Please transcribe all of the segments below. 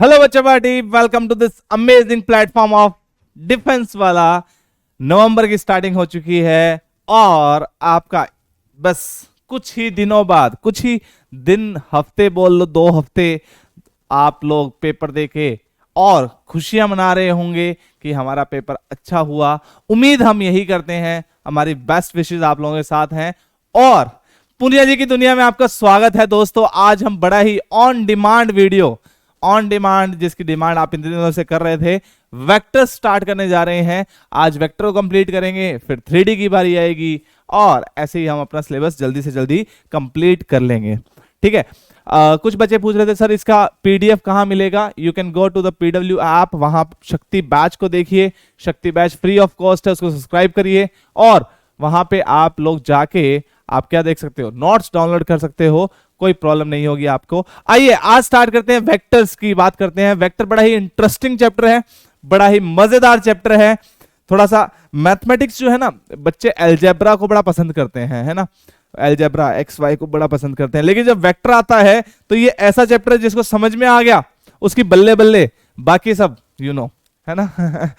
Hello बच्चा party, welcome to this amazing platform of defence वाला। नवंबर की स्टार्टिंग हो चुकी है और आपका बस कुछ ही दिनों बाद, कुछ ही दिन, हफ्ते बोल लो, 2 हफ्ते आप लोग पेपर देके और खुशियां मना रहे होंगे कि हमारा पेपर अच्छा हुआ। उम्मीद हम यही करते हैं, हमारी बेस्ट विशेस आप लोगों के साथ हैं और पुनिया जी की दुनिया में आपका स्वागत है। दोस्तों, आज हम बड़ा ही on demand video, on demand जिसकी डिमांड आप इन दिनों से कर रहे थे, वेक्टर स्टार्ट करने जा रहे हैं। आज वेक्टर को कंप्लीट करेंगे, फिर 3D की बारी आएगी और ऐसे ही हम अपना सिलेबस जल्दी से जल्दी कंप्लीट कर लेंगे। ठीक है। कुछ बच्चे पूछ रहे थे सर इसका पीडीएफ कहां मिलेगा। You can go to the PW app, वहां शक्ति बैच को देखिए। शक्ति बैच फ्री ऑफ कॉस्ट है, उसको सब्सक्राइब करिए और वहां पे आप लोग जाके आप क्या देख सकते हो, नोट्स डाउनलोड कर सकते हो, कोई प्रॉब्लम नहीं होगी आपको। आइए आज स्टार्ट करते हैं, वेक्टर्स की बात करते हैं। वेक्टर बड़ा ही इंटरेस्टिंग चैप्टर है, बड़ा ही मजेदार चैप्टर है। थोड़ा सा मैथमेटिक्स जो है ना, बच्चे अलजेब्रा को बड़ा पसंद करते हैं, है ना, अलजेब्रा एक्स वाई को बड़ा पसंद करते हैं, लेकिन जब वेक्टर आता है तो ये ऐसा चैप्टर है जिसको समझ में आ गया उसकी बल्ले बल्ले, बाकी सब है ना।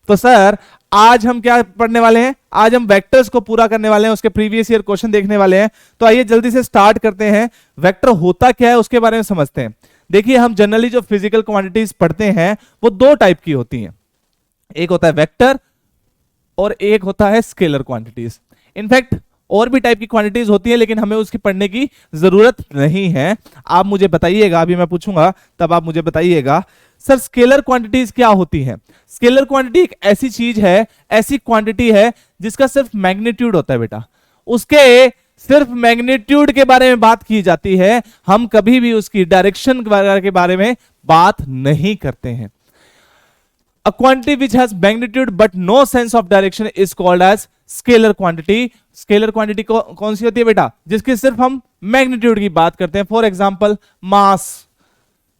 तो सर आज हम क्या पढ़ने वाले हैं, आज हम वेक्टर्स को पूरा करने वाले हैं, उसके प्रीवियस ईयर क्वेश्चन देखने वाले हैं। तो आइए जल्दी से स्टार्ट करते हैं। वेक्टर होता क्या है उसके बारे में समझते हैं। देखिए, हम जनरली जो फिजिकल क्वांटिटीज पढ़ते हैं वो 2 टाइप की होती हैं, एक होता है वेक्टर और एक होता है स्केलर क्वांटिटीज। इनफैक्ट और भी टाइप की क्वांटिटीज होती है, लेकिन हमें उसकी पढ़ने की जरूरत नहीं है। आप मुझे बताइएगा, अभी मैं पूछूंगा तब आप मुझे बताइएगा सर स्केलर क्वांटिटीज क्या होती हैं। स्केलर क्वांटिटी एक ऐसी चीज है, ऐसी क्वांटिटी है जिसका सिर्फ मैग्नीट्यूड होता है बेटा, उसके सिर्फ मैग्नीट्यूड के बारे में बात की जाती है, हम कभी भी उसकी डायरेक्शन के बारे में बात नहीं करते हैं। A quantity which has magnitude but no sense of direction is called as scalar quantity. Scalar quantity कौन सी होती है बेटा, जिसकी सिर्फ हम मैग्नीट्यूड की बात करते हैं। For example mass,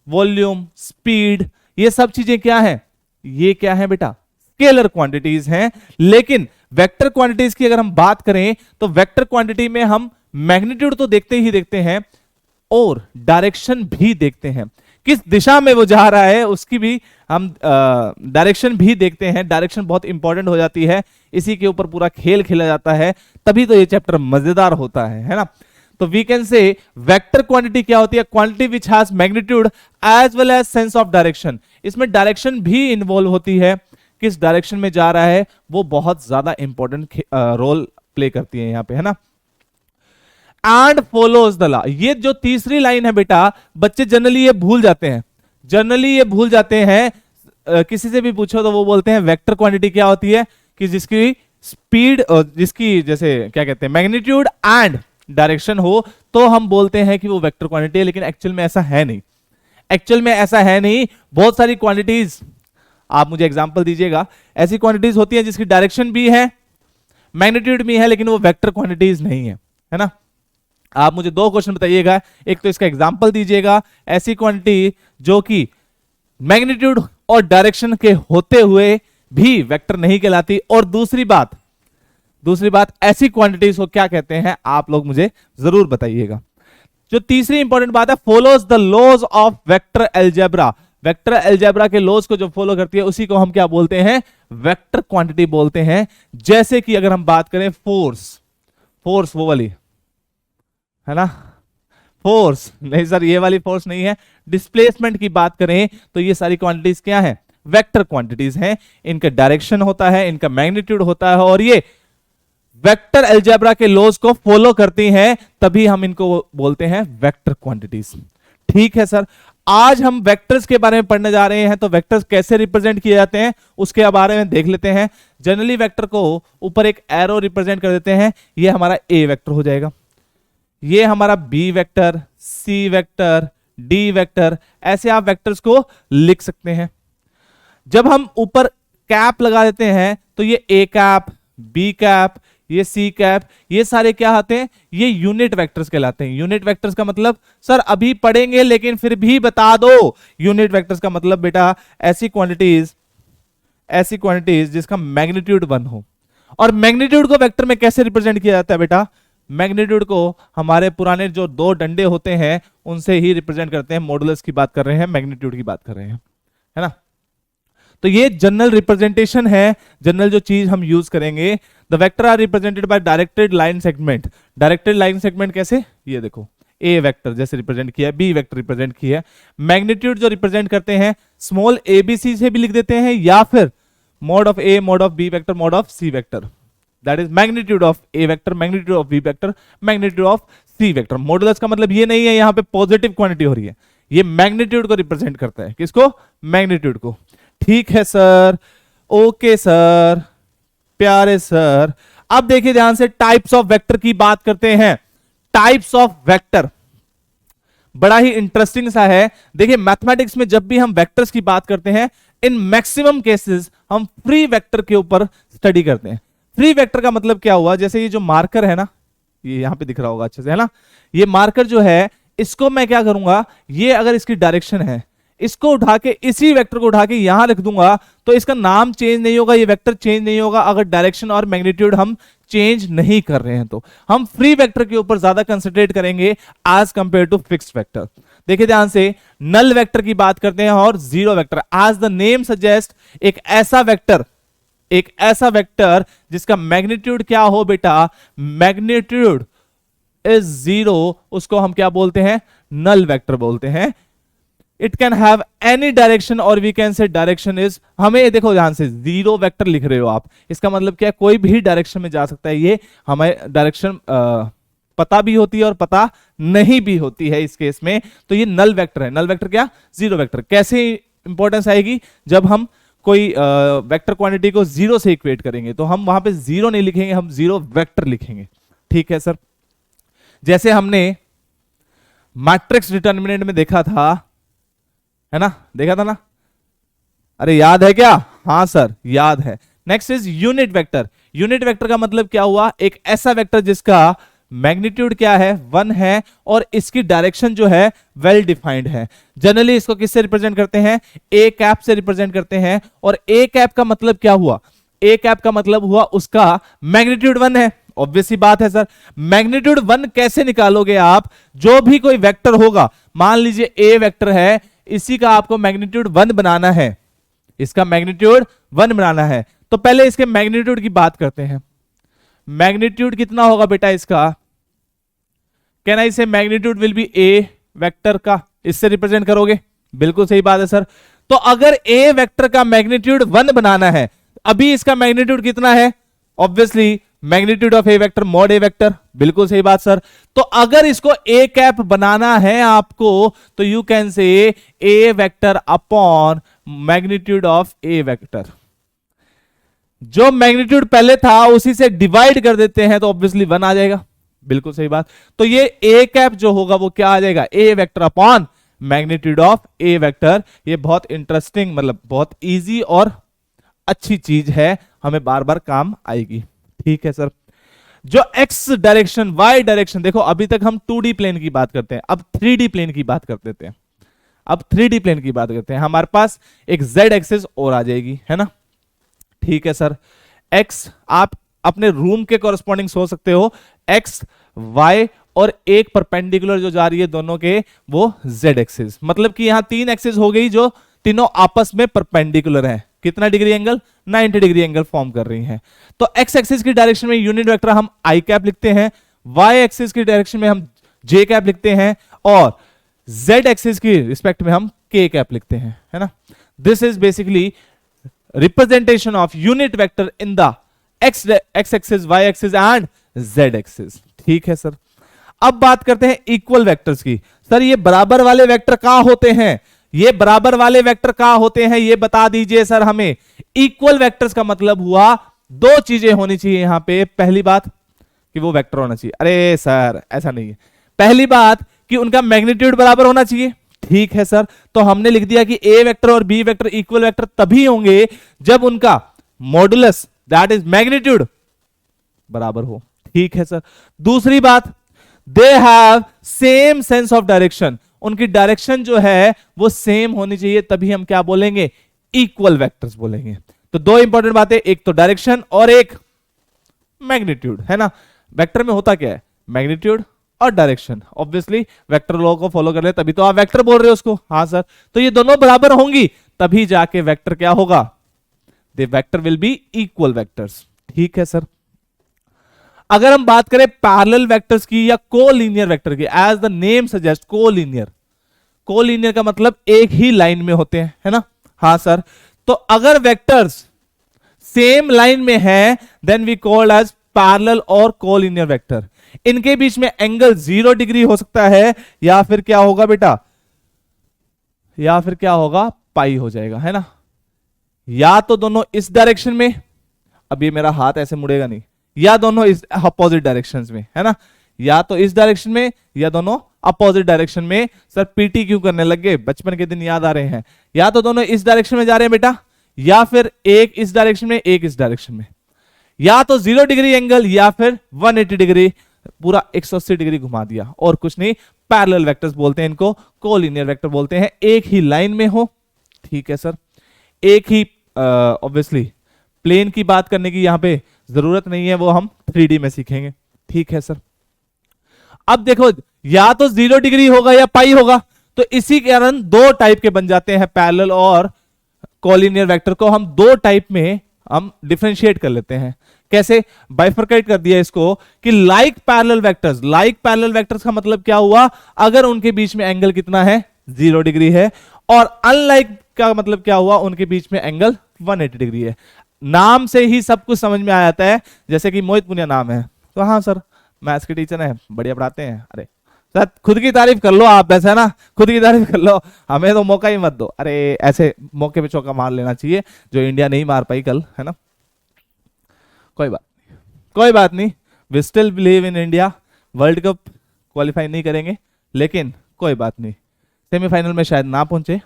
volume, speed, ये सब चीजें क्या है, ये क्या है बेटा, स्केलर क्वांटिटीज हैं। लेकिन वेक्टर क्वांटिटीज की अगर हम बात करें तो वेक्टर क्वांटिटी में हम मैग्नीट्यूड तो देखते ही देखते हैं और डायरेक्शन भी देखते हैं, किस दिशा में वो जा रहा है उसकी भी हम डायरेक्शन भी देखते हैं। डायरेक्शन बहुत इंपॉर्टेंट हो जाती है, इसी के ऊपर पूरा खेल खेला जाता है, तभी तो ये चैप्टर मजेदार होता है ना। तो we can say vector quantity क्या होती है, quantity which has magnitude as well as sense of direction. इसमें डायरेक्शन भी इन्वॉल्व होती है, किस डायरेक्शन में जा रहा है वो बहुत ज्यादा इंपॉर्टेंट रोल प्ले करती है यहाँ पे, है ना। एंड फॉलोज द लॉ, ये जो तीसरी लाइन है बेटा, बच्चे जनरली ये भूल जाते हैं, जनरली ये भूल जाते हैं। किसी से भी पूछो तो वो बोलते हैं वेक्टर क्वांटिटी क्या होती है, कि जिसकी स्पीड, जिसकी जैसे क्या कहते हैं मैग्नीट्यूड एंड डायरेक्शन हो तो हम बोलते हैं कि वो वेक्टर क्वांटिटी है, लेकिन एक्चुअल में ऐसा है नहीं, एक्चुअल में ऐसा है नहीं। बहुत सारी क्वांटिटीज, आप मुझे एग्जांपल दीजिएगा, ऐसी क्वांटिटीज होती है जिसकी डायरेक्शन भी है, मैग्नीट्यूड भी है, लेकिन वो वेक्टर क्वांटिटीज नहीं है ना। आप मुझे 2 क्वेश्चन बताइएगा, एक तो इसका एग्जांपल दीजिएगा, ऐसी क्वांटिटी जो कि मैग्नीट्यूड और डायरेक्शन के होते हुए भी वेक्टर नहीं कहलाती, और दूसरी बात ऐसी क्वांटिटीज को क्या कहते हैं, आप लोग मुझे जरूर बताइएगा। जो तीसरी इंपॉर्टेंट बात है, follows the laws of vector algebra. Vector algebra के लॉज को जो फॉलो करती है उसी को हम क्या बोलते हैं, वेक्टर क्वांटिटी बोलते हैं। जैसे कि अगर हम बात करें फोर्स वो वाली है ना, फोर्स नहीं सर, ये वाली फोर्स नहीं है। डिस्प्लेसमेंट की बात करें तो ये सारी क्वांटिटीज क्या हैं, वेक्टर क्वांटिटीज हैं। इनका डायरेक्शन होता है, इनका मैग्नीट्यूड होता है और ये वेक्टर अलजेब्रा के लॉज को फॉलो करती हैं, तभी हम इनको बोलते हैं वेक्टर क्वांटिटीज। ठीक है सर, आज हम वेक्टर्स के बारे में पढ़ने जा रहे हैं, तो वेक्टर्स कैसे रिप्रेजेंट किए जाते हैं उसके बारे में देख लेते हैं। जनरली वेक्टर को ऊपर एक एरो रिप्रेजेंट कर देते हैं, ये हमारा ए वेक्टर हो जाएगा, ये हमारा B vector, C vector, D vector, ऐसे आप वेक्टर्स को लिख सकते हैं। जब हम ऊपर कैप लगा देते हैं तो ये ए कैप, बी कैप, ये सी कैप, ये सारे क्या आते हैं, ये यूनिट वेक्टर्स कहलाते हैं। यूनिट वेक्टर्स का मतलब सर अभी पढ़ेंगे लेकिन फिर भी बता दो, यूनिट वेक्टर्स का मतलब बेटा ऐसी क्वांटिटीज जिसका मैग्नीट्यूड 1 हो। और मैग्नीट्यूड को वेक्टर में कैसे रिप्रेजेंट किया जाता है बेटा, मैग्नीट्यूड को हमारे पुराने जो दो डंडे होते हैं उनसे ही रिप्रेजेंट करते हैं। मॉडुलस की बात कर रहे हैं, मैग्नीट्यूड की बात कर रहे हैं, है ना। तो ये जनरल रिप्रेजेंटेशन है, जनरल जो चीज हम यूज करेंगे। The vector are represented by directed line segment. Directed line segment कैसे, ये देखो, ए वेक्टर जैसे रिप्रेजेंट किया है, बी वेक्टर रिप्रेजेंट किया है। मैग्नीट्यूड जो रिप्रेजेंट करते हैं स्मॉल ए बी सी से भी लिख देते हैं, या फिर mod of a mod of b vector mod of c vector, that is magnitude of a vector magnitude of b vector magnitude of c vector। Modulus का मतलब ये नहीं है यहां पे पॉजिटिव क्वांटिटी हो रही है, ये मैग्नीट्यूड को रिप्रेजेंट करता है। किसको, मैग्नीट्यूड को। ठीक है सर, ओके सर, प्यारे सर। अब देखिए ध्यान से, टाइप्स ऑफ वेक्टर की बात करते हैं। टाइप्स ऑफ वेक्टर बड़ा ही इंटरेस्टिंग सा है। देखिए मैथमेटिक्स में जब भी हम वेक्टर्स की बात करते हैं, इन मैक्सिमम केसेस हम फ्री वेक्टर के ऊपर स्टडी करते हैं। फ्री वेक्टर का मतलब क्या हुआ, जैसे ये जो मार्कर है ना, ये यहां पे दिख रहा होगा अच्छे से, है ना, ये मार्कर जो है इसको मैं क्या करूंगा, ये अगर इसकी डायरेक्शन है, इसको उठा के, इसी वेक्टर को उठा के यहां लिख दूंगा, तो इसका नाम चेंज नहीं होगा, ये वेक्टर चेंज नहीं होगा अगर डायरेक्शन और मैग्नीट्यूड हम चेंज नहीं कर रहे हैं। तो हम फ्री वेक्टर के ऊपर ज्यादा कंसंट्रेट करेंगे as compare to fixed vector. देखिए ध्यान से, नल वेक्टर की बात करते हैं और zero vector. As the name suggest, एक ऐसा वेक्टर जिसका मैग्नीट्यूड क्या हो बेटा, मैग्नीट्यूड इज जीरो, उसको हम क्या बोलते हैं, नल वेक्टर बोलते हैं। It can have any direction और we can say direction is, हमें देखो ध्यान से, जीरो वेक्टर लिख रहे हो आप, इसका मतलब क्या, कोई भी डायरेक्शन में जा सकता है। ये हमें डायरेक्शन पता भी होती है और पता नहीं भी होती है इस केस में, तो ये नल वेक्टर है। नल वेक्टर क्या, जीरो वेक्टर। कैसे इंपॉर्टेंस आएगी, जब हम कोई वेक्टर क्वांटिटी को जीरो से इक्वेट करेंगे, तो हम वहां पे जीरो नहीं लिखेंगे, हम जीरो वेक्टर लिखेंगे। ठीक है सर, जैसे हमने मैट्रिक्स डिटर्मिनेंट में देखा था, है ना, देखा था ना, अरे याद है क्या, हाँ सर याद है। Next is unit vector. Unit vector का मतलब क्या हुआ, एक ऐसा वेक्टर जिसका मैग्नीट्यूड क्या है, 1 है, और इसकी डायरेक्शन जो है वेल डिफाइंड है। जनरली इसको किससे रिप्रेजेंट करते हैं, ए कैप से रिप्रेजेंट करते हैं। और ए कैप का मतलब क्या हुआ, ए कैप का मतलब हुआ उसका मैग्नीट्यूड 1 है। ऑब्वियस सी बात है सर, मैग्नीट्यूड 1 कैसे निकालोगे आप, जो भी कोई वेक्टर होगा, मान लीजिए ए वेक्टर है, इसी का आपको मैग्नीट्यूड 1 बनाना है, इसका मैग्नीट्यूड 1 बनाना है, तो पहले इसके मैग्नीट्यूड की बात करते हैं। मैग्नीट्यूड कितना होगा बेटा इसका, कैन आई से magnitude will be A vector का, इससे रिप्रेजेंट करोगे, बिल्कुल सही बात है सर। तो अगर ए वेक्टर का मैग्नीट्यूड 1 बनाना है, अभी इसका मैग्नीट्यूड कितना है, obviously magnitude of A vector mod A vector, बिल्कुल सही बात सर। तो अगर इसको ए कैप बनाना है आपको, तो you can say A vector upon magnitude of A vector. जो मैग्नीट्यूड पहले था उसी से डिवाइड कर देते हैं, तो ऑब्वियसली 1 आ जाएगा, बिल्कुल सही बात। तो ये ए कैप जो होगा वो क्या आ जाएगा, A vector upon magnitude of A vector. ये बहुत इंटरेस्टिंग, मतलब बहुत इजी और अच्छी चीज है, हमें बार बार काम आएगी। ठीक है सर, जो एक्स डायरेक्शन, वाई डायरेक्शन, देखो अभी तक हम 2D प्लेन की बात करते हैं, अब 3D प्लेन की बात कर देते हैं। अब 3D प्लेन की बात करते हैं, हमारे पास एक z एक्सिस और आ जाएगी, है ना। ठीक है सर, x आप अपने रूम के कॉरेस्पॉन्डिंग सोच सकते हो, x y और एक परपेंडिकुलर जो जा रही है दोनों के, वो z एक्सिस। मतलब कि यहां 3 एक्सिस हो गई जो तीनों आपस में परपेंडिकुलर हैं। कितना degree angle, 90 degree angle form कर रही हैं। तो x एक्सिस की डायरेक्शन में यूनिट वेक्टर हम i कैप लिखते हैं, y एक्सिस की डायरेक्शन में हम j कैप लिखते हैं, और z एक्सिस की रिस्पेक्ट में हम k कैप लिखते हैं, है ना। This is basically representation of unit vector in the x axis, y axis and z axis. ठीक है सर, अब बात करते हैं इक्वल वेक्टर्स की। सर ये बराबर वाले वेक्टर कहां होते हैं, ये बराबर वाले वेक्टर कहां होते हैं, ये बता दीजिए सर हमें। इक्वल वेक्टर्स का मतलब हुआ 2 चीजें होनी चाहिए यहां पे। पहली बात कि वो वेक्टर होना चाहिए, अरे सर ऐसा नहीं है। पहली बात कि उनका मैग्नीट्यूड बराबर होना चाहिए। ठीक है सर, तो हमने लिख दिया कि ए वेक्टर और बी वेक्टर इक्वल वेक्टर तभी होंगे जब उनका मॉडुलस, दैट इज मैग्नीट्यूड, बराबर हो। ठीक है सर, दूसरी बात, they have same sense of direction, उनकी डायरेक्शन जो है वो सेम होनी चाहिए, तभी हम क्या बोलेंगे, इक्वल वेक्टर्स बोलेंगे। तो 2 इंपॉर्टेंट बातें, एक तो डायरेक्शन और एक मैग्नीट्यूड, है ना। वेक्टर में होता क्या है, मैग्नीट्यूड और डायरेक्शन। ऑब्वियसली वेक्टर लॉ को फॉलो कर ले तभी तो आप वेक्टर बोल रहे हो उसको। हाँ सर, तो ये दोनों बराबर होंगी तभी जाके वेक्टर क्या होगा, the vector will be equal vectors. ठीक है सर। अगर हम बात करें पैरेलल वेक्टर्स की या कोलिनियर वेक्टर की, as the name suggest collinear, collinear का मतलब एक ही लाइन में होते हैं, है ना। हाँ सर, तो अगर वेक्टर्स सेम लाइन में है then we called as parallel और कोलिनियर वेक्टर। इनके बीच में एंगल 0 डिग्री हो सकता है या फिर क्या होगा बेटा, या फिर क्या होगा, पाई हो जाएगा, है ना। या तो दोनों इस डायरेक्शन में, अब ये मेरा हाथ ऐसे मुड़ेगा नहीं, या दोनों इस अपोजिट डायरेक्शन में, है ना, या तो इस डायरेक्शन में या दोनों अपोजिट डायरेक्शन में। सर पीटी क्यों करने लग गए, बचपन के दिन याद आ रहे हैं। या तो दोनों इस डायरेक्शन में जा रहे हैं बेटा, या फिर एक इस डायरेक्शन में एक इस डायरेक्शन में, या तो 0 डिग्री एंगल या फिर 180 डिग्री, पूरा 180 डिग्री घुमा दिया, और कुछ नहीं। पैरेलल वेक्टर्स बोलते हैं इनको, कोलिनियर वेक्टर बोलते हैं, एक ही लाइन में हो। ठीक है सर, एक ही ऑब्वियसली प्लेन की बात करने की यहां पे जरूरत नहीं है, वो हम 3D में सीखेंगे। ठीक है सर। अब देखो, या तो 0 डिग्री होगा या पाई होगा, तो इसी कारण दो टाइप के बन जाते हैं पैरेलल और कोलिनियर वेक्टर को हम दो टाइप में हम डिफरेंशिएट कर लेते हैं। कैसे, बाइफरकेट कर दिया इसको कि like parallel vectors, like parallel vectors का मतलब क्या हुआ, अगर उनके बीच में एंगल कितना है, 0 डिग्री है, और अनलाइक का मतलब क्या हुआ, उनके बीच में एंगल 180 डिग्री है। नाम से ही सब कुछ समझ में आ जाता है, जैसे कि मोहित पुनिया नाम है तो हाँ सर मैथ्स के टीचर हैं, बढ़िया पढ़ाते हैं। अरे सर खुद की तारीफ कर लो आप, ऐसा ना, खुद की तारीफ कर लो, हमें तो मौका ही मत दो। अरे ऐसे मौके पे चौका मार लेना चाहिए, जो इंडिया नहीं मार पाई कल, है ना। कोई बात नहीं, कोई बात नहीं, we still believe in India. World cup qualify नहीं करेंगे लेकिन कोई बात नहीं, सेमीफाइनल में शायद ना पहुंचे।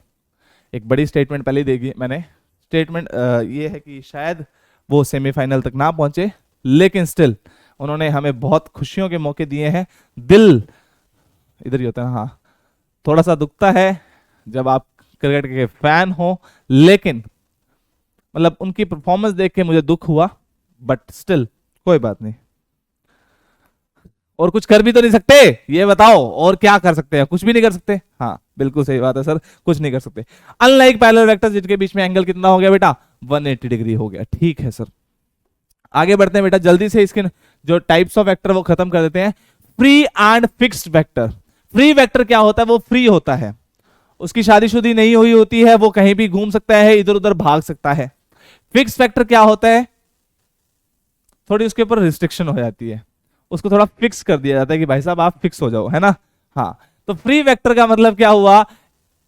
एक बड़ी स्टेटमेंट पहले देगी मैंने, स्टेटमेंट ये है कि शायद वो सेमीफाइनल तक ना पहुंचे, लेकिन स्टिल उन्होंने हमें बहुत खुशियों के मौके दिए हैं। दिल इधर ही होता है, हाँ थोड़ा सा दुखता है जब आप क्रिकेट के फैन हो, लेकिन मतलब उनकी परफॉर्मेंस देख के मुझे दुख हुआ, बट स्टिल कोई बात नहीं। और कुछ कर भी तो नहीं सकते, ये बताओ, और क्या कर सकते हैं, कुछ भी नहीं कर सकते। हाँ बिल्कुल सही बात है सर, कुछ नहीं कर सकते। अनलाइक पैरेलल वेक्टर्स जिनके बीच में एंगल कितना हो गया बेटा, 180 डिग्री हो गया। ठीक है सर, आगे बढ़ते हैं बेटा, जल्दी से इसके जो टाइप्स ऑफ वेक्टर वो खत्म कर देते हैं। Free and fixed vector. Free vector क्या होता है, वो फ्री होता है, उसकी शादीशुदी नहीं हुई होती है, वो कहीं भी घूम सकता है, इधर उधर भाग सकता है। फिक्स्ड वेक्टर क्या होता है, थोड़ी उसके ऊपर रिस्ट्रिक्शन हो जाती है, उसको थोड़ा फिक्स कर दिया जाता है कि भाई साहब आप फिक्स हो जाओ, है ना। हाँ, तो फ्री वेक्टर का मतलब क्या हुआ,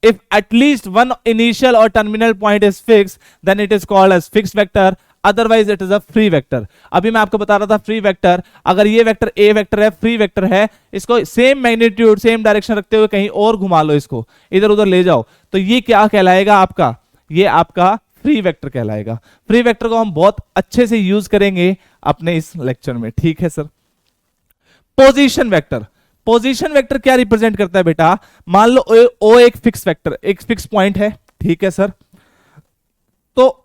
इफ एटलीस्ट वन इनिशियल और terminal point is fix then it is called as fixed vector, otherwise it is a free vector. अभी मैं आपको बता रहा था फ्री वेक्टर, अगर ये वेक्टर ए वेक्टर है, फ्री वेक्टर है, इसको सेम मैग्नीट्यूड सेम डायरेक्शन रखते हुए कहीं और घुमा लो, इसको इधर उधर ले जाओ, तो ये क्या कहलाएगा आपका, ये आपका फ्री वेक्टर कहलाएगा। फ्री वेक्टर को हम बहुत अच्छे से यूज करेंगे अपने इस लेक्चर में। ठीक है sir. Position vector, position vector क्या रिप्रेजेंट करता है बेटा, मान लो ओ एक फिक्स वेक्टर, एक फिक्स पॉइंट है, ठीक है सर, तो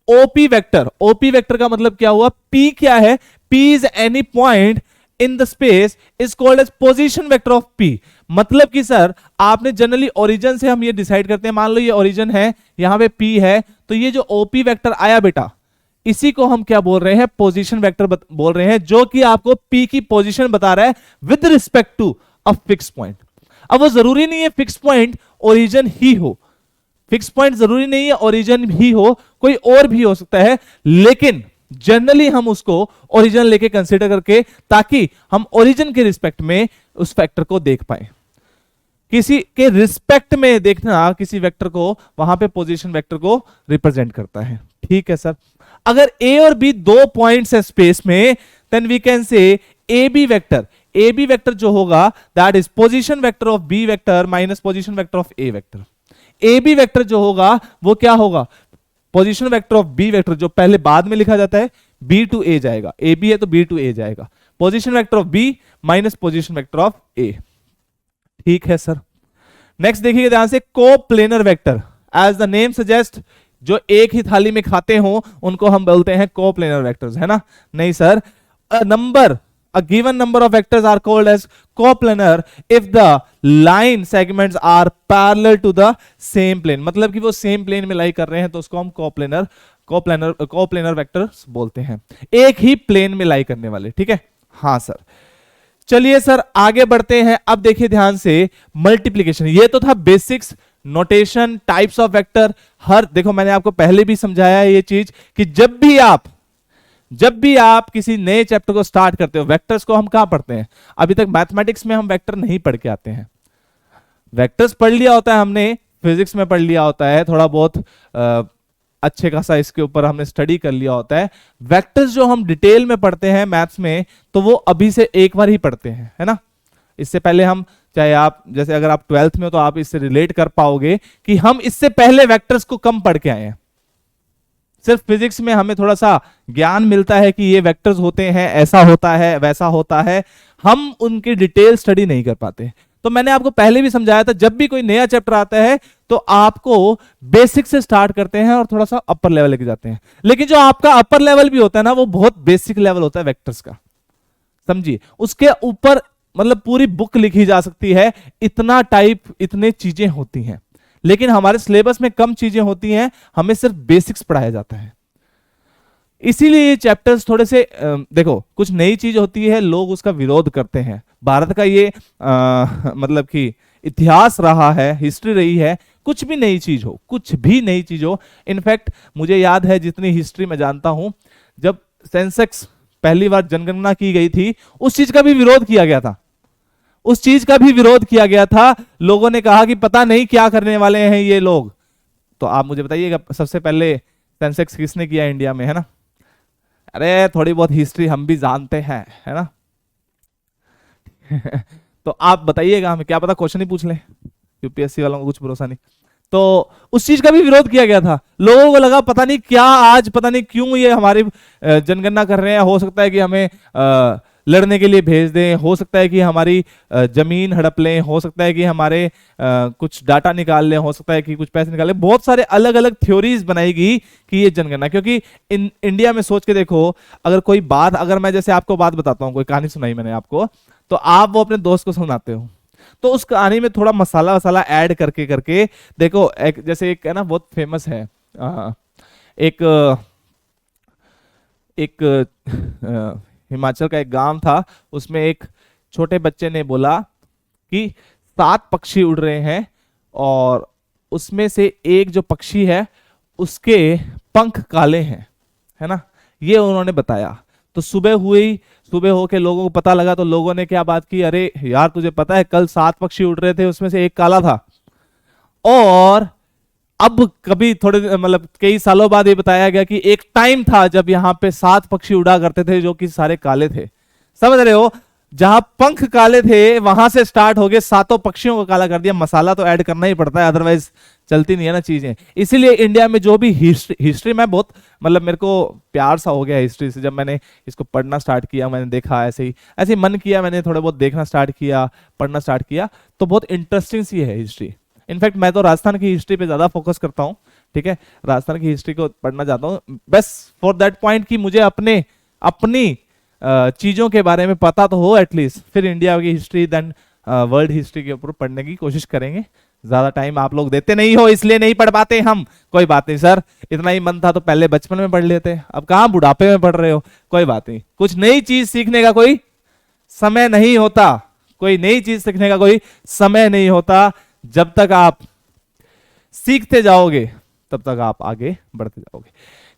ओपी वेक्टर, ओपी वेक्टर का मतलब क्या हुआ, पी क्या है, P is any point in the space is called as position vector of P. मतलब कि सर आपने जनरली ओरिजिन से हम ये डिसाइड करते हैं, मान लो ये ओरिजिन है, यहां पे पी है, तो ये जो ओपी वेक्टर आया बेटा, इसी को हम क्या बोल रहे हैं, पोजीशन वेक्टर बोल रहे हैं, जो कि आपको पी की पोजीशन बता रहा है with respect to a fix point. अब वो जरूरी नहीं है फिक्स पॉइंट ओरिजिन ही हो, फिक्स पॉइंट जरूरी नहीं है ओरिजिन ही हो, कोई और भी हो सकता है, लेकिन जनरली हम उसको ओरिजिन लेके कंसीडर करके, ताकि हम ओरिजिन के रिस्पेक्ट में उस फैक्टर को देख पाए। किसी के रिस्पेक्ट में देखना किसी वेक्टर को, वहां पे पोजीशन वेक्टर को रिप्रेजेंट करता है। ठीक है सर। अगर ए और बी दो पॉइंट्स है स्पेस में, then we can say A B vector, A B vector जो होगा that is position vector of B vector minus position vector of A vector. A B vector जो होगा वो क्या होगा, position vector of B vector, जो पहले बाद में लिखा जाता है, बी टू ए जाएगा, ए बी है तो बी टू ए जाएगा, position vector of B minus position vector of A. ठीक है सर। नेक्स्ट देखिए ध्यान से, coplanar vector, as the name suggest, जो एक ही थाली में खाते हो उनको हम बोलते हैं कोप्लेनर वेक्टर्स, है ना। नहीं sir, number, a given number of vectors are called as coplanar if the line segments are parallel to the same plane. मतलब कि वो सेम प्लेन में लाई कर रहे हैं तो उसको हम कोप्लेनर वेक्टर्स बोलते हैं, एक ही प्लेन में लाई करने वाले। ठीक है, हाँ सर। चलिए सर आगे बढ़ते हैं। अब देखिए ध्यान से, मल्टीप्लीकेशन, ये तो था basics, notation, types of vector. हर देखो मैंने आपको पहले भी समझाया है ये चीज कि जब भी आप किसी नए चैप्टर को स्टार्ट करते हो, वेक्टर्स को हम कहां पढ़ते हैं? अभी तक मैथमेटिक्स में हम वेक्टर नहीं पढ़ के आते हैं। वेक्टर्स पढ़ लिया होता है हमने, फिजिक्स में पढ़ लिया होता है, थोड़ा बहुत अच्छे खासा इसके ऊपर हमने स्टडी कर लिया होता है। वेक्टर्स जो हम डिटेल में पढ़ते हैं मैथ्स में, तो वो अभी से एक बार ही पढ़ते हैं, है ना। इससे पहले हम, चाहे आप जैसे अगर आप 12th में हो तो आप इससे रिलेट कर पाओगे कि हम इससे पहले वेक्टर्स को कम पढ़ के आए हैं। सिर्फ फिजिक्स में हमें थोड़ा सा ज्ञान मिलता है कि ये वेक्टर्स होते हैं, ऐसा होता है, वैसा होता है, हम उनकी डिटेल स्टडी नहीं कर पाते। तो मैंने आपको पहले भी समझाया था, जब भी कोई नया चैप्टर आता है तो आपको बेसिक से स्टार्ट करते हैं और थोड़ा सा अपर लेवल लेके जाते हैं। लेकिन जो आपका अपर लेवल भी होता है ना, वो बहुत बेसिक लेवल होता है वेक्टर्स का, समझिए। उसके ऊपर मतलब पूरी बुक लिखी जा सकती है, इतना टाइप, इतने चीजें होती हैं। लेकिन हमारे सिलेबस में कम चीजें होती हैं, हमें सिर्फ बेसिक्स पढ़ाया जाता है। इसीलिए ये चैप्टर्स थोड़े से देखो, कुछ नई चीज होती है, लोग उसका विरोध करते हैं। भारत का ये मतलब कि इतिहास रहा है, हिस्ट्री रही है, कुछ भी नई चीज हो, इनफैक्ट मुझे याद है, जितनी हिस्ट्री में जानता हूं, जब सेंसेक्स पहली बार जनगणना की गई थी, उस चीज का भी विरोध किया गया था। लोगों ने कहा कि पता नहीं क्या करने वाले हैं ये लोग। तो आप मुझे बताइएगा, सबसे पहले सेंसेक्स किसने किया इंडिया में, है ना। अरे थोड़ी बहुत हिस्ट्री हम भी जानते हैं, है ना। तो आप बताइएगा, हमें क्या पता क्वेश्चन ही पूछ लें, यूपीएससी वालों को कुछ भरोसा नहीं। तो उस चीज का भी विरोध किया गया था। लोगों को लगा पता नहीं क्या, आज पता नहीं क्यों ये हमारी जनगणना कर रहे हैं, हो सकता है कि हमें लड़ने के लिए भेज दें, हो सकता है कि हमारी जमीन हड़प लें, हो सकता है कि हमारे कुछ डाटा निकाल लें, हो सकता है कि कुछ पैसे निकाल लें। बहुत सारे अलग अलग थ्योरीज बनाएगी कि ये जनगणना, क्योंकि इंडिया में सोच के देखो, अगर मैं जैसे आपको बात बताता हूँ, कोई कहानी सुनाई मैंने आपको, तो आप वो अपने दोस्त को सुनाते हो, तो उस कहानी में थोड़ा मसाला वसाला ऐड करके करके देखो। जैसे एक है ना, बहुत फेमस है, एक हिमाचल का एक गांव था, उसमें एक छोटे बच्चे ने बोला कि 7 पक्षी उड़ रहे हैं और उसमें से एक जो पक्षी है उसके पंख काले हैं, है ना। ये उन्होंने बताया। तो सुबह होके लोगों को पता लगा, तो लोगों ने क्या बात की, अरे यार तुझे पता है कल 7 पक्षी उड़ रहे थे, उसमें से एक काला था। और अब कभी थोड़े मतलब कई सालों बाद ये बताया गया कि एक टाइम था जब यहाँ पे 7 पक्षी उड़ा करते थे जो कि सारे काले थे। समझ रहे हो, जहां पंख काले थे वहां से स्टार्ट हो गए, 7 पक्षियों को काला कर दिया। मसाला तो ऐड करना ही पड़ता है, अदरवाइज चलती नहीं है ना चीजें। इसीलिए इंडिया में जो भी हिस्ट्री में बहुत मतलब मेरे को प्यार सा हो गया हिस्ट्री से। जब मैंने इसको पढ़ना स्टार्ट किया, मैंने देखा ऐसे ही मन किया, मैंने थोड़ा बहुत देखना स्टार्ट किया, पढ़ना स्टार्ट किया, तो बहुत इंटरेस्टिंग सी है हिस्ट्री। इनफैक्ट मैं तो राजस्थान की हिस्ट्री पे ज्यादा फोकस करता हूँ, ठीक है, राजस्थान की हिस्ट्री को पढ़ना चाहता हूँ, बस फॉर दैट पॉइंट कि मुझे अपनी चीजों के बारे में पता तो हो एटलीस्ट। फिर इंडिया की हिस्ट्री, देन वर्ल्ड हिस्ट्री के ऊपर पढ़ने की कोशिश करेंगे। ज्यादा टाइम आप लोग देते नहीं हो, इसलिए नहीं पढ़ पाते हम। कोई बात नहीं सर, इतना ही मन था तो पहले बचपन में पढ़ लेते, अब कहाँ बुढ़ापे में पढ़ रहे हो। कोई बात नहीं, कुछ नई चीज सीखने का कोई समय नहीं होता, कोई नई चीज सीखने का कोई समय नहीं होता। जब तक आप सीखते जाओगे तब तक आप आगे बढ़ते जाओगे।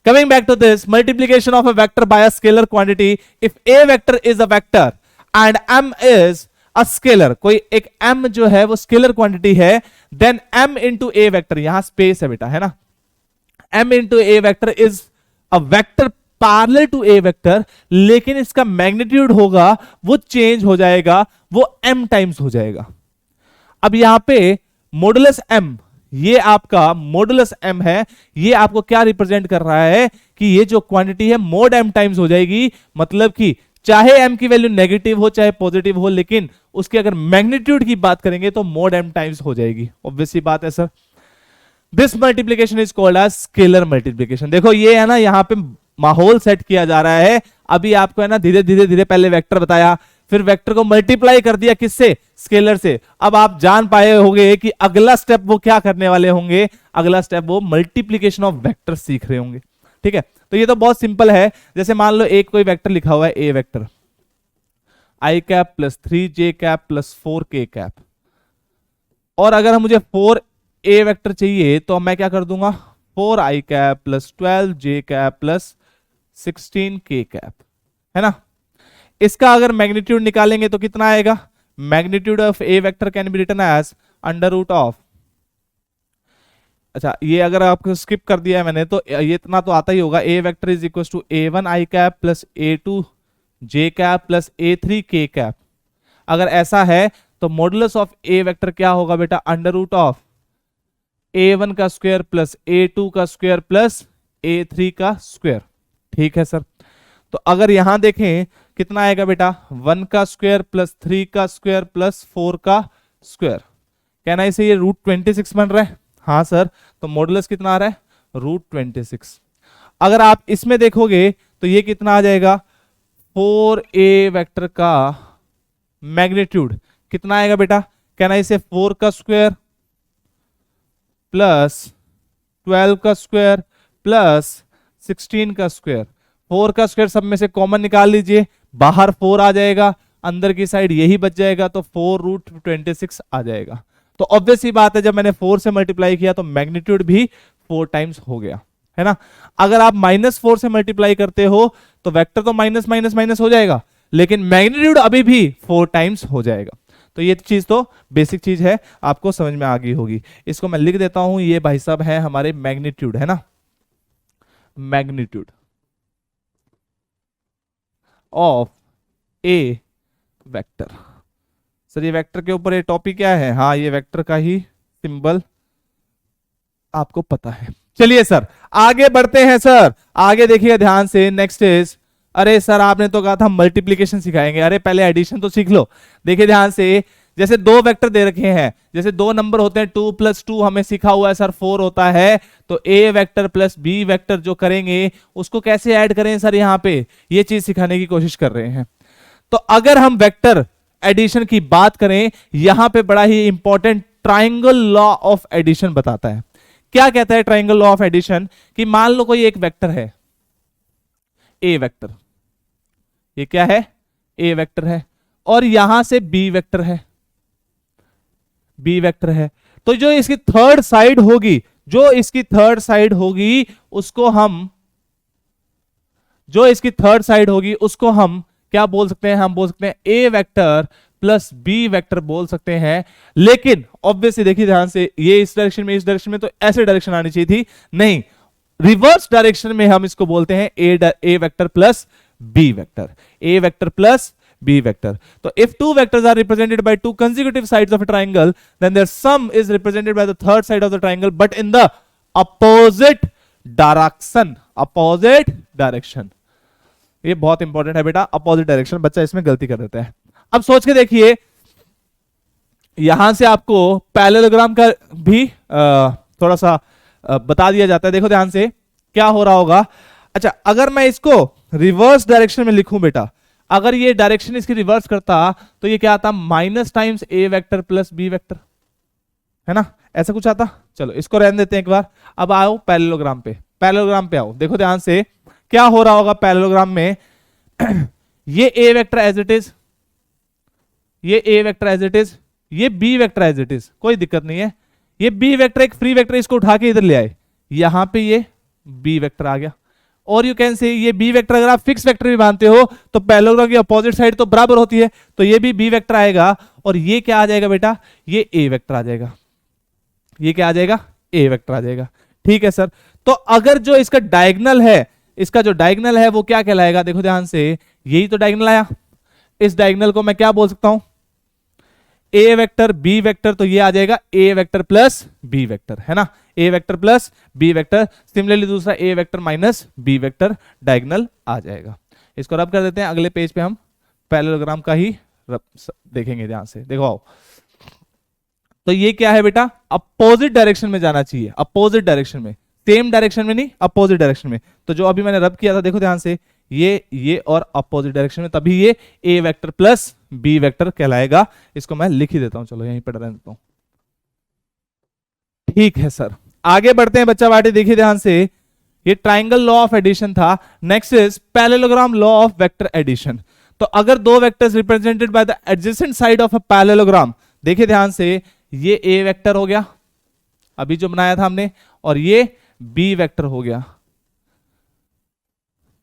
Coming back to this, multiplication of a vector by a scalar quantity. If a vector is a vector and m is a scalar, कोई एक m जो है वो स्केलर क्वांटिटी है, then m into a vector, यहां space है बेटा, है ना, m into a vector is a vector parallel to a vector, लेकिन इसका मैग्नीट्यूड होगा वो चेंज हो जाएगा, वो m टाइम्स हो जाएगा। अब यहां पे मॉडुलस m, ये आपका मॉडुलस m है, ये आपको क्या रिप्रेजेंट कर रहा है कि ये जो क्वांटिटी है मोड m टाइम्स हो जाएगी। मतलब कि चाहे m की वैल्यू नेगेटिव हो चाहे पॉजिटिव हो, लेकिन उसके अगर मैग्नीट्यूड की बात करेंगे तो मोड m टाइम्स हो जाएगी। ऑब्वियस सी बात है sir. This multiplication is called as scalar multiplication. देखो ये है ना, यहाँ पे माहौल सेट किया जा रहा है। अभी आपको है ना धीरे धीरे धीरे पहले वेक्टर बताया, फिर वेक्टर को मल्टीप्लाई कर दिया किससे, स्केलर से। अब आप जान पाए होंगे कि अगला स्टेप वो क्या करने वाले होंगे, अगला स्टेप वो मल्टीप्लीकेशन ऑफ वेक्टर सीख रहे होंगे। ठीक है, तो ये तो बहुत सिंपल है। जैसे मान लो एक कोई वेक्टर लिखा हुआ है A vector, I cap plus 3j cap plus 4k cap, और अगर मुझे 4a वेक्टर चाहिए तो मैं क्या कर दूंगा, 4i cap plus 12j cap plus 16k cap, है ना। इसका अगर मैग्नीट्यूड निकालेंगे तो कितना आएगा, magnitude of A vector can be written as under root of, अच्छा ये अगर आपको स्किप कर दिया है मैंने तो ये इतना तो आता ही होगा, A vector is equal to a1i cap plus a2j cap plus a3k cap. अगर ऐसा है तो मॉडुलस ऑफ ए वेक्टर क्या होगा बेटा, अंडर रूट ऑफ a1 का स्क्वायर प्लस a2 का स्क्वायर प्लस a3 का स्क्वायर। ठीक है सर, तो अगर यहां देखें कितना आएगा बेटा, 1 का स्क्वायर प्लस 3 का स्क्वायर प्लस 4 का स्क्वायर, कहना इसे ये रूट 26 बन रहा है। हाँ सर, तो मॉडुलस कितना आ रहा है, रूट 26। अगर आप इसमें देखोगे तो ये कितना आ जाएगा, 4a वेक्टर का मैग्नीट्यूड कितना आएगा बेटा, कहना इसे 4 का स्क्वायर प्लस 12 का स्क्वायर प्लस 16 का स्क्वायर। 4 का स्क्वायर सब में से कॉमन निकाल लीजिए, बाहर 4 आ जाएगा, अंदर की साइड यही बच जाएगा, तो 4 रूट 26 आ जाएगा। तो ऑब्वियस ही बात है, जब मैंने 4 से मल्टीप्लाई किया तो मैग्नीट्यूड भी 4 टाइम्स हो गया, है ना। अगर आप -4 से मल्टीप्लाई करते हो तो वेक्टर तो माइनस माइनस माइनस हो जाएगा, लेकिन मैग्नीट्यूड अभी भी 4 टाइम्स हो जाएगा। तो ये चीज तो बेसिक चीज है, आपको समझ में आ गई होगी। इसको मैं लिख देता हूं, ये भाई साहब है हमारे मैग्नीट्यूड, है ना, magnitude of A vector. Sir ये वेक्टर के ऊपर ये टॉपिक क्या है, हाँ ये वेक्टर का ही सिंबल आपको पता है। चलिए सर आगे बढ़ते हैं सर, आगे देखिए ध्यान से। नेक्स्ट इज, अरे सर आपने तो कहा था मल्टीप्लीकेशन सिखाएंगे, अरे पहले एडिशन तो सीख लो। देखिए ध्यान से, जैसे दो वेक्टर दे रखे हैं, जैसे दो नंबर होते हैं 2 + 2 हमें सीखा हुआ है सर 4 होता है, तो A vector plus B vector जो करेंगे उसको कैसे ऐड करें सर, यहां पे ये चीज सिखाने की कोशिश कर रहे हैं। तो अगर हम वेक्टर एडिशन की बात करें, यहां पे बड़ा ही important triangle law of addition बताता है। क्या कहता है ट्राइंगल लॉ ऑफ एडिशन, कि मान लो कोई एक वेक्टर है ए वेक्टर, ये क्या है, ए वेक्टर है, और यहां से बी वेक्टर है, बी वेक्टर है, तो जो इसकी थर्ड साइड होगी, जो इसकी थर्ड साइड होगी उसको हम, जो इसकी थर्ड साइड होगी उसको हम क्या बोल सकते हैं, हम बोल सकते हैं ए वेक्टर प्लस बी वेक्टर बोल सकते हैं। लेकिन ऑब्वियसली देखिए ध्यान से, ये इस डायरेक्शन में, इस डायरेक्शन में, तो ऐसे डायरेक्शन आनी चाहिए थी, नहीं, रिवर्स डायरेक्शन में हम इसको बोलते हैं ए vector plus B vector, A vector plus B vector. तो if two vectors are represented by two consecutive sides of a triangle, then their sum is represented by the third side of the triangle, but in the opposite direction, opposite direction। ये बहुत important है बेटा, opposite direction, बच्चा इसमें गलती कर देता है। अब सोच के देखिए, यहां से आपको पैरेललोग्राम का भी थोड़ा सा बता दिया जाता है। देखो ध्यान से क्या हो रहा होगा। अच्छा, अगर मैं इसको रिवर्स डायरेक्शन में लिखूं बेटा, अगर ये डायरेक्शन इसकी रिवर्स करता तो ये क्या आता, minus times A vector plus B vector, है ना, ऐसा कुछ आता। चलो इसको रहने देते हैं एक बार। अब आओ पैरेललोग्राम पे, पैरेललोग्राम पे आओ, देखो ध्यान से क्या हो रहा होगा पैरेललोग्राम में। ये A vector as it is, ये A vector as it is, ये B vector as it is, कोई दिक्कत नहीं है। ये बी वेक्टर एक फ्री वेक्टर, इसको उठा के इधर ले आए, यहां पे ये बी वेक्टर आ गया। और यू कैन से ये बी वेक्टर अगर आप फिक्स वेक्टर भी मानते हो तो पैरेललोग्राम की अपोजिट साइड तो बराबर होती है, तो ये भी बी वेक्टर आएगा, और ये क्या आ जाएगा बेटा, ये ए वेक्टर आ जाएगा, ये क्या आ जाएगा, ए वेक्टर आ जाएगा। ठीक है सर, तो अगर जो इसका डायगोनल है, इसका जो डायगोनल है वो क्या कहलाएगा, देखो ध्यान से, यही तो डायगोनल आया, इस डायगोनल को मैं क्या बोल सकता हूं, ए वेक्टर बी वेक्टर, तो ये आ जाएगा A vector plus B vector, है ना, A vector plus B vector. Similarly दूसरा A vector minus B vector diagonal आ जाएगा। इसको रब कर देते हैं, अगले पेज पे हम पैरेललोग्राम का ही देखेंगे, ध्यान से देखो आओ। तो ये क्या है बेटा, अपोजिट डायरेक्शन में जाना चाहिए, अपोजिट डायरेक्शन में। सेम डायरेक्शन में नहीं, अपोजिट डायरेक्शन में। तो जो अभी मैंने रब किया था, देखो ध्यान से, ये और अपोजिट डायरेक्शन में, तभी ये A vector plus B vector कहलाएगा। इसको मैं लिख ही देता हूं, चलो यहीं पर रहने देता हूं। ठीक है सर, आगे बढ़ते हैं बच्चा बाटी, देखिए ध्यान से, ये ट्राइंगल लॉ ऑफ एडिशन था। Next is parallelogram law of vector addition. तो अगर दो vectors represented by the adjacent side of a parallelogram, देखिए ध्यान से, ये ए वेक्टर हो गया अभी जो बनाया था हमने, और ये बी वेक्टर हो गया।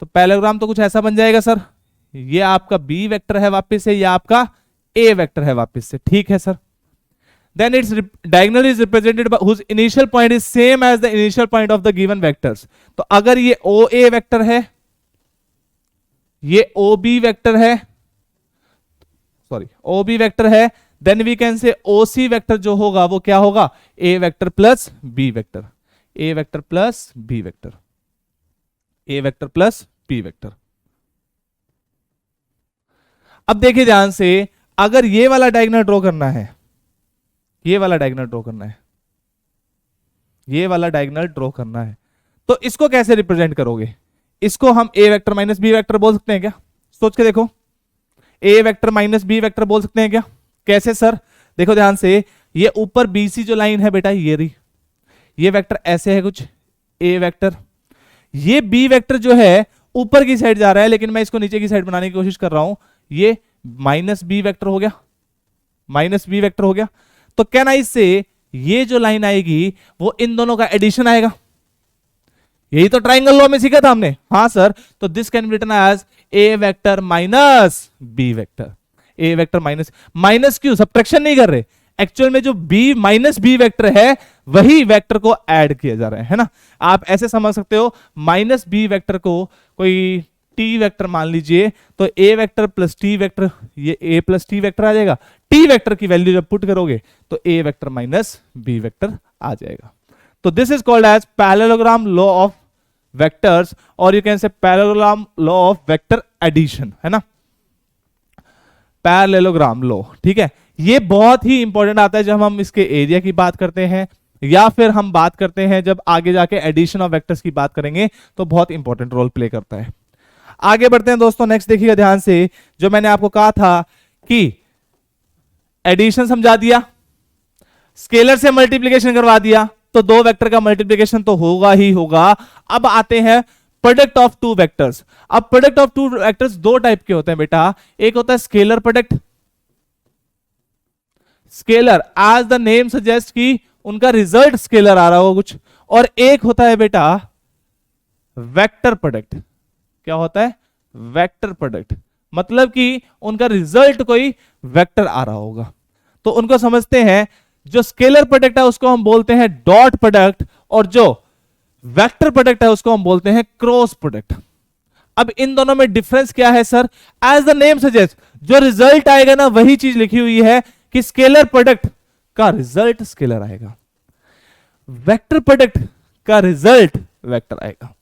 तो पैरेललोग्राम तो कुछ ऐसा बन जाएगा सर, ये आपका बी वेक्टर है वापस से, ये आपका ए वेक्टर है वापस से। ठीक है sir, then its diagonal is represented by whose initial point is same as the initial point of the given vectors। तो अगर ये OA वेक्टर है, ये OB वेक्टर है, सॉरी OB वेक्टर है, then we can say OC vector जो होगा वो क्या होगा, A vector plus B vector, A vector plus B vector, A vector plus B vector. अब देखिए ध्यान से, अगर ये वाला डायगोनल ड्रॉ करना है, ये वाला डायगोनल ड्रॉ करना है, ये वाला डायगोनल ड्रॉ करना है, तो इसको कैसे रिप्रेजेंट करोगे? इसको हम ए वेक्टर माइनस बी वेक्टर बोल सकते हैं क्या? सोच के देखो, A vector minus B vector बोल सकते हैं क्या? कैसे सर? देखो ध्यान से, ये ऊपर बीसी जो लाइन है बेटा, ये रही, ये वेक्टर ऐसे है कुछ, ए वेक्टर, ये बी वेक्टर जो है ऊपर की साइड जा रहा है, लेकिन मैं इसको नीचे की साइड बनाने की कोशिश कर रहा हूं, ये माइनस बी वेक्टर हो गया, माइनस बी वेक्टर हो गया। तो कहना इससे, ये जो लाइन आएगी वो इन दोनों का एडिशन आएगा। यही तो ट्राइंगल लॉ में सीखा था हमने। हाँ सर, तो this can be written as A vector minus B vector, A vector minus, minus क्यों, सब्ट्रैक्शन नहीं कर रहे, एक्चुअल में जो बी माइनस बी वेक्टर है वही वेक्टर को ऐड किया जा रहा है ना। आप ऐसे समझ सकते हो, माइनस बी वेक्टर को कोई टी वेक्टर मान लीजिए, तो A vector plus T vector, ये ए प्लस टी वेक्टर आ जाएगा। टी वेक्टर की वैल्यू जब पुट करोगे तो A vector minus B vector आ जाएगा। तो this is called as parallelogram law of vectors, और you can say parallelogram law of vector addition, है ना, पैरेललोग्राम लॉ। ठीक है, ये बहुत ही इंपॉर्टेंट आता है जब हम इसके एरिया की बात करते हैं, या फिर हम बात करते हैं जब आगे जाके एडिशन ऑफ वेक्टर्स की बात करेंगे, तो बहुत इंपॉर्टेंट रोल प्ले करता है। आगे बढ़ते हैं दोस्तों, नेक्स्ट देखिएगा ध्यान से, जो मैंने आपको कहा था कि एडिशन समझा दिया, स्केलर से मल्टीप्लिकेशन करवा दिया, तो दो वेक्टर का मल्टीप्लिकेशन तो होगा ही होगा। अब आते हैं प्रोडक्ट ऑफ टू वेक्टर्स। अब प्रोडक्ट ऑफ टू वेक्टर्स दो टाइप के होते हैं बेटा, एक होता है scalar product, scalar as the name suggest कि उनका रिजल्ट स्केलर आ रहा हो कुछ, और एक होता है बेटा वेक्टर प्रोडक्ट। क्या होता है? वेक्टर प्रोडक्ट, मतलब कि उनका रिजल्ट कोई वेक्टर आ रहा होगा। तो उनको समझते हैं, जो स्केलर प्रोडक्ट है उसको हम बोलते हैं डॉट प्रोडक्ट, और जो वेक्टर प्रोडक्ट है उसको हम बोलते हैं क्रॉस प्रोडक्ट। अब इन दोनों में डिफरेंस क्या है sir? As the name suggest, जो रिजल्ट आएगा ना वही चीज लिखी हुई है कि स्केलर प्रोडक्ट का रिजल्ट स्केलर आएगा, वेक्टर प्रोडक्ट का रिजल्ट वेक्टर आएगा।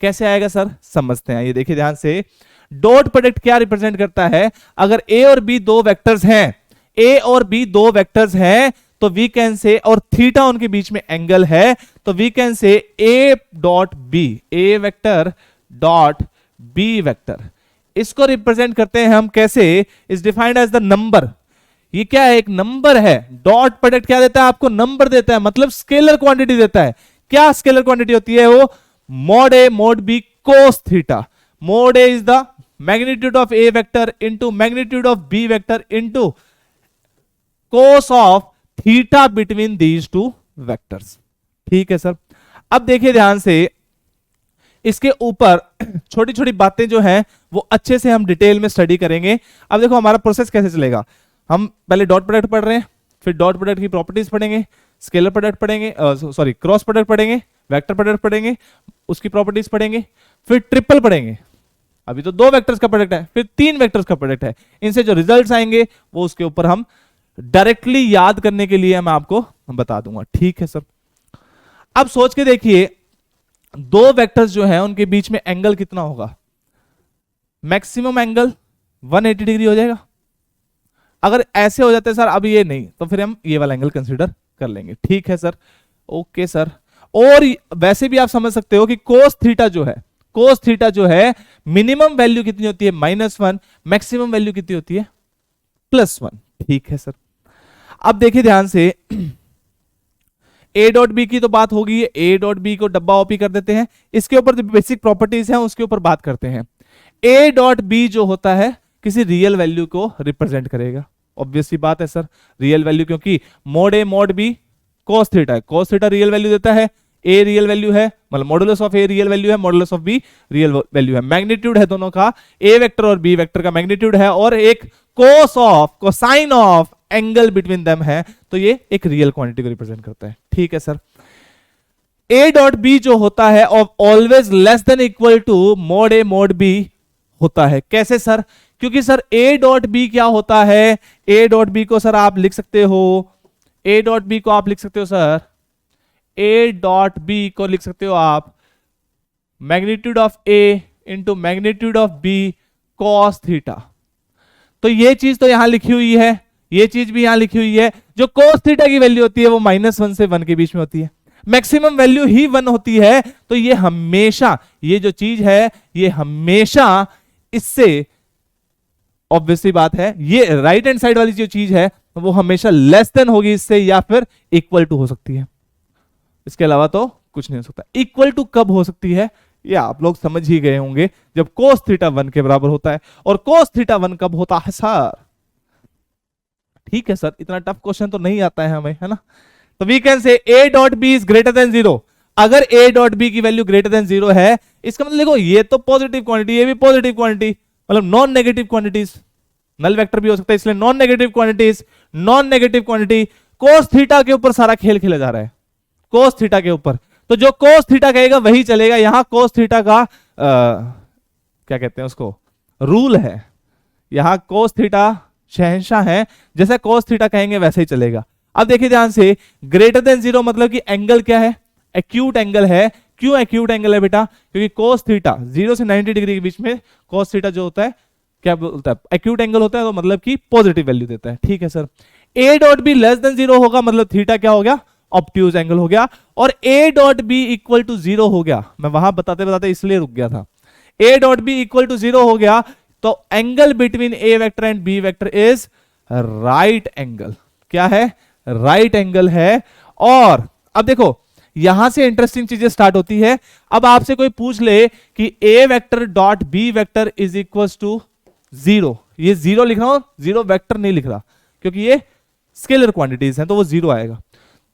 कैसे आएगा सर? समझते हैं, ये देखिए ध्यान से। डॉट प्रोडक्ट क्या रिप्रेजेंट करता है? अगर ए और बी दो वेक्टर्स हैं, ए और बी दो वेक्टर्स हैं, तो वी कैन से, और थीटा उनके बीच में एंगल है, तो we can say A dot B, A vector dot B vector. इसको रिप्रेजेंट करते हैं हम कैसे? Is defined as the number. ये क्या है? एक नंबर है। डॉट प्रोडक्ट क्या देता है आपको? नंबर देता है, मतलब स्केलर क्वांटिटी देता है। क्या स्केलर क्वांटिटी होती है वो? mod a mod b cos theta। mod a is the magnitude of a vector into magnitude of b vector into cos of theta between these two vectors। ठीक है sir. अब देखिए ध्यान से, इसके ऊपर छोटी छोटी बातें जो हैं वो अच्छे से हम डिटेल में स्टडी करेंगे। अब देखो हमारा प्रोसेस कैसे चलेगा। हम पहले डॉट प्रोडक्ट पढ़ रहे हैं, फिर डॉट प्रोडक्ट की प्रॉपर्टीज पढ़ेंगे, स्केलर प्रोडक्ट पढ़ेंगे, सॉरी क्रॉस प्रोडक्ट पढ़ेंगे, वेक्टर प्रोडक्ट पढ़ेंगे, उसकी प्रॉपर्टीज पढ़ेंगे, फिर ट्रिपल पढ़ेंगे। अभी तो दो वेक्टर्स का प्रोडक्ट है, फिर तीन वेक्टर्स का प्रोडक्ट है। इनसे जो रिजल्ट्स आएंगे वो उसके ऊपर हम डायरेक्टली याद करने के लिए मैं आपको बता दूंगा। ठीक है सर। अब सोच के देखिए, दो वेक्टर्स जो हैं उनके बीच में एंगल कितना होगा? मैक्सिमम एंगल 180 डिग्री हो जाएगा। अगर ऐसे हो जाते सर, अब ये नहीं, तो फिर हम ये वाला एंगल कंसीडर कर लेंगे। ठीक है सर, ओके सर। और वैसे भी आप समझ सकते हो कि कोस थीटा जो है मिनिमम वैल्यू कितनी होती है -1, मैक्सिमम वैल्यू कितनी होती है +1। ठीक है सर, अब देखिए ध्यान से ए डॉट बी की तो बात होगी, ए डॉट बी को डब्बा ओपी कर देते हैं, इसके ऊपर जो बेसिक प्रॉपर्टीज हैं उसके ऊपर बात करते हैं। ए डॉट बी जो होता है किसी रियल वैल्यू को रिप्रेजेंट करेगा, ऑब्वियस सी बात है सर, रियल वैल्यू, क्योंकि mod A mod B cos theta है, कॉस थीटा रियल वैल्यू देता है, ए रियल वैल्यू है, मतलब modulus of A real value है, modulus of B real value है, मैग्नीट्यूड है दोनों का, ए वेक्टर और बी वेक्टर का मैग्नीट्यूड है, और एक cosine of angle between them है, तो ये एक रियल क्वांटिटी को रिप्रेजेंट करता है। ठीक है सर, ए डॉट बी जो होता है always less than equal to mod A mod B होता है। कैसे सर? क्योंकि सर ए डॉट बी क्या होता है, ए डॉट बी को सर आप लिख सकते हो, ए डॉट बी को आप लिख सकते हो सर, ए डॉट बी को लिख सकते हो आप magnitude of A into magnitude of B cos theta. तो ये चीज तो यहां लिखी हुई है, ये चीज भी यहां लिखी हुई है, जो cos थीटा की वैल्यू होती है वो -1 से 1 के बीच में होती है, मैक्सिमम वैल्यू ही 1 होती है, तो ये हमेशा, ये जो चीज है ये हमेशा इससे, ऑब्वियसली बात है, ये राइट हैंड साइड वाली जो चीज है वो हमेशा लेस देन होगी इससे, या फिर इक्वल टू हो सकती है, इसके अलावा तो कुछ नहीं हो सकता। इक्वल टू कब हो सकती है ये आप लोग समझ ही गए होंगे, जब cos थीटा 1 के बराबर होता है। और cos थीटा 1 कब होता है सर? ठीक है सर, इतना टफ क्वेश्चन तो नहीं आता है हमें, है ना। तो we can say A dot B is greater than 0। अगर ए डॉट बी की वैल्यू ग्रेटर देन 0 है, इसका मतलब देखो ये तो पॉजिटिव क्वांटिटी, ये भी पॉजिटिव क्वांटिटी, मतलब non negative quantities, null vector भी हो सकता है, इसलिए non negative quantities, non negative quantity, cos theta के ऊपर सारा खेल खेला जा रहा है, cos थीटा के ऊपर, तो जो cos थीटा कहेगा वही चलेगा। यहां cos थीटा का क्या कहते हैं उसको, रूल है, यहां cos थीटा शहंशाह है, जैसा cos थीटा कहेंगे वैसे ही चलेगा। अब देखिए ध्यान से, ग्रेटर देन 0 मतलब कि एंगल क्या है, एक्यूट एंगल है। क्यों एक्यूट एंगल है बेटा? क्योंकि cos थीटा 0 से 90 डिग्री के बीच में cos थीटा जो होता है क्या बोलता है, एक्यूट एंगल होता है, तो मतलब कि पॉजिटिव वैल्यू देता है। ठीक है sir, A dot be less than 0 होगा, मतलब थीटा क्या हो गया, ऑब्ट्यूज एंगल हो गया, और A dot B equal to 0 हो गया, मैं वहां बताते बताते इसलिए रुक गया था, A dot B equal to 0 हो गया, तो angle between A vector and B vector is right angle. क्या है? राइट एंगल है। और अब देखो यहां से इंटरेस्टिंग चीजें स्टार्ट होती है। अब आपसे कोई पूछ ले कि A vector dot B vector is equal to 0, ये 0 लिख रहा हूं, 0 वेक्टर नहीं लिख रहा क्योंकि ये स्केलर क्वांटिटीज हैं, तो वो 0 आएगा।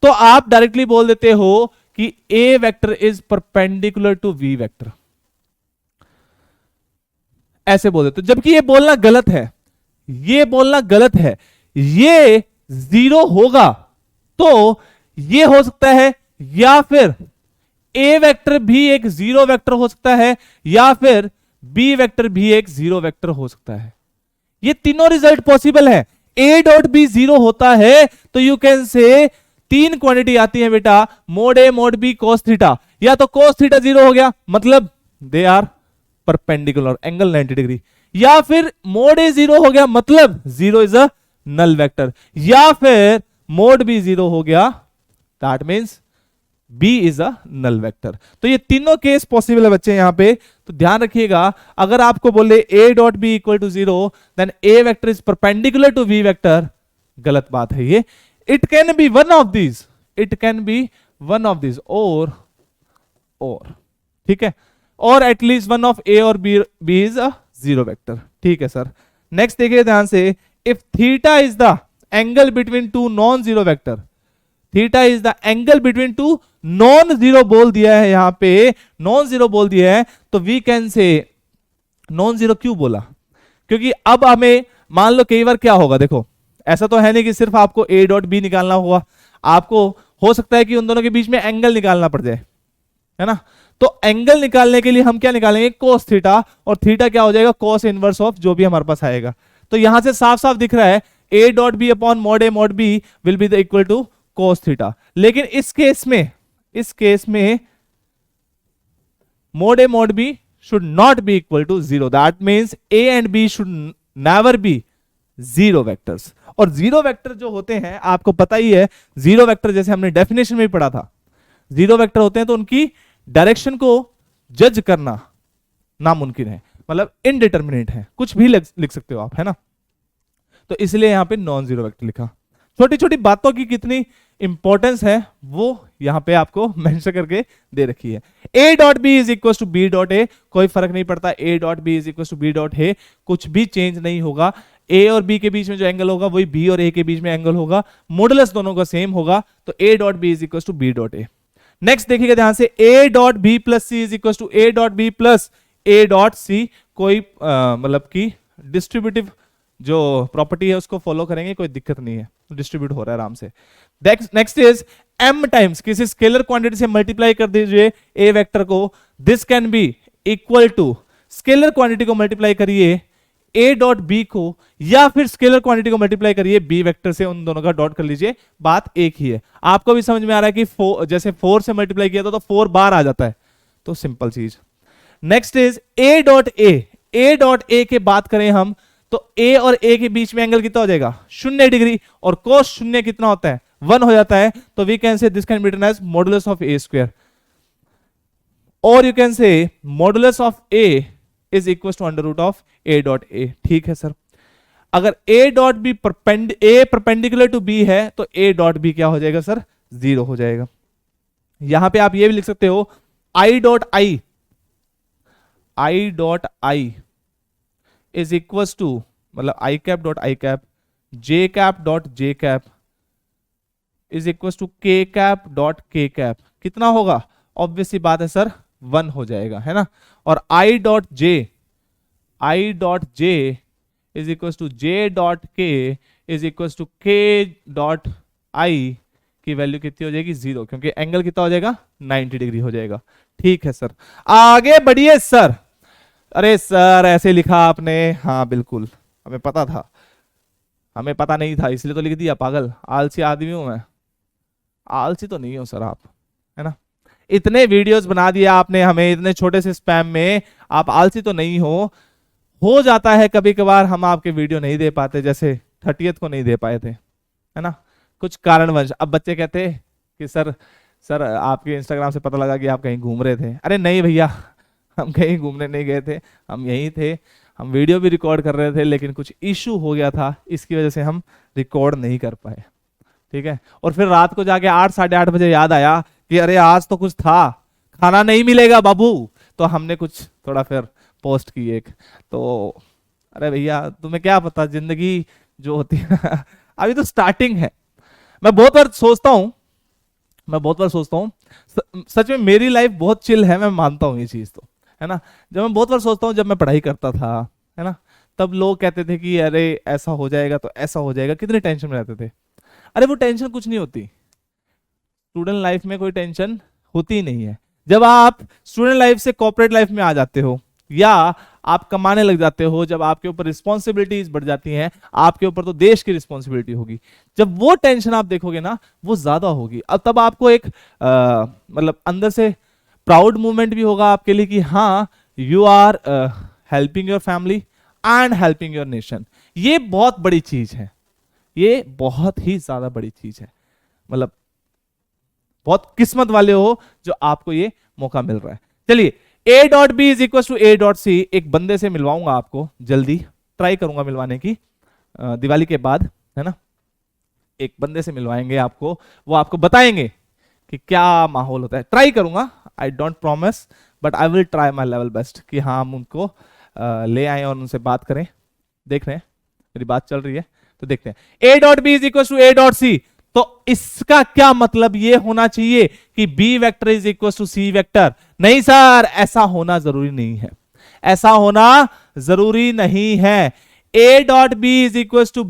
तो आप डायरेक्टली बोल देते हो कि A vector is perpendicular to B vector, ऐसे बोल देते हो, जबकि ये बोलना गलत है, ये बोलना गलत है। ये 0 होगा तो ये हो सकता है, या फिर ए वेक्टर भी एक 0 वेक्टर हो सकता है, या फिर बी वेक्टर भी एक 0 वेक्टर हो सकता है। ये तीनों रिजल्ट पॉसिबल है। ए डॉट बी 0 होता है तो यू कैन से 3 क्वांटिटी आती है बेटा, mod A mod B cos theta, या तो cos थीटा 0 हो गया मतलब they are perpendicular angle 90 degree, या फिर मोड ए 0 हो गया मतलब 0 इज अ नल वेक्टर, या फिर मोड बी 0 हो गया that means B is a null vector. तो ये तीनों केस पॉसिबल है बच्चे यहां पे, तो ध्यान रखिएगा। अगर आपको बोले A dot B equal to 0 then A vector is perpendicular to B vector, गलत बात है ये। It can be one of these, it can be one of these, और ठीक है, और एटलीस्ट वन ऑफ A और B इज अ 0 वेक्टर। ठीक है सर, नेक्स्ट देखिए ध्यान से, if theta is the angle between two non zero vector, theta is the angle between two non zero बोल दिया है, यहां पे नॉन जीरो बोल दिया है, तो we can say, non zero क्यों बोला? क्योंकि अब हमें मान लो कई बार क्या होगा, देखो ऐसा तो है नहीं कि सिर्फ आपको ए डॉट बी निकालना होगा, आपको हो सकता है कि उन दोनों के बीच में एंगल निकालना पड़ जाए, है ना। तो एंगल निकालने के लिए हम क्या निकालेंगे, कोस थीटा, और थीटा क्या हो जाएगा, कोस इनवर्स ऑफ जो भी हमारे पास आएगा। तो यहां से साफ साफ दिख रहा है A dot B upon mod A mod B will be the equal to cos theta. लेकिन इस केस में mod A mod B should not be equal to 0. That means A and B should never be zero vectors. और zero vector जो होते हैं आपको पता ही है, जीरो वेक्टर जैसे हमने डेफिनेशन में पढ़ा था, जीरो वेक्टर होते हैं तो उनकी डायरेक्शन को जज करना नामुमकिन है, मतलब इनडिटर्मिनेट है, कुछ भी लिख सकते हो आप, है ना। तो इसलिए यहां पे नॉन जीरो वेक्टर लिखा। छोटी छोटी बातों की कितनी इंपॉर्टेंस है वो यहां पे आपको मेंशन करके दे रखी है। a dot B is equal to B dot A, कोई फर्क नहीं पड़ता, a dot B is equal to B dot A, कुछ भी चेंज नहीं होगा। a और b के बीच में जो एंगल होगा वही b और a के बीच में एंगल होगा, मॉडुलस दोनों का सेम होगा, तो a dot B is equal to B dot A. Next देखिएगा ध्यान से, a dot B plus C is equal to a dot B plus a dot C, कोई मतलब की डिस्ट्रीब्यूटिव जो प्रॉपर्टी है उसको फॉलो करेंगे, कोई दिक्कत नहीं है, डिस्ट्रीब्यूट हो रहा है आराम से। नेक्स्ट इज m टाइम्स किसी स्केलर क्वांटिटी से मल्टीप्लाई कर दीजिए a वेक्टर को, this can be equal to scalar quantity को मल्टीप्लाई करिए a डॉट b को, या फिर स्केलर क्वांटिटी को मल्टीप्लाई करिए b वेक्टर से, उन दोनों का डॉट कर लीजिए, बात एक ही है। आपको भी समझ में आ रहा है कि जैसे 4 से मल्टीप्लाई किया था तो 4 बार आ जाता है, तो सिंपल चीज। नेक्स्ट इज a डॉट ए के बात करें हम तो a और a के बीच में एंगल कितना हो जाएगा 0 डिग्री, और cos 0 कितना होता है 1 हो जाता है, तो we can say this can be written as modulus of a square, और you can say modulus of a is equal to under root of a dot a। ठीक है सर, अगर a dot B perpendicular to b है तो a dot b क्या हो जाएगा sir 0 हो जाएगा। यहां पे आप ये भी लिख सकते हो i dot i is equal to, मतलब I cap dot I cap, J cap dot J cap is equal to K cap dot K cap, कितना होगा, ऑब्वियसली बात है सर 1 हो जाएगा, है ना। और I dot J is equal to J dot K is equal to K dot I की वैल्यू कितनी हो जाएगी 0, क्योंकि एंगल कितना हो जाएगा 90 डिग्री हो जाएगा। ठीक है सर, आगे बढ़िए सर। अरे सर ऐसे लिखा आपने, हाँ बिल्कुल हमें पता था, हमें पता नहीं था इसलिए तो लिख दिया, पागल आलसी आदमी हूं मैं, आलसी तो नहीं हो सर आप, है ना। इतने वीडियोस बना दिया आपने हमें इतने छोटे से स्पैम में, आप आलसी तो नहीं हो जाता है कभी कभार हम आपके वीडियो नहीं दे पाते, जैसे 30th को नहीं दे पाए थे, है ना, कुछ कारणवश। अब बच्चे कहते कि सर आपके इंस्टाग्राम से पता लगा कि आप कहीं घूम रहे थे। अरे नहीं भैया, हम कहीं घूमने नहीं गए थे, हम यहीं थे, हम वीडियो भी रिकॉर्ड कर रहे थे, लेकिन कुछ इशू हो गया था, इसकी वजह से हम रिकॉर्ड नहीं कर पाए। ठीक है, और फिर रात को जाके 8 साढ़े 8 बजे याद आया कि अरे आज तो कुछ था, खाना नहीं मिलेगा बाबू, तो हमने कुछ थोड़ा फिर पोस्ट की एक, तो अरे भैया तुम्हें क्या पता जिंदगी जो होती है अभी तो स्टार्टिंग है। मैं बहुत बार सोचता हूँ, सच में मेरी लाइफ बहुत चिल है, मैं मानता हूँ ये चीज, तो है ना। जब मैं बहुत बार सोचता हूँ, जब मैं पढ़ाई करता था, है ना, तब लोग कहते थे कि अरे ऐसा हो जाएगा तो ऐसा हो जाएगा, कितने टेंशन में रहते थे। अरे वो टेंशन कुछ नहीं होती, स्टूडेंट लाइफ में कोई टेंशन होती ही नहीं है। जब आप स्टूडेंट लाइफ से कॉर्पोरेट लाइफ में आ जाते हो, या आप कमाने लग जाते हो, जब आपके ऊपर रिस्पॉन्सिबिलिटीज बढ़ जाती हैं, आपके ऊपर तो देश की रिस्पॉन्सिबिलिटी होगी, जब वो टेंशन आप देखोगे ना वो ज्यादा होगी। अब तब आपको एक मतलब अंदर से प्राउड मूवमेंट भी होगा आपके लिए कि हाँ you are helping your family and helping your nation. ये बहुत बड़ी चीज है, ये बहुत ही ज्यादा बड़ी चीज है, मतलब बहुत किस्मत वाले हो जो आपको ये मौका मिल रहा है। चलिए, a dot B is equal to a dot C, एक बंदे से मिलवाऊंगा आपको, जल्दी ट्राई करूंगा मिलवाने की, दिवाली के बाद, है ना। एक बंदे से मिलवाएंगे आपको, वो आपको बताएंगे कि क्या माहौल होता है। ट्राई करूंगा, I don't promise, but I will try my level best कि हाँ हम उनको ले आए और उनसे बात करें। देख रहे हैं मेरी बात चल रही है, तो देखते हैं। a dot B is equal to a dot C, तो इसका क्या मतलब ये होना चाहिए कि b vector is equal to c vector? नहीं सर, ऐसा होना जरूरी नहीं है, ऐसा होना जरूरी नहीं है। a dot B is equal to,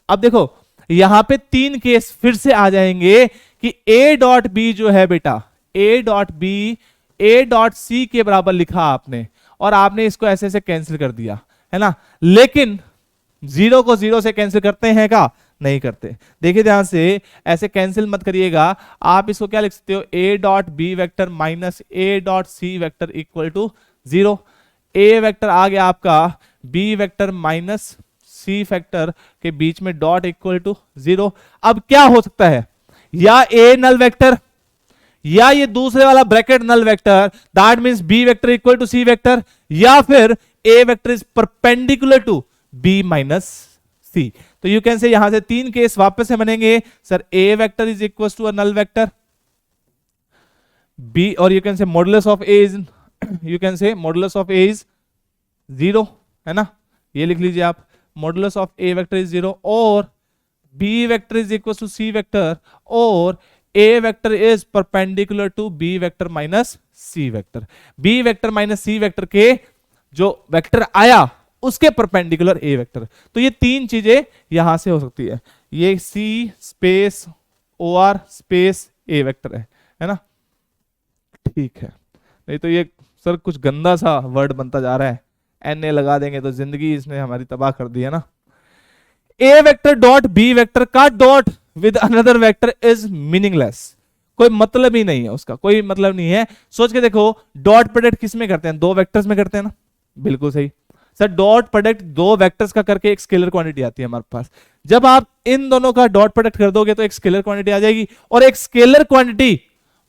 अब देखो यहां पे 3 केस फिर से आ जाएंगे कि a डॉट बी जो है बेटा, a dot B a dot C के बराबर लिखा आपने, और आपने इसको ऐसे से कैंसिल कर दिया, है ना। लेकिन 0 को 0 से कैंसिल करते हैं क्या? नहीं करते। देखिए ध्यान से, ऐसे कैंसिल मत करिएगा। आप इसको क्या लिख सकते हो, a dot B vector minus a dot C vector equal to 0। a vector आ गया आपका b vector minus c vector के बीच में डॉट इक्वल टू 0। अब क्या हो सकता है, या a नल वेक्टर या ये दूसरे वाला bracket null vector, that means B vector equal to C vector, या फिर A vector is perpendicular to B minus C. तो यू कैन से यहां से तीन केस वापस से बनेंगे sir, A vector is equal to a null vector, B, और you can say modulus of A is, you can say modulus of A is 0, है ना, ये लिख लीजिए आप, modulus of A vector is 0, और B vector is equal to C vector, और A vector is perpendicular to B vector minus C vector. B vector minus C vector के जो वेक्टर आया उसके परपेंडिकुलर ए वेक्टर। तो ये तीन चीजें यहां से हो सकती है, ये सी स्पेस ओ आर स्पेस ए वेक्टर है ना, ठीक है। नहीं तो ये सर कुछ गंदा सा वर्ड बनता जा रहा है, एन ए लगा देंगे तो जिंदगी इसने हमारी तबाह कर दी है ना। A vector dot B vector का dot with another vector is meaningless, कोई मतलब ही नहीं है उसका, कोई मतलब नहीं है। सोच के देखो, डॉट प्रोडक्ट किस में करते हैं, दो वेक्टर्स में करते हैं ना, बिल्कुल सही सर। डॉट प्रोडक्ट दो वेक्टर्स का करके एक स्केलर क्वांटिटी आती है हमारे पास, जब आप इन दोनों का डॉट प्रोडक्ट कर दोगे तो एक स्केलर क्वांटिटी आ जाएगी, और एक स्केलर क्वांटिटी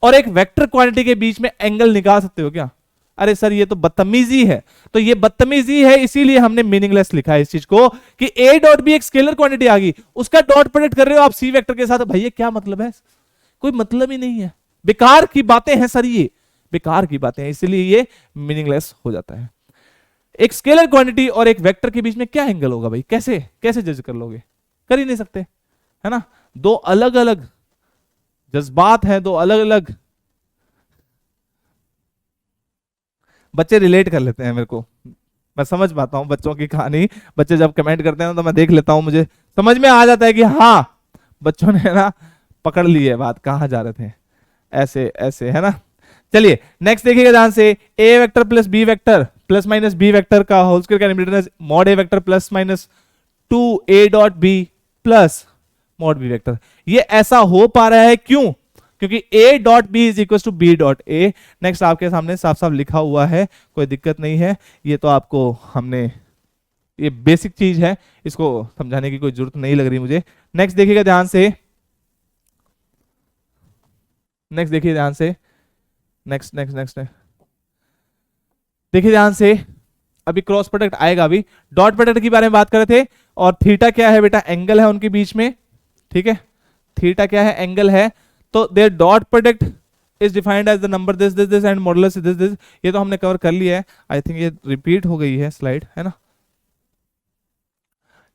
और एक वेक्टर क्वांटिटी के बीच में एंगल निकाल सकते हो क्या? अरे सर ये तो बदतमीजी है। तो ये बदतमीजी है, इसीलिए हमने मीनिंगलेस लिखा है इस चीज को, कि ए डॉट बी एक स्केलर क्वांटिटी आ गई, उसका डॉट प्रोडक्ट कर रहे हो आप सी वेक्टर के साथ, भैया क्या मतलब है? कोई मतलब ही नहीं है, बेकार की बातें हैं सर, ये बेकार की बातें हैं, इसलिए ये मीनिंगलेस हो जाता है। एक स्केलर क्वांटिटी और एक वेक्टर के बीच में क्या एंगल होगा भाई, कैसे कैसे जज कर लोगे? कर ही नहीं सकते, है ना। दो अलग अलग जज्बात हैं, दो अलग अलग, बच्चे रिलेट कर लेते हैं मेरे को, मैं समझ पाता हूं बच्चों की कहानी। बच्चे जब कमेंट करते हैं ना तो मैं देख लेता हूं, मुझे समझ में आ जाता है कि हाँ बच्चों ने ना पकड़ ली है बात, कहां जा रहे थे, ऐसे ऐसे, है ना। चलिए नेक्स्ट देखिएगा ध्यान से, A vector plus B vector plus minus B vector का होल स्क्वायर का limit mod A vector plus minus 2 A dot B plus mod B vector. ये ऐसा हो पा रहा है क्यों? क्योंकि a dot B is equal to B dot A. Next आपके सामने साफ साफ लिखा हुआ है, कोई दिक्कत नहीं है, ये तो आपको हमने, ये बेसिक चीज है, इसको समझाने की कोई जरूरत नहीं लग रही मुझे। नेक्स्ट देखिएगा ध्यान से, नेक्स्ट देखिए ध्यान से, नेक्स्ट नेक्स्ट नेक्स्ट देखिए ध्यान से, अभी क्रॉस प्रोडक्ट आएगा, अभी डॉट प्रोडक्ट के बारे में बात कर रहे थे, और थीटा क्या है बेटा, एंगल है उनके बीच में, ठीक है, थीटा क्या है, एंगल है। तो their dot product is defined as the number this this this and modulus this this, ये तो हमने कवर कर लिया है, आई थिंक ये रिपीट हो गई है स्लाइड, है ना।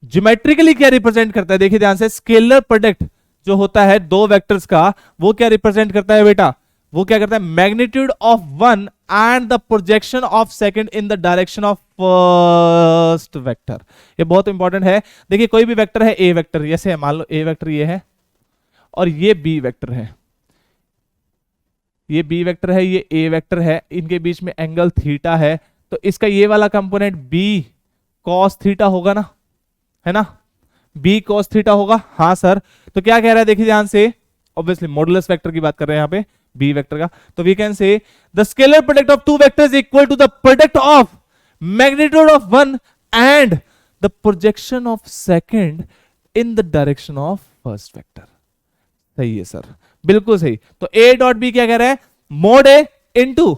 ज्योमेट्रिकली क्या रिप्रेजेंट करता है, देखिए ध्यान से, स्केलर प्रोडक्ट जो होता है दो वेक्टर्स का, वो क्या रिप्रेजेंट करता है बेटा, वो क्या करता है, magnitude of one and the projection of second in the direction of first vector. ये बहुत इंपॉर्टेंट है। देखिए कोई भी वेक्टर है, ए वेक्टर जैसे मान लो ए वेक्टर ये है, और ये बी वेक्टर है, ये बी वेक्टर है, ये ए वेक्टर है, इनके बीच में एंगल थीटा है, तो इसका ये वाला कंपोनेंट बी कॉस थीटा होगा ना, है ना, बी कॉस थीटा होगा। हाँ सर, तो क्या कह रहा है देखिए ध्यान से, ऑब्वियसली मॉडुलस वेक्टर की बात कर रहे हैं यहाँ पे, बी वेक्टर का, तो we can say the scalar product of two vectors equal to the product of magnitude of one and the projection of second in the direction of first vector. सही है सर, बिल्कुल सही। तो A dot B क्या कह रहा है, mode ए into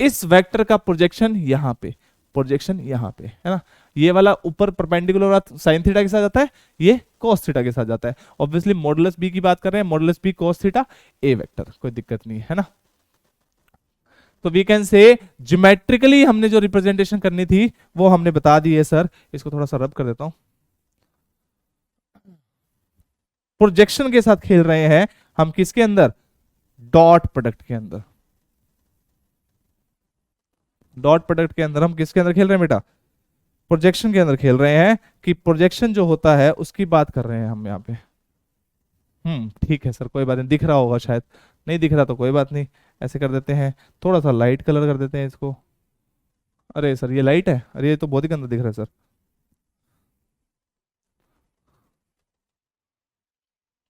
इस वेक्टर का प्रोजेक्शन यहां पे, प्रोजेक्शन यहां पे, है ना, ये वाला ऊपर परपेंडिकुलर साइन थीटा के साथ जाता है, ये cos थीटा के साथ जाता है। ऑब्वियसली मॉडुलस बी की बात कर रहे हैं, मॉडुलस बी cos थीटा ए वेक्टर, कोई दिक्कत नहीं है ना। तो वी कैन से ज्योमेट्रिकली हमने जो रिप्रेजेंटेशन करनी थी वो हमने बता दी है सर। इसको थोड़ा सा रब कर देता हूं, प्रोजेक्शन के साथ खेल रहे हैं हम, किसके अंदर, डॉट प्रोडक्ट के अंदर, डॉट प्रोडक्ट के अंदर हम किसके अंदर खेल रहे हैं बेटा, प्रोजेक्शन के अंदर खेल रहे हैं, कि प्रोजेक्शन जो होता है उसकी बात कर रहे हैं हम यहाँ पे। ठीक है सर, कोई बात नहीं, दिख रहा होगा शायद, नहीं दिख रहा तो कोई बात नहीं, ऐसे कर देते हैं, थोड़ा सा लाइट कलर कर देते हैं इसको। अरे सर ये लाइट है, अरे ये तो बहुत ही गंदा दिख रहा है सर,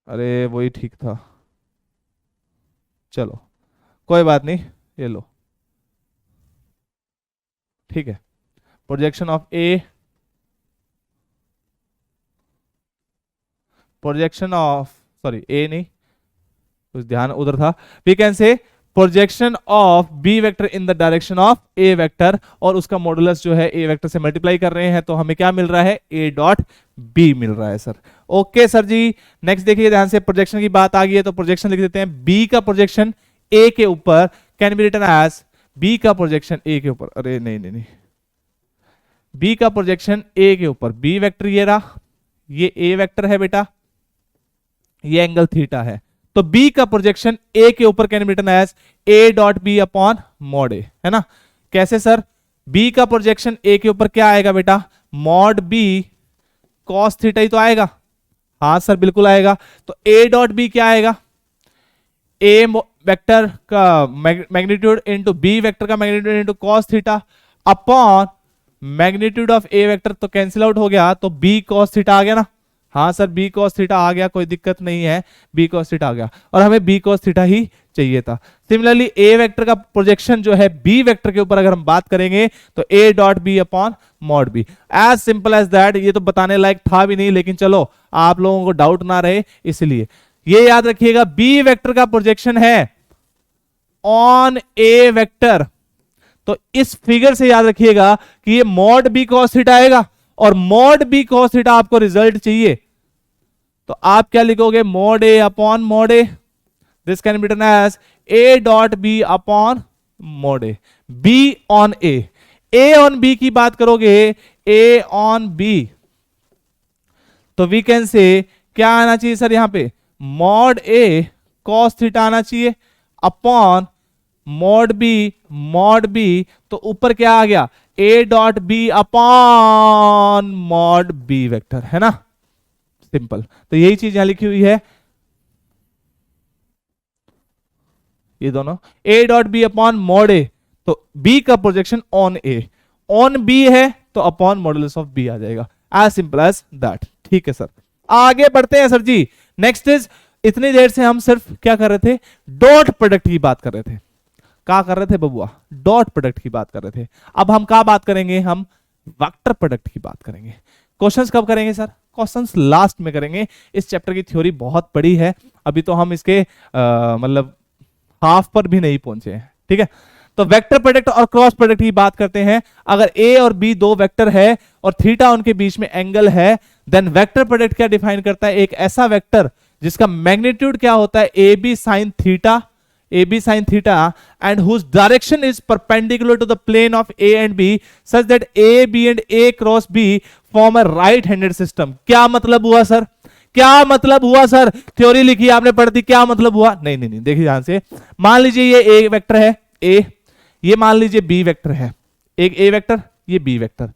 अरे वही ठीक था, चलो कोई बात नहीं, ये लो, ठीक है। Projection of A, projection of, sorry A नहीं, कुछ ध्यान उधर था। We can say projection of B vector in the direction of A vector, और उसका मॉडुलस जो है ए वेक्टर से मल्टीप्लाई कर रहे हैं, तो हमें क्या मिल रहा है, ए डॉट बी मिल रहा है सर। ओके सर जी, नेक्स्ट देखिए ध्यान से, प्रोजेक्शन की बात आ गई है तो प्रोजेक्शन लिख देते हैं। बी का प्रोजेक्शन ए के ऊपर can be written as, B का प्रोजेक्शन ए के ऊपर, अरे नहीं नहीं नहीं, बी का प्रोजेक्शन ए के ऊपर, बी वेक्टर ये रहा, ये ए वेक्टर है बेटा, ये एंगल थीटा है, तो बी का प्रोजेक्शन ए के ऊपर can be written as A dot B upon mod A, है ना। कैसे सर, बी का प्रोजेक्शन ए के ऊपर क्या आएगा बेटा, मॉड बी कॉस थीटा ही तो आएगा। हाँ सर बिल्कुल आएगा। तो ए डॉट बी क्या आएगा, ए वेक्टर का मैग्नीट्यूड इनटू बी वेक्टर का magnitude into cos theta upon magnitude of A vector, तो कैंसिल आउट हो गया, तो बी कॉस थीटा आ गया ना। हाँ सर बी कॉस थीटा आ गया, कोई दिक्कत नहीं है, बी कॉस थीटा आ गया, और हमें बी कॉस थीटा ही चाहिए था। सिमिलरली ए वेक्टर का प्रोजेक्शन जो है बी वेक्टर के ऊपर अगर हम बात करेंगे तो A dot B upon mod B, as simple as that. ये तो बताने लायक था भी नहीं, लेकिन चलो आप लोगों को डाउट ना रहे इसलिए ये याद रखिएगा, बी वेक्टर का प्रोजेक्शन है ऑन ए वेक्टर, तो इस फिगर से याद रखिएगा कि ये मॉड बी कॉस थीटा आएगा, और मॉड बी कॉस थीटा आपको रिजल्ट चाहिए, तो आप क्या लिखोगे, mod A upon mod A, this can be written as A dot B upon mod A, B on A on B की बात करोगे, ए ऑन बी, तो वी कैन से क्या आना चाहिए सर, यहां पे मॉड ए कॉस थीटा आना चाहिए अपॉन मॉड बी, तो ऊपर क्या आ गया, A dot B upon mod B vector, है ना, सिंपल। तो यही चीज यहां लिखी हुई है, ये दोनों A dot B upon mod A, तो बी का projection on A, on B है तो अपॉन मॉडुलस ऑफ बी आ जाएगा, एज सिंपल एज दैट। ठीक है सर, आगे बढ़ते हैं सर जी। नेक्स्ट इज, इतनी देर से हम सिर्फ क्या कर रहे थे, डॉट प्रोडक्ट की बात कर रहे थे। क्या कर रहे थे बबुआ, डॉट प्रोडक्ट की बात कर रहे थे। अब हम क्या बात करेंगे, हम वेक्टर प्रोडक्ट की बात करेंगे। क्वेश्चंस कब करेंगे सर, क्वेश्चंस लास्ट में करेंगे। इस चैप्टर की थ्योरी बहुत बड़ी है, अभी तो हम इसके मतलब हाफ पर भी नहीं पहुंचे हैं, ठीक है। तो वेक्टर प्रोडक्ट और क्रॉस प्रोडक्ट की बात करते हैं। अगर ए और बी दो वेक्टर है और थीटा उनके बीच में एंगल है, देन वेक्टर प्रोडक्ट क्या डिफाइन करता है, एक ऐसा वेक्टर जिसका मैग्नीट्यूड क्या होता है, A B sine theta, and whose direction is perpendicular to the plane of A and B such that A, B and A cross B form a right-handed system। क्या मतलब हुआ सर, क्या मतलब हुआ सर, थ्योरी लिखी आपने पढ़ दी, क्या मतलब हुआ, नहीं नहीं नहीं, देखिए ध्यान से। मान लीजिए ये ए वेक्टर है ए, ये मान लीजिए बी वेक्टर है, एक ए वेक्टर ये बी वेक्टर,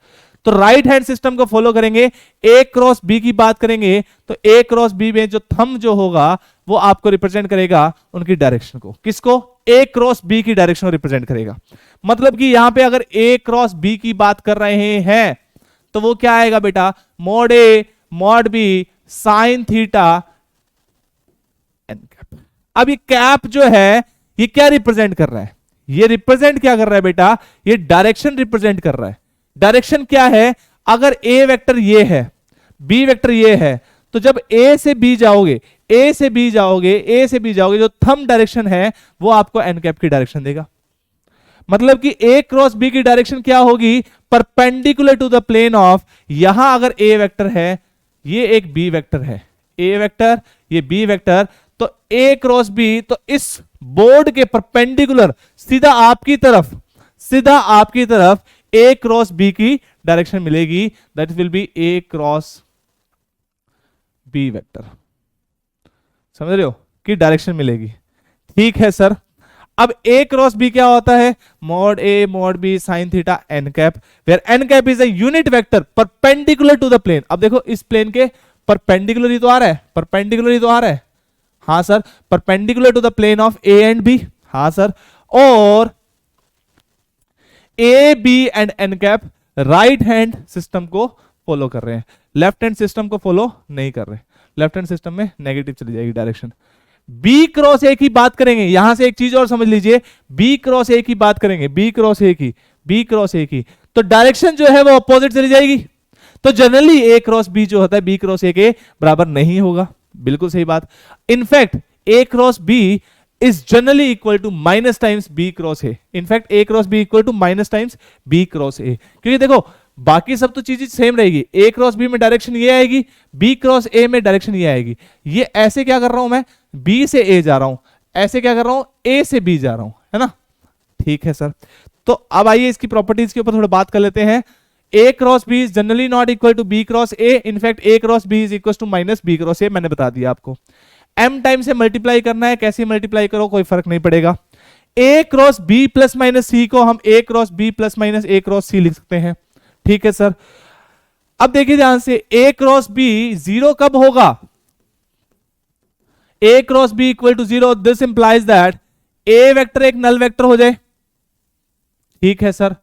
तो राइट हैंड सिस्टम को फॉलो करेंगे। ए क्रॉस बी की बात करेंगे तो ए क्रॉस बी में जो थंब जो होगा वो आपको रिप्रेजेंट करेगा उनकी डायरेक्शन को, किसको, ए क्रॉस बी की डायरेक्शन को रिप्रेजेंट करेगा। मतलब कि यहां पे अगर ए क्रॉस बी की बात कर रहे हैं तो वो क्या आएगा बेटा, mod A mod B sine theta N cap. अब ये कैप जो है ये क्या रिप्रेजेंट कर रहा है, ये रिप्रेजेंट क्या कर रहा है बेटा, ये डायरेक्शन रिप्रेजेंट कर रहा है। डायरेक्शन क्या है, अगर ए वेक्टर ये है, बी वेक्टर ये है, तो जब ए से बी जाओगे, जो थंब डायरेक्शन है वो आपको एन कैप की डायरेक्शन देगा। मतलब कि ए क्रॉस बी की डायरेक्शन क्या होगी, perpendicular to the plane of, यहां अगर ए वेक्टर है, ये एक बी वेक्टर है, ए वेक्टर ये बी वेक्टर, तो ए क्रॉस बी, तो इस बोर्ड के परपेंडिकुलर सीधा आपकी तरफ ए क्रॉस बी की डायरेक्शन मिलेगी, that will be A cross B vector. समझ रहे हो कि डायरेक्शन मिलेगी, ठीक है सर। अब ए क्रॉस बी क्या होता है, mod A mod B sine theta N cap, where N cap is a unit vector perpendicular to the plane. अब देखो इस प्लेन के परपेंडिकुलर ही तो आ रहा है, हाँ sir, perpendicular to the plane of A and B, हाँ सर, और A B and N cap right hand system को फॉलो कर रहे हैं, लेफ्ट हैंड सिस्टम को फॉलो नहीं कर रहे। लेफ्ट हैंड सिस्टम में नेगेटिव चली जाएगी डायरेक्शन। बी क्रॉस ए की बात करेंगे, यहां से एक चीज और समझ लीजिए, बी क्रॉस ए की बात करेंगे, बी क्रॉस ए की तो डायरेक्शन जो है वो अपोजिट चली जाएगी। तो जनरली ए क्रॉस बी जो होता है बी क्रॉस ए के बराबर नहीं होगा, बिल्कुल सही बात। In fact A cross B is generally equal to minus times B cross A। In fact A cross B equal to minus times B cross A, क्योंकि देखो बाकी सब तो चीजें सेम रहेगी। A क्रॉस B में डायरेक्शन ये आएगी, B क्रॉस A में डायरेक्शन ये आएगी। ये ऐसे क्या कर रहा हूं मैं, B से A जा रहा हूं, ऐसे क्या कर रहा हूं, A से B जा रहा हूं, है ना। ठीक है सर, तो अब आइए इसकी प्रॉपर्टीज के ऊपर थोड़ा बात कर लेते हैं। A cross B is generally not equal to B cross A। In fact A cross B is equal to minus B cross A, मैंने बता दिया आपको। M टाइम से मल्टीप्लाई करना है, कैसे मल्टीप्लाई करो कोई फर्क नहीं पड़ेगा। A cross B plus minus C को हम A cross B plus minus A cross C लिख सकते हैं। ठीक है सर, अब देखिए ध्यान से, A क्रॉस B जीरो कब होगा, A cross B equal to zero, this implies that A vector एक नल वेक्टर हो जाए। ठीक है सर,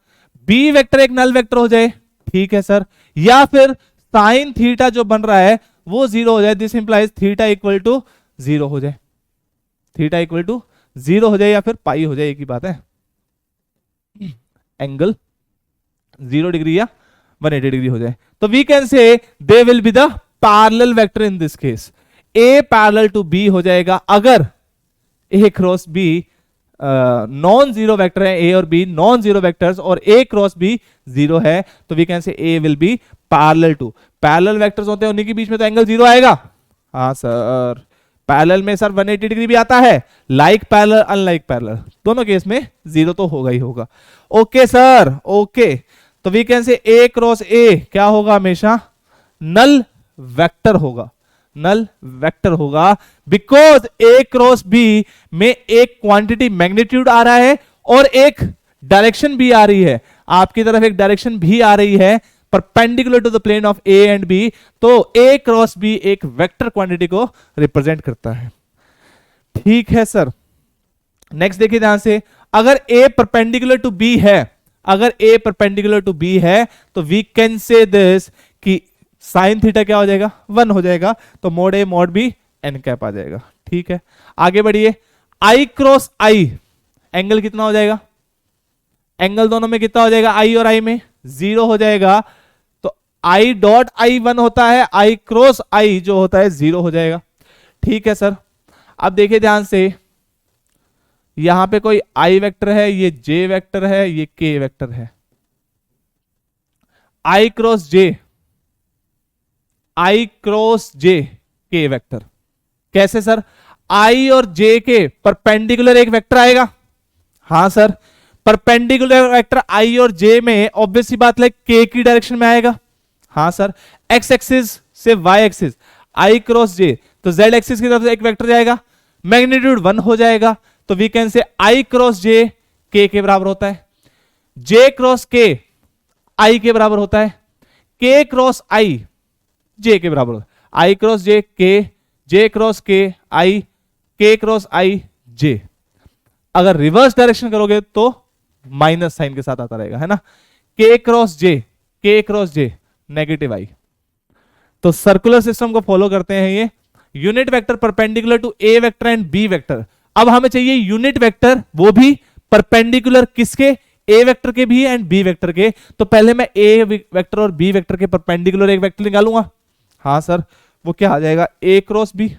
B वेक्टर एक नल वेक्टर हो जाए। ठीक है सर, या फिर साइन थीटा जो बन रहा है वो जीरो हो जाए, this implies theta equal to zero हो जाए, थीटा इक्वल टू जीरो हो जाए या फिर पाई हो जाए, एक ही बात है। एंगल 0 डिग्री या 180 डिग्री हो जाए, तो we can say they will be the parallel vector in this case. A parallel to B हो जाएगा अगर A cross B non zero vector है, A और B नॉन जीरो वेक्टर्स, और A क्रॉस B जीरो है, तो we can say A will be parallel to. Parallel vectors होते हैं उन्हीं के बीच में तो एंगल जीरो आएगा। हाँ सर, पैरेलल में सर 180 डिग्री भी आता है, लाइक पैरेलल अनलाइक पैरेलल, दोनों केस में जीरो तो होगा ही होगा। ओके सर, ओके, तो we can say A cross A क्या होगा, हमेशा नल वेक्टर होगा, नल वेक्टर होगा, बिकॉज A क्रॉस B में एक क्वांटिटी मैग्नीट्यूड आ रहा है और एक डायरेक्शन भी आ रही है, आपकी तरफ एक डायरेक्शन भी आ रही है perpendicular to the plane of A and B, तो A क्रॉस B एक वेक्टर क्वांटिटी को रिप्रेजेंट करता है। ठीक है सर, नेक्स्ट देखिए ध्यान से, अगर A परपेंडिकुलर टू B है, अगर A परपेंडिकुलर टू B है, तो वी कैन से दिस कि साइन थीटा क्या हो जाएगा, 1 हो जाएगा, तो mod A mod B N cap आ जाएगा। ठीक है, आगे बढ़िए, I क्रॉस I एंगल कितना हो जाएगा, एंगल दोनों में कितना हो जाएगा, I और I में 0 हो जाएगा, तो I डॉट I 1 होता है, I क्रॉस I जो होता है 0 हो जाएगा। ठीक है सर, अब देखिए ध्यान से, यहां पे कोई I वेक्टर है, ये J वेक्टर है, ये K वेक्टर है, I cross J, I cross J K vector, कैसे सर, I और J के परपेंडिकुलर एक वेक्टर आएगा। हाँ सर, परपेंडिकुलर वेक्टर I और J में ऑब्वियस सी बात है K की डायरेक्शन में आएगा। हाँ सर, एक्स एक्सिस से Y axis, I cross J, तो Z एक्सिस की तरफ से एक वेक्टर जाएगा, मैग्नीट्यूड 1 हो जाएगा, तो we can say I cross J K के बराबर होता है, J क्रॉस K I के बराबर होता है, K क्रॉस I J के बराबर होता है, I cross J K, J cross K I, K cross I J। अगर रिवर्स डायरेक्शन करोगे तो माइनस साइन के साथ आता रहेगा, है ना, K cross J, K cross J negative I। तो सर्कुलर सिस्टम को फॉलो करते हैं ये, unit vector perpendicular to A vector and B vector. अब हमें चाहिए यूनिट वेक्टर, वो भी परपेंडिकुलर किसके, A वेक्टर के भी एंड B वेक्टर के। तो पहले मैं A वेक्टर और B वेक्टर के परपेंडिकुलर एक वेक्टर निकालूंगा। हाँ सर, वो क्या आ जाएगा, A क्रॉस B,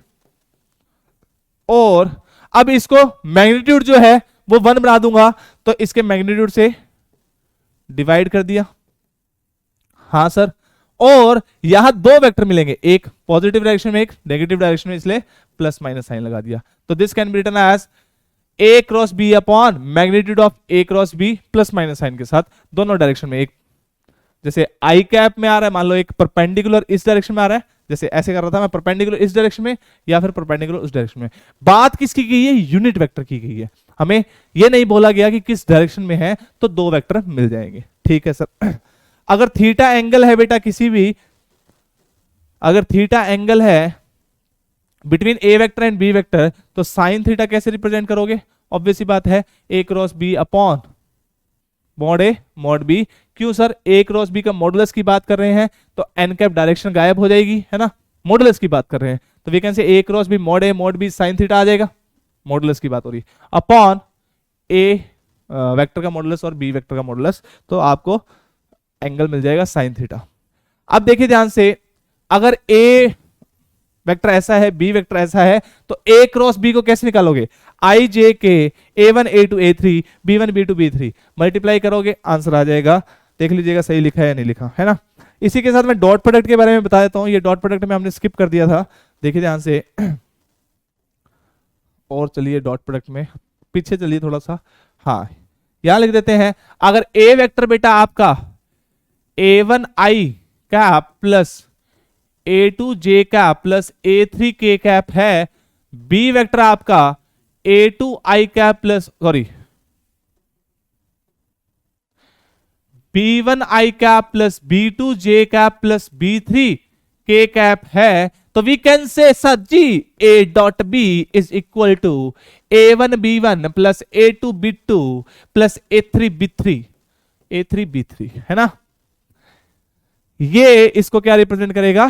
और अब इसको मैग्नीट्यूड जो है वो 1 बना दूंगा, तो इसके मैग्नीट्यूड से डिवाइड कर दिया। हाँ सर, और यहां दो वेक्टर मिलेंगे, एक पॉजिटिव डायरेक्शन में एक नेगेटिव डायरेक्शन में, इसलिए प्लस माइनस साइन लगा दिया। तो this can be written as A cross B upon magnitude of A cross B plus minus sine के साथ दोनों डायरेक्शन में। एक जैसे आई कैप में आ रहा है, मान लो एक परपेंडिकुलर इस डायरेक्शन में आ रहा है, जैसे ऐसे कर रहा था मैं, परपेंडिकुलर इस डायरेक्शन में या फिर परपेंडिकुलर उस डायरेक्शन में। बात किसकी गई है, यूनिट वेक्टर की गई है, हमें यह नहीं बोला गया कि किस डायरेक्शन में है, तो दो वेक्टर मिल जाएंगे। ठीक है सर, अगर थीटा एंगल है बेटा किसी भी, अगर थीटा एंगल है between A vector and B vector, तो साइन थीटा कैसे रिप्रेजेंट करोगे, ऑब्वियस सी बात है A cross B upon mod A mod B। क्यों सर, A क्रॉस B का मॉडुलस की बात कर रहे हैं, तो एन कैप डायरेक्शन गायब हो जाएगी, है ना, मॉडुलस की बात कर रहे हैं, तो we can say A cross B mod A mod B sine theta आ जाएगा, मॉडुलस की बात हो रही है, अपॉन A वेक्टर का मॉडुलस और B वेक्टर का मॉडुलस, तो आपको एंगल मिल जाएगा साइन थीटा। अब देखिए ध्यान से, अगर A वेक्टर ऐसा है, बी वेक्टर ऐसा है, तो ए क्रॉस बी को कैसे निकालोगे? आई जे के A1 A2 A3 B1 B2 B3 multiply करोगे, आंसर आ जाएगा। देख लीजिएगा सही लिखा है या नहीं लिखा है ना। इसी के साथ मैं डॉट प्रोडक्ट के बारे में बता देता हूं। ये डॉट प्रोडक्ट में हमने स्किप कर दिया था, देखिए ध्यान से। और चलिए डॉट प्रोडक्ट में पीछे चलिए थोड़ा सा, हाँ यहां लिख देते हैं। अगर ए वेक्टर बेटा आपका A1 I cap plus A2 J cap plus A3 K cap है, बी वेक्टर आपका A2 I cap plus B1 I cap plus B2 J cap plus B3 K cap है, तो we can say sir ji A dot B is equal to A1 B1 plus A2 B2 plus A3 B3 है ना। ये इसको क्या represent करेगा?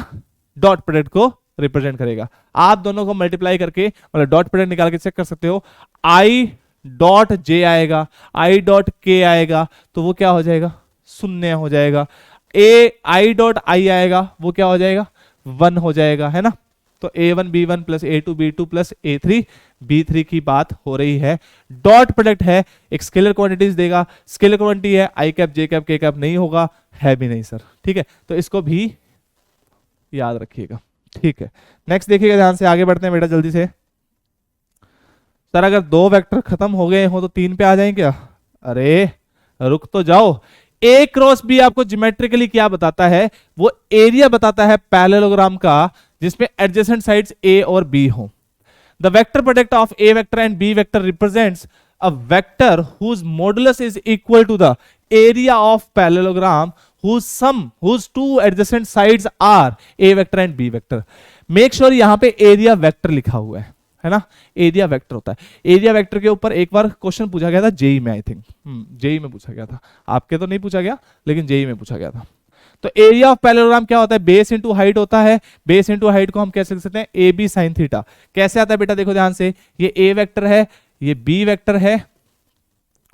Dot product को represent करेगा। आप दोनों को मल्टीप्लाई करके मतलब डॉट प्रोडक्ट निकाल के चेक कर सकते हो। आई डॉट जे आएगा, आई डॉट के आएगा, तो वो क्या हो जाएगा? शून्य हो जाएगा। आई डॉट आई आएगा, वो क्या हो जाएगा? 1 हो जाएगा, है ना। तो A1 B1 plus A2 B2 plus A3 B3 की बात हो रही है। डॉट प्रोडक्ट है, एक स्केलर क्वांटिटीज देगा, स्केलर क्वांटिटी है, I cap J cap K cap नहीं होगा, है भी नहीं सर, ठीक है। तो इसको भी याद रखिएगा, ठीक है। नेक्स्ट देखिएगा ध्यान से, आगे बढ़ते हैं बेटा जल्दी से। सर अगर 2 वेक्टर खत्म हो गए हो तो 3 पे आ जाएं क्या? अरे रुक तो जाओ। ए क्रॉस बी आपको ज्योमेट्रिकली क्या बताता है? वो एरिया बताता है पैरेललोग्राम का जिसमें एडजेसेंट साइड्स ए और बी हो। The vector product of A vector and B vector represents a vector whose modulus is equal to the area of parallelogram whose two adjacent sides are a vector and b vector. Make sure यहां पे area vector लिखा हुआ है ना। Area vector होता है। Area vector के ऊपर एक बार क्वेश्चन पूछा गया था जेई में, आई थिंक जेई में पूछा गया था, आपके तो नहीं पूछा गया लेकिन जेई में पूछा गया था। तो एरिया ऑफ पैरेललोग्राम क्या होता है? बेस इंटू हाइट होता है। बेस इंटू हाइट को हम कैसे लिख सकते हैं? A B sine theta. कैसे आता है बेटा? देखो ध्यान से, ये ए वेक्टर है, ये बी वेक्टर है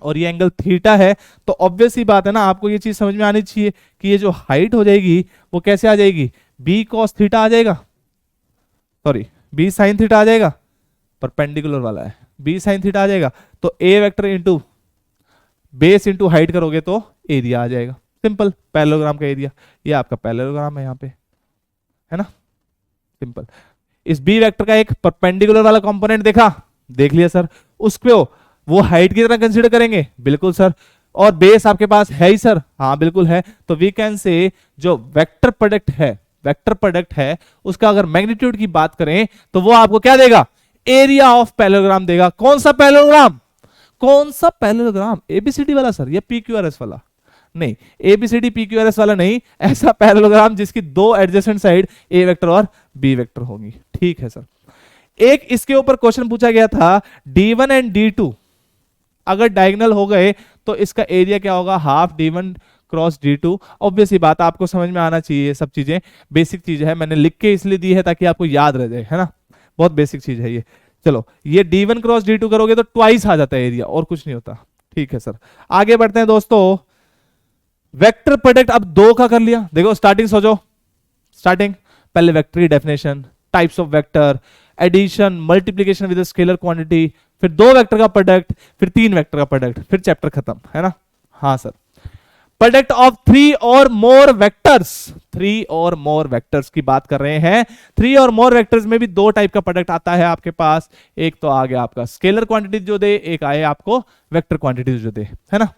और ये एंगल थीटा है। तो ऑब्वियस ही बात है ना, आपको ये चीज समझ में आनी चाहिए कि ये जो हाइट हो जाएगी वो कैसे आ जाएगी? बी कॉस थीटा आ जाएगा, सॉरी बी साइन थीटा आ जाएगा, परपेंडिकुलर वाला है, बी साइन थीटा आ जाएगा। तो A vector into base into height करोगे तो एरिया आ जाएगा। सिंपल, पैरेललोग्राम का एरिया। ये आपका पैरेललोग्राम है यहाँ पे, है ना, सिंपल। इस बी वेक्टर का एक परपेंडिकुलर वाला कंपोनेंट देखा, देख लिया सर, उसको वो हाइट की तरह कंसीडर करेंगे, बिल्कुल सर। और बेस आपके पास है ही सर, हाँ बिल्कुल है। तो वी कैन से जो वेक्टर प्रोडक्ट है उसका अगर मैग्नीट्यूड की बात करें तो वो आपको क्या देगा? एरिया ऑफ पैरेललोग्राम देगा। कौन सा पैरेललोग्राम? कौन सा पैरेललोग्राम? एबीसीडी वाला सर या पीक्यूआरएस वाला? नहीं, एबीसीडी पीक्यूआरएस वाला नहीं, ऐसा पैरेललोग्राम जिसकी 2 एडजेसेंट साइड ए वेक्टर और बी वेक्टर होंगी। ठीक है सर। एक इसके ऊपर क्वेश्चन पूछा गया था, D1 एंड D2 अगर डायगोनल हो गए तो इसका एरिया क्या होगा? Half D1 cross D2। Obvious ही बात, आपको समझ में आना चाहिए, ये सब चीजें बेसिक चीज है, मैंने लिख के इसलिए दी है ताकि आपको याद रह जाए, है ना। बहुत बेसिक चीज है ये। चलो, ये D1 क्रॉस D2 करोगे तो ट्वाइस आ जाता है एरिया, और कुछ नहीं होता। ठीक है सर, आगे बढ़ते हैं दोस्तों। वेक्टर प्रोडक्ट अब 2 का कर लिया। देखो स्टार्टिंग सोचो, स्टार्टिंग पहले वेक्टर की definition, types of vector, addition, multiplication with scalar quantity, फिर 2 वेक्टर का प्रोडक्ट, फिर 3 वेक्टर का प्रोडक्ट, फिर चैप्टर खत्म, है ना। हाँ सर। प्रोडक्ट ऑफ 3 और मोर वेक्टर्स, 3 और मोर वेक्टर्स की बात कर रहे हैं। 3 और मोर वेक्टर्स में भी 2 टाइप का प्रोडक्ट आता है आपके पास। एक तो आ गया आपका स्केलर क्वांटिटी जो दे, एक आए आपको वेक्टर क्वांटिटी जो दे, है ना,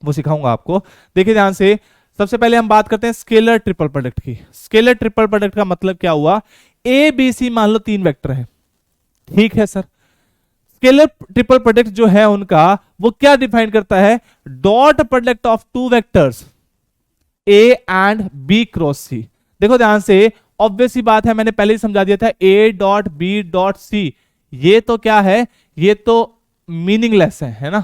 वो सिखाऊंगा आपको। देखिए ध्यान से, सबसे पहले हम बात करते हैं स्केलर ट्रिपल प्रोडक्ट की। स्केलर ट्रिपल प्रोडक्ट का मतलब क्या हुआ? ए बी सी मान लो 3 वेक्टर है, ठीक है सर। स्केलर ट्रिपल प्रोडक्ट जो है उनका वो क्या डिफाइन करता है? Dot product of 2 vectors A and B cross C. देखो ध्यान से, ऑब्वियस ही बात है, मैंने पहले ही समझा दिया था, A dot B dot C, ये तो क्या है? ये तो मीनिंगलेस है ना।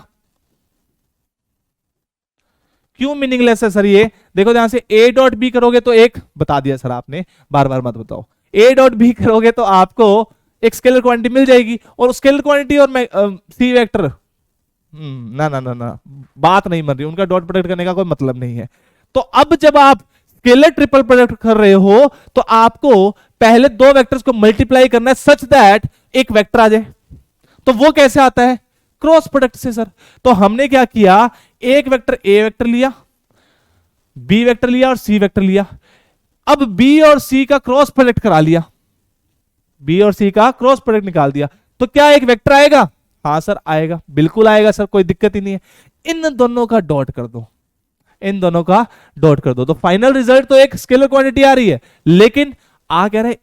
क्यों मीनिंगलेस है सर ये? देखो ध्यान से, ए डॉट बी करोगे तो एक बता दिया सर आपने, बार बार मत बताओ। ए डॉट बी करोगे तो आपको एक स्केलर क्वांटिटी मिल जाएगी, और स्केलर क्वांटिटी और सी वेक्टर ना ना ना ना बात नहीं बन रही, उनका डॉट प्रोडक्ट करने का कोई मतलब नहीं है। तो अब जब आप स्केलर ट्रिपल प्रोडक्ट कर रहे हो तो आपको पहले दो वेक्टर्स को मल्टीप्लाई करना है सच दैट एक वेक्टर आ जाए। तो वो कैसे आता है? क्रॉस प्रोडक्ट से सर। तो हमने क्या किया, एक वेक्टर ए वेक्टर लिया, बी वेक्टर लिया और सी वेक्टर लिया। अब बी और सी का क्रॉस प्रोडक्ट करा लिया, बी और सी का क्रॉस प्रोडक्ट निकाल दिया, तो क्या एक वेक्टर आएगा? हाँ सर आएगा, बिल्कुल आएगा सर, कोई दिक्कत ही नहीं है। इन दोनों का डॉट कर दो, इन दोनों का डॉट कर दो, तो फाइनल रिजल्ट तो एक स्केलर क्वांटिटी आ रही है, लेकिन आ कह रहे हैं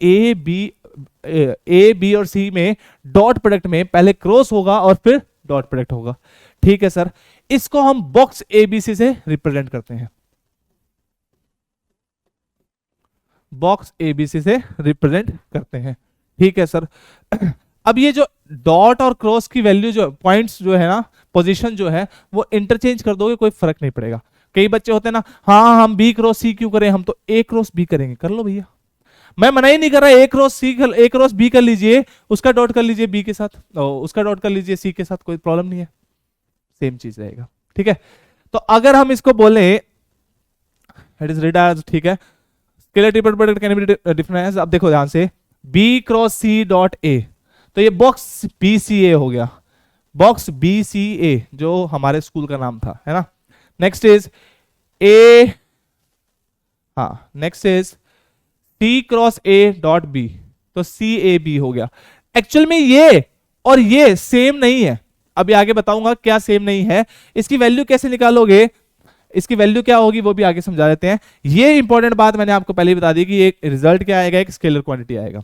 ए बी और सी में डॉट प्रोडक्ट में पहले क्रॉस होगा और फिर डॉट प्रोडक्ट होगा। ठीक है सर, इसको हम बॉक्स एबीसी से रिप्रेजेंट करते हैं, बॉक्स एबीसी से रिप्रेजेंट करते हैं। ठीक है सर। अब ये जो डॉट और क्रॉस की वैल्यू जो पॉइंट्स जो है ना, पोजीशन जो है वो इंटरचेंज कर दोगे, कोई फर्क नहीं पड़ेगा। कई बच्चे होते हैं ना, हाँ हम बी क्रॉस सी क्यों करें, हम तो ए क्रॉस बी करेंगे, कर लो भैया, मैं मना ही नहीं कर रहा, ए क्रॉस बी कर लीजिए, उसका डॉट कर लीजिए बी के साथ, उसका डॉट कर लीजिए सी के साथ, कोई प्रॉब्लम नहीं है, सेम चीज रहेगा। ठीक है, तो अगर हम इसको बोले इट इज रिड, ठीक है, scalar triple product can be difference. अब देखो ध्यान से, B cross C dot A, तो ये बॉक्स बी सी ए हो गया, बॉक्स बी सी ए जो हमारे स्कूल का नाम था, है ना। नेक्स्ट इज ए, हाँ next is C cross A dot B, तो सी ए बी हो गया। एक्चुअल में ये और ये सेम नहीं है, अभी आगे बताऊंगा क्या सेम नहीं है, इसकी वैल्यू कैसे निकालोगे, इसकी वैल्यू क्या होगी वो भी आगे समझा देते हैं। ये इंपॉर्टेंट बात मैंने आपको पहले ही बता दी कि एक रिजल्ट क्या आएगा, एक स्केलर क्वांटिटी आएगा।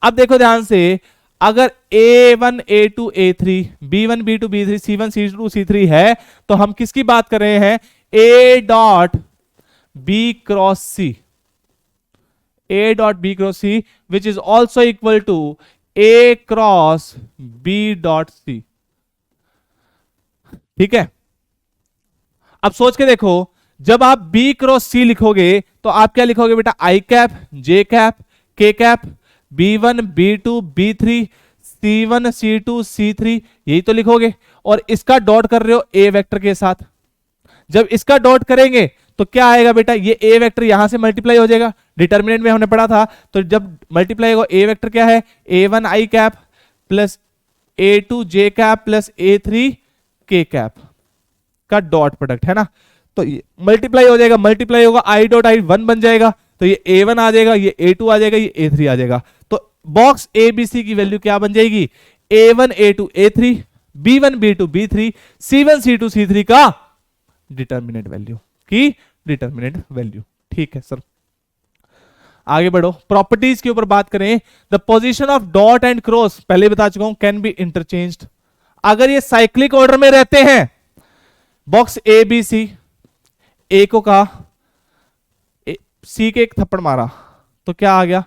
अब देखो ध्यान से, अगर A1 A2 A3 B1 B2 B3 C1 C2 C3 है, तो हम किसकी बात कर रहे हैं, A dot B cross C, A dot B cross C which is also equal to A cross B dot C। ठीक है, अब सोच के देखो, जब आप B क्रॉस C लिखोगे तो आप क्या लिखोगे बेटा, I cap J cap K cap B1 B2 B3 C1 C2 C3, यही तो लिखोगे, और इसका डॉट कर रहे हो A वेक्टर के साथ। जब इसका डॉट करेंगे तो क्या आएगा बेटा, ये A वेक्टर यहां से मल्टीप्लाई हो जाएगा, डिटर्मिनेंट में हमने पढ़ा था, तो जब मल्टीप्लाई होगा A वेक्टर क्या है, A1 I cap plus A2 J cap plus A3 K cap का डॉट प्रोडक्ट, है ना। तो ये मल्टीप्लाई हो जाएगा, मल्टीप्लाई होगा, I डॉट I 1 बन जाएगा, तो ये A1 आ जाएगा, ये A2 आ जाएगा, ये A3 आ जाएगा। तो बॉक्स ABC की वैल्यू क्या बन जाएगी, A1 A2 A3 B1 B2 B3 C1 C2 C3 का डिटर्मिनेंट वैल्यू की डिटर्मिनेंट वैल्यू। ठीक है सर, आगे बढ़ो, प्रॉपर्टीज के ऊपर बात करें। The position of dot and cross पहले बता चुका हूं, कैन बी इंटरचेंज्ड। अगर ये साइक्लिक ऑर्डर में रहते हैं, बॉक्स ए बी सी, ए को कहा, सी के एक थप्पड़ मारा तो क्या आ गया,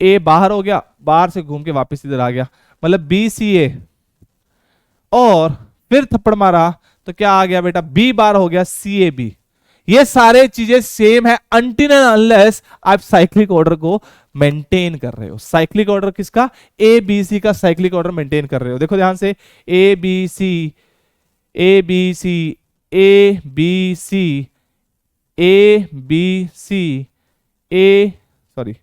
ए बाहर हो गया, बाहर से घूम के वापस इधर आ गया, मतलब बी सी ए, और फिर थप्पड़ मारा तो क्या आ गया बेटा, बी बार हो गया सी ए बी। ये सारे चीजें सेम है अनटिल एंड अनलेस आप साइक्लिक ऑर्डर को मेंटेन कर रहे हो। साइक्लिक ऑर्डर किसका, ए बी सी का साइक्लिक ऑर्डर मेंटेन कर रहे हो। देखो ध्यान से, A B C A B C A B C A B C A sorry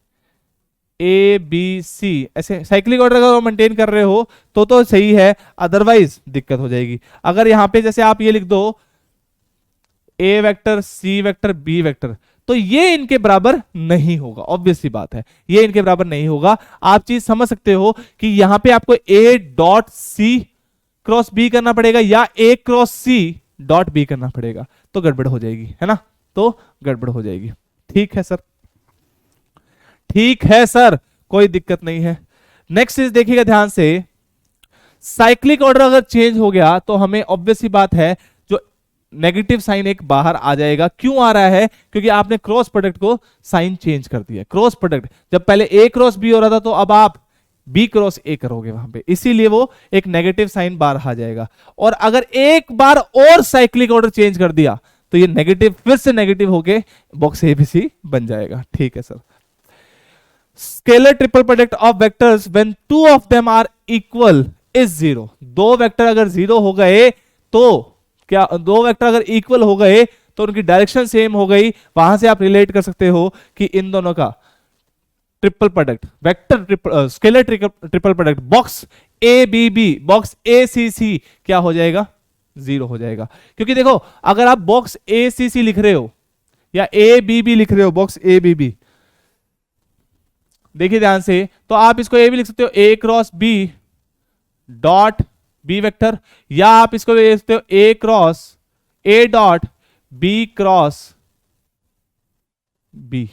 A B C, ऐसे साइक्लिक ऑर्डर अगर मेंटेन कर रहे हो तो सही है, अदरवाइज दिक्कत हो जाएगी। अगर यहां पे जैसे आप ये लिख दो A vector C vector B vector, तो ये इनके बराबर नहीं होगा, ऑब्वियस सी बात है, ये इनके बराबर नहीं होगा। आप चीज समझ सकते हो कि यहां पे आपको A dot C cross B करना पड़ेगा या A cross C dot B करना पड़ेगा, तो गड़बड़ हो जाएगी, है ना, तो गड़बड़ हो जाएगी। ठीक है सर, ठीक है सर, कोई दिक्कत नहीं है। नेक्स्ट इज देखिएगा ध्यान से, साइक्लिक ऑर्डर अगर चेंज हो गया तो हमें ऑब्वियस सी बात है जो नेगेटिव साइन एक बाहर आ जाएगा। क्यों आ रहा है, क्योंकि आपने क्रॉस प्रोडक्ट को साइन चेंज कर दिया। क्रॉस प्रोडक्ट जब पहले ए क्रॉस बी हो रहा था तो अब आप बी क्रॉस ए करोगे वहां पे, इसीलिए वो एक नेगेटिव साइन बाहर आ जाएगा। और अगर एक बार और साइक्लिक ऑर्डर चेंज कर दिया तो ये नेगेटिव फिर से नेगेटिव होके बॉक्स एबीसी बन जाएगा। ठीक है sir, scalar triple product of vectors when two of them are equal is zero. दो वेक्टर अगर जीरो हो गए तो क्या, दो वेक्टर अगर इक्वल हो गए तो उनकी डायरेक्शन सेम हो गई, वहां से आप रिलेट कर सकते हो कि इन दोनों का triple product, vector scalar triple product, box A B B, box A C C क्या हो जाएगा? 0 हो जाएगा। क्योंकि देखो अगर आप बॉक्स ए सी सी लिख रहे हो या ए बी बी लिख रहे हो, बॉक्स ए बी बी, देखिए ध्यान से, तो आप इसको ए भी लिख सकते हो A cross B dot B vector, या आप इसको भी लिख सकते हो A cross A dot B cross B,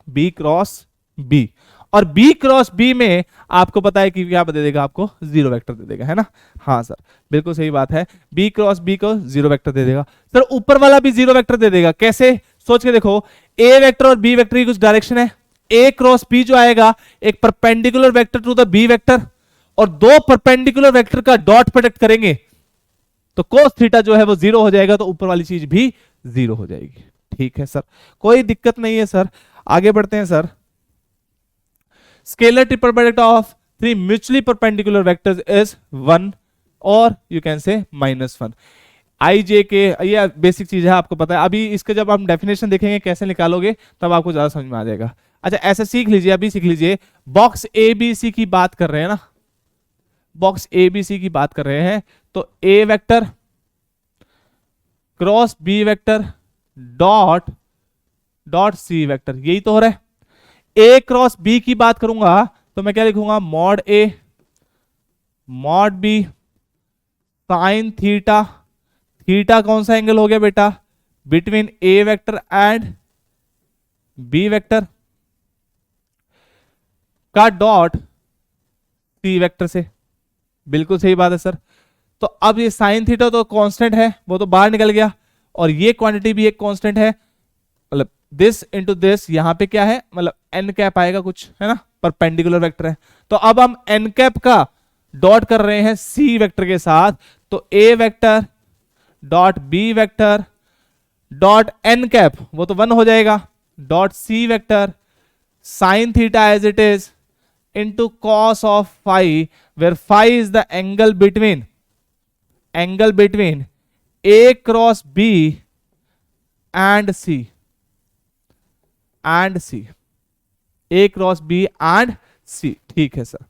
B cross B. और बी क्रॉस बी में आपको पता है कि क्या दे देगा? आपको 0 वेक्टर दे देगा, है ना? हाँ सर, बिल्कुल सही बात है, बी क्रॉस बी को 0 वेक्टर दे देगा। सर ऊपर वाला भी 0 वेक्टर दे देगा, कैसे? सोच के देखो, ए वेक्टर और बी वेक्टर की कुछ डायरेक्शन है, ए क्रॉस बी जो आएगा एक perpendicular vector to the B vector, और दो परपेंडिकुलर वेक्टर का डॉट प्रोडक्ट करेंगे तो कोस थीटा जो है वो 0 हो जाएगा, तो ऊपर वाली चीज भी 0 हो जाएगी। ठीक है सर, कोई दिक्कत नहीं है सर। आगे बढ़ते हैं sir. Scalar triple product of 3 mutually perpendicular vectors is 1 और यू कैन से -1। आई जे के, ये बेसिक चीज है, आपको पता है। अभी इसके जब हम डेफिनेशन देखेंगे कैसे निकालोगे तब आपको ज्यादा समझ में आ जाएगा। अच्छा ऐसे सीख लीजिए, अभी सीख लीजिए, बॉक्स ए बी सी की बात कर रहे हैं ना, बॉक्स ए बी सी की बात कर रहे हैं, तो A vector cross B vector dot dot C vector, यही तो हो रहा है। ए क्रॉस बी की बात करूंगा तो मैं क्या लिखूंगा? Mod A mod B sine theta, theta कौन सा एंगल हो गया बेटा? Between A vector and B vector का डॉट सी वेक्टर से। बिल्कुल सही बात है सर। तो अब ये साइन थीटा तो कांस्टेंट है, वो तो बाहर निकल गया, और ये क्वांटिटी भी एक कांस्टेंट है, मतलब दिस इनटू दिस, यहां पे क्या है? मतलब एन कैप आएगा कुछ, है ना? परपेंडिकुलर वेक्टर है। तो अब हम एन कैप का डॉट कर रहे हैं सी वेक्टर के साथ, तो A vector dot B vector dot N cap, वो तो 1 हो जाएगा, dot C vector sine theta as it is into cos of phi, where phi is the angle between A cross B and C, A cross B and C। ठीक है sir.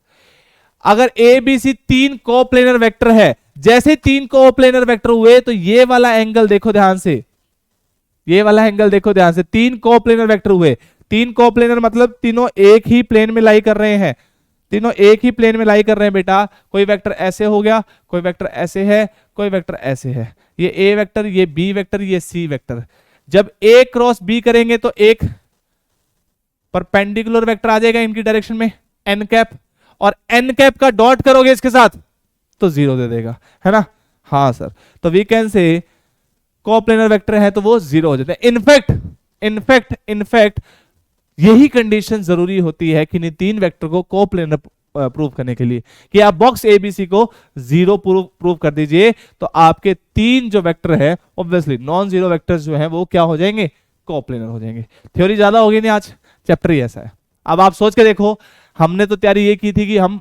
अगर A B C 3 coplanar vector है, जैसे 3 coplanar vector हुए तो ये वाला angle देखो ध्यान से, ये वाला एंगल देखो ध्यान से, 3 कोप्लेनर वेक्टर हुए, 3 कोप्लेनर मतलब तीनों एक ही प्लेन में लाई कर रहे हैं, तीनों एक ही प्लेन में लाई कर रहे हैं बेटा। कोई वेक्टर ऐसे हो गया, कोई वेक्टर ऐसे है, कोई वेक्टर ऐसे है, ये ए वेक्टर, ये बी वेक्टर, ये सी वेक्टर। जब ए क्रॉस बी करेंगे तो एक परपेंडिकुलर वेक्टर आ जाएगा इनकी डायरेक्शन में, एन कैप, और एन कैप का डॉट करोगे इसके साथ तो 0 दे देगा, है ना? हाँ सर। तो we can say coplanar vector है तो वो 0 हो जाते हैं। इनफैक्ट यही कंडीशन जरूरी होती है कि इन 3 वेक्टर को कोप्लेनर प्रूव करने के लिए, कि आप बॉक्स एबीसी को 0 प्रूव कर दीजिए, तो आपके 3 जो वेक्टर है ऑब्वियसली नॉन जीरो वेक्टर्स जो है वो क्या हो जाएंगे? कोप्लेनर हो जाएंगे। थ्योरी ज्यादा होगी नहीं, आज चैप्टर ही ऐसा है। अब आप सोच के देखो, हमने तो तैयारी ये की थी कि हम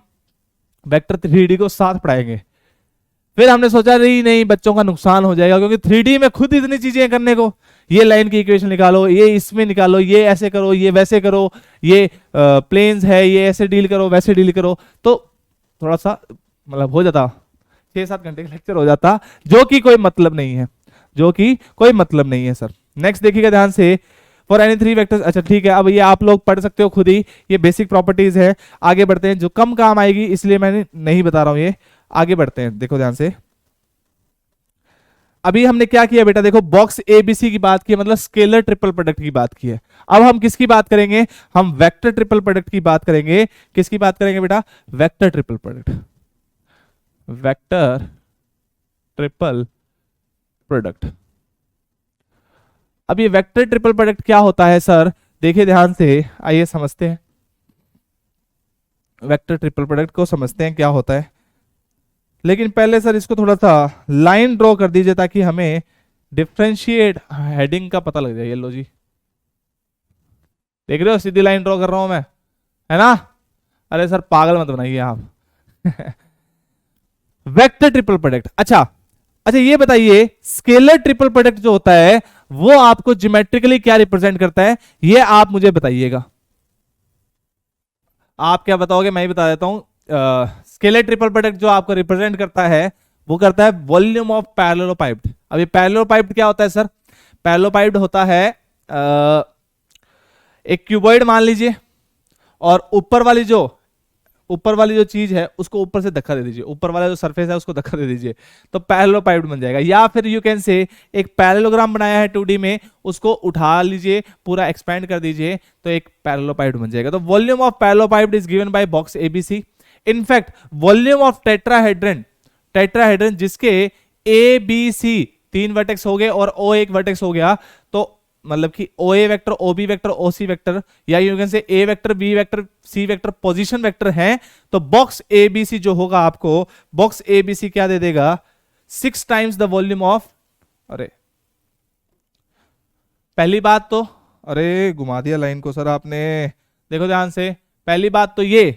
वेक्टर 3D को साथ पढ़ाएंगे, फिर हमने सोचा नहीं बच्चों का नुकसान हो जाएगा, क्योंकि 3D में खुद इतनी चीजें करने को, ये लाइन की इक्वेशन निकालो, ये इसमें निकालो, ये ऐसे करो, ये वैसे करो, ये प्लेन्स है, ये ऐसे डील करो, वैसे डील करो, तो थोड़ा सा मतलब हो जाता 6-7 घंटे का लेक्चर हो जाता, जो कि कोई मतलब नहीं है, सर। नेक्स्ट देखिएगा ध्यान से, फॉर एनी 3 वेक्टर्स। अच्छा ठीक है, अब ये आप लोग पढ़ सकते हो खुद ही, ये बेसिक प्रॉपर्टीज है। आगे बढ़ते हैं, जो कम काम आएगी इसलिए मैंने नहीं बता रहा हूं ये। आगे बढ़ते हैं, देखो ध्यान से। अभी हमने क्या किया बेटा? देखो बॉक्स एबीसी की बात की, मतलब स्केलर ट्रिपल प्रोडक्ट की बात की है। अब हम किसकी बात करेंगे? हम वेक्टर ट्रिपल प्रोडक्ट की बात करेंगे। किसकी बात करेंगे बेटा? Vector triple product. Vector triple product. अब ये वेक्टर ट्रिपल प्रोडक्ट क्या होता है सर? देखिए ध्यान से, आइए समझते हैं वेक्टर ट्रिपल प्रोडक्ट को, समझते हैं क्या होता है। लेकिन पहले सर इसको थोड़ा सा लाइन ड्रॉ कर दीजिए ताकि हमें डिफरेंशिएट हेडिंग का पता लग जाए। ये लो जी, देख रहे हो, सीधी लाइन ड्रॉ कर रहा हूं मैं, है ना? अरे सर पागल मत बनाइए आप। Vector triple product. अच्छा ये बताइए, स्केलर ट्रिपल प्रोडक्ट जो होता है वो आपको ज्योमेट्रिकली क्या रिप्रेजेंट करता है, ये आप मुझे बताइएगा। आप क्या बताओगे, मैं ही बता देता हूं। स्केलर ट्रिपल प्रोडक्ट जो आपको रिप्रेजेंट करता है वो करता है वॉल्यूम ऑफ पैरेललोपाइप्ड। अब ये पैरेललोपाइप्ड क्या होता है सर? पैरेललोपाइप्ड होता है एक क्यूबॉइड मान लीजिए, और ऊपर वाली जो चीज है उसको ऊपर से धक्का दे दीजिए, ऊपर वाला जो सरफेस है उसको धक्का दे दीजिए, तो पैरेललोपाइप्ड बन जाएगा। या फिर यू कैन से एक पैरेललोग्राम बनाया है 2D में, उसको उठा लीजिए, पूरा एक्सपेंड कर दीजिए, तो एक पैरेललोपाइप्ड बन जाएगा। तो volume of parallelepiped is given by box ABC. In fact volume of tetrahedron जिसके ए बी सी 3 वर्टेक्स हो गए और ओ एक वर्टेक्स हो गया, तो मतलब कि O A vector, O B vector, O C vector, या you can say A vector, B vector, C vector position vector हैं, तो बॉक्स ए बी सी जो होगा, आपको बॉक्स ए बी सी क्या दे देगा? 6 टाइम्स द वॉल्यूम ऑफ, अरे पहली बात तो, अरे घुमा दिया लाइन को सर आपने, देखो ध्यान से। पहली बात तो ये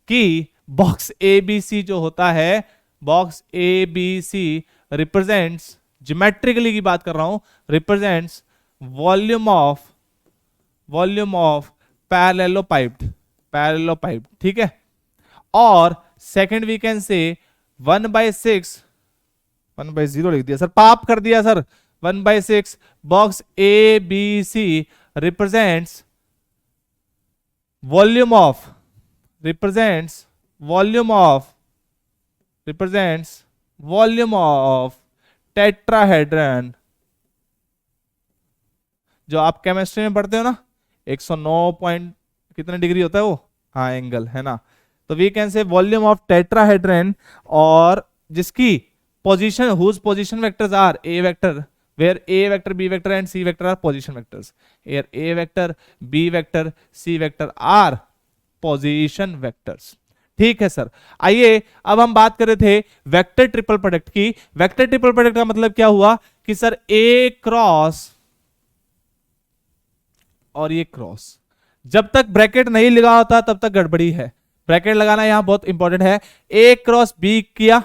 कि बॉक्स ए बी सी जो होता है, box A B C represents, geometrically की बात कर रहा हूं, रिप्रेजेंट्स वॉल्यूम ऑफ पैरेललोपाइप्ड, ठीक है। और सेकंड वी कैन से 1/6, 1/0 लिख दिया सर, पाप कर दिया sir, 1/6 box A B C represents volume of tetrahedron, जो आप केमिस्ट्री में पढ़ते हो ना, 109 पॉइंट कितने डिग्री होता है वो, हाँ एंगल है ना, तो we can say volume of tetrahedron, और जिसकी position, whose position vectors are A vector, where a vector, b vector and c vector are position vectors, here a vector, b vector, c vector are position vectors। ठीक है sir. आइए अब हम बात कर रहे थे वेक्टर ट्रिपल प्रोडक्ट की। वेक्टर ट्रिपल प्रोडक्ट का मतलब क्या हुआ कि सर ए क्रॉस और ये क्रॉस, जब तक ब्रैकेट नहीं लगा होता तब तक गड़बड़ी है, ब्रैकेट लगाना यहां बहुत इंपॉर्टेंट है। ए क्रॉस बी किया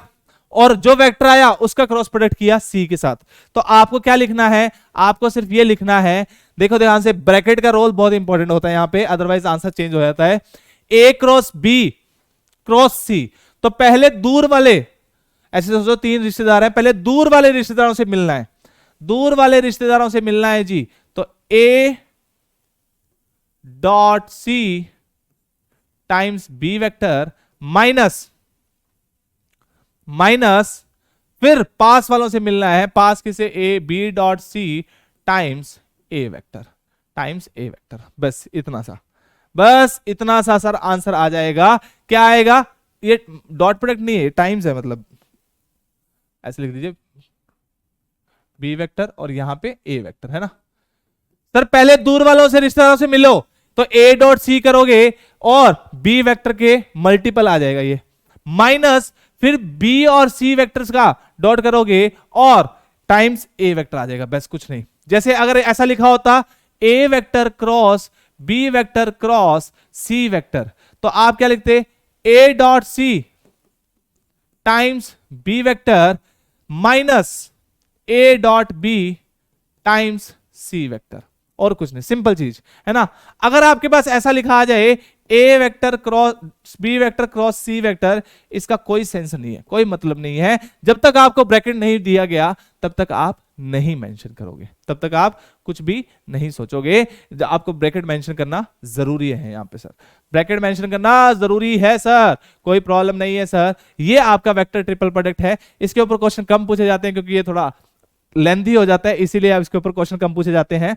और जो वेक्टर आया उसका क्रॉस प्रोडक्ट किया सी के साथ, तो आपको क्या लिखना है? आपको सिर्फ ये लिखना है, देखो ध्यान से, ब्रैकेट का रोल बहुत इंपॉर्टेंट होता है यहां पे, अदरवाइज आंसर चेंज हो जाता है। ए क्रॉस बी क्रॉस सी, तो पहले दूर वाले, ऐसे सोचो 3 रिश्तेदार हैं, पहले दूर वाले रिश्तेदारों से मिलना है, दूर वाले रिश्तेदारों से मिलना है जी, तो A dot C times B vector minus फिर पास वालों से मिलना है, पास किसे? A B dot C times A vector, बस इतना सा सर आंसर आ जाएगा। क्या आएगा? ये डॉट प्रोडक्ट नहीं है, टाइम्स है, मतलब ऐसे लिख दीजिए, बी वेक्टर और यहां पे ए वेक्टर है ना। सर पहले दूर वालों से, रिश्तेदारों से मिलो, तो ए डॉट सी करोगे और बी वेक्टर के मल्टीपल आ जाएगा ये, माइनस फिर बी और सी वेक्टर्स का डॉट करोगे और टाइम्स ए वेक्टर आ जाएगा, बस कुछ नहीं। जैसे अगर ऐसा लिखा होता A vector cross B vector cross C vector, तो आप क्या लिखते? A dot C times B vector minus A dot B times C vector, और कुछ नहीं, सिंपल चीज है ना। अगर आपके पास ऐसा लिखा आ जाए A vector cross B vector cross C vector, इसका कोई सेंस नहीं है, कोई मतलब नहीं है। जब तक आपको ब्रैकेट नहीं दिया गया तब तक आप नहीं मेंशन करोगे, तब तक आप कुछ भी नहीं सोचोगे। आपको ब्रैकेट मेंशन करना जरूरी है यहां पे सर, ब्रैकेट मेंशन करना जरूरी है सर, कोई प्रॉब्लम नहीं है सर। ये आपका वेक्टर ट्रिपल प्रोडक्ट है, इसके ऊपर क्वेश्चन कम पूछे जाते हैं क्योंकि ये थोड़ा लेंथी हो जाता है, इसीलिए आप इसके ऊपर क्वेश्चन कम पूछे जाते हैं।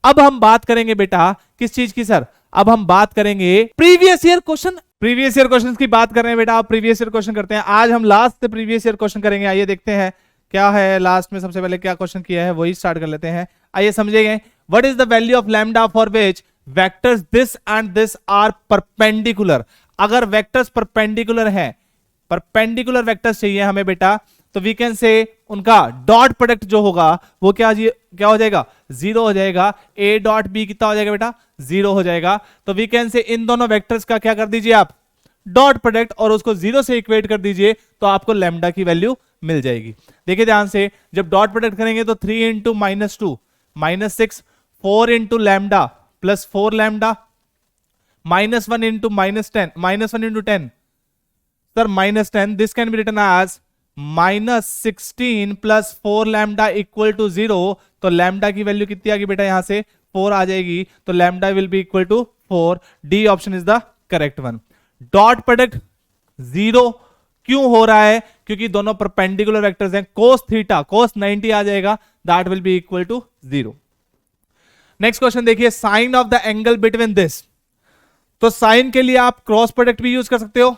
अब हम बात करेंगे बेटा किस चीज की सर? अब हम बात करेंगे previous year question. Previous year question की बात कर रहे हैं बेटा, आप प्रीवियस ईयर क्वेश्चन करते हैं। आज हम लास्ट से प्रीवियस ईयर क्वेश्चन करेंगे। आइए देखते हैं क्या है लास्ट में, सबसे पहले क्या क्वेश्चन किया है वही स्टार्ट कर लेते हैं। आइए समझेंगे। What is the value of lambda for which vectors this and this are perpendicular? अगर वेक्टर्स परपेंडिकुलर हैं, परपेंडिकुलर वेक्टर्स चाहिए हमें बेटा, तो वी कैन से उनका डॉट प्रोडक्ट जो होगा वो क्या हो जाएगा? 0 हो जाएगा। ए डॉट बी कितना हो जाएगा बेटा? 0 हो जाएगा। तो वी कैन से इन दोनों वेक्टर्स का क्या कर दीजिए आप? डॉट प्रोडक्ट, और उसको 0 से इक्वेट कर दीजिए, तो आपको लैम्डा की वैल्यू मिल जाएगी। देखिए ध्यान से, जब डॉट प्रोडक्ट करेंगे तो 3 into -2 -6, 4 into lambda plus 4 lambda -1 into -10, -1 into 10, sir, -10. This can be written as -16 plus 4 lambda equal to 0. तो लैम्डा की वैल्यू कितनी आ गई बेटा, यहां से 4 आ जाएगी, तो lambda will be equal to 4. D option is the correct one. Dot product 0 क्यों हो रहा है, क्योंकि दोनों परपेंडिकुलर वेक्टर्स हैं. cos थीटा cos 90 आ जाएगा, that will be equal to 0. Next question देखिए, sine of the angle between this. तो साइन के लिए आप क्रॉस प्रोडक्ट भी यूज कर सकते हो,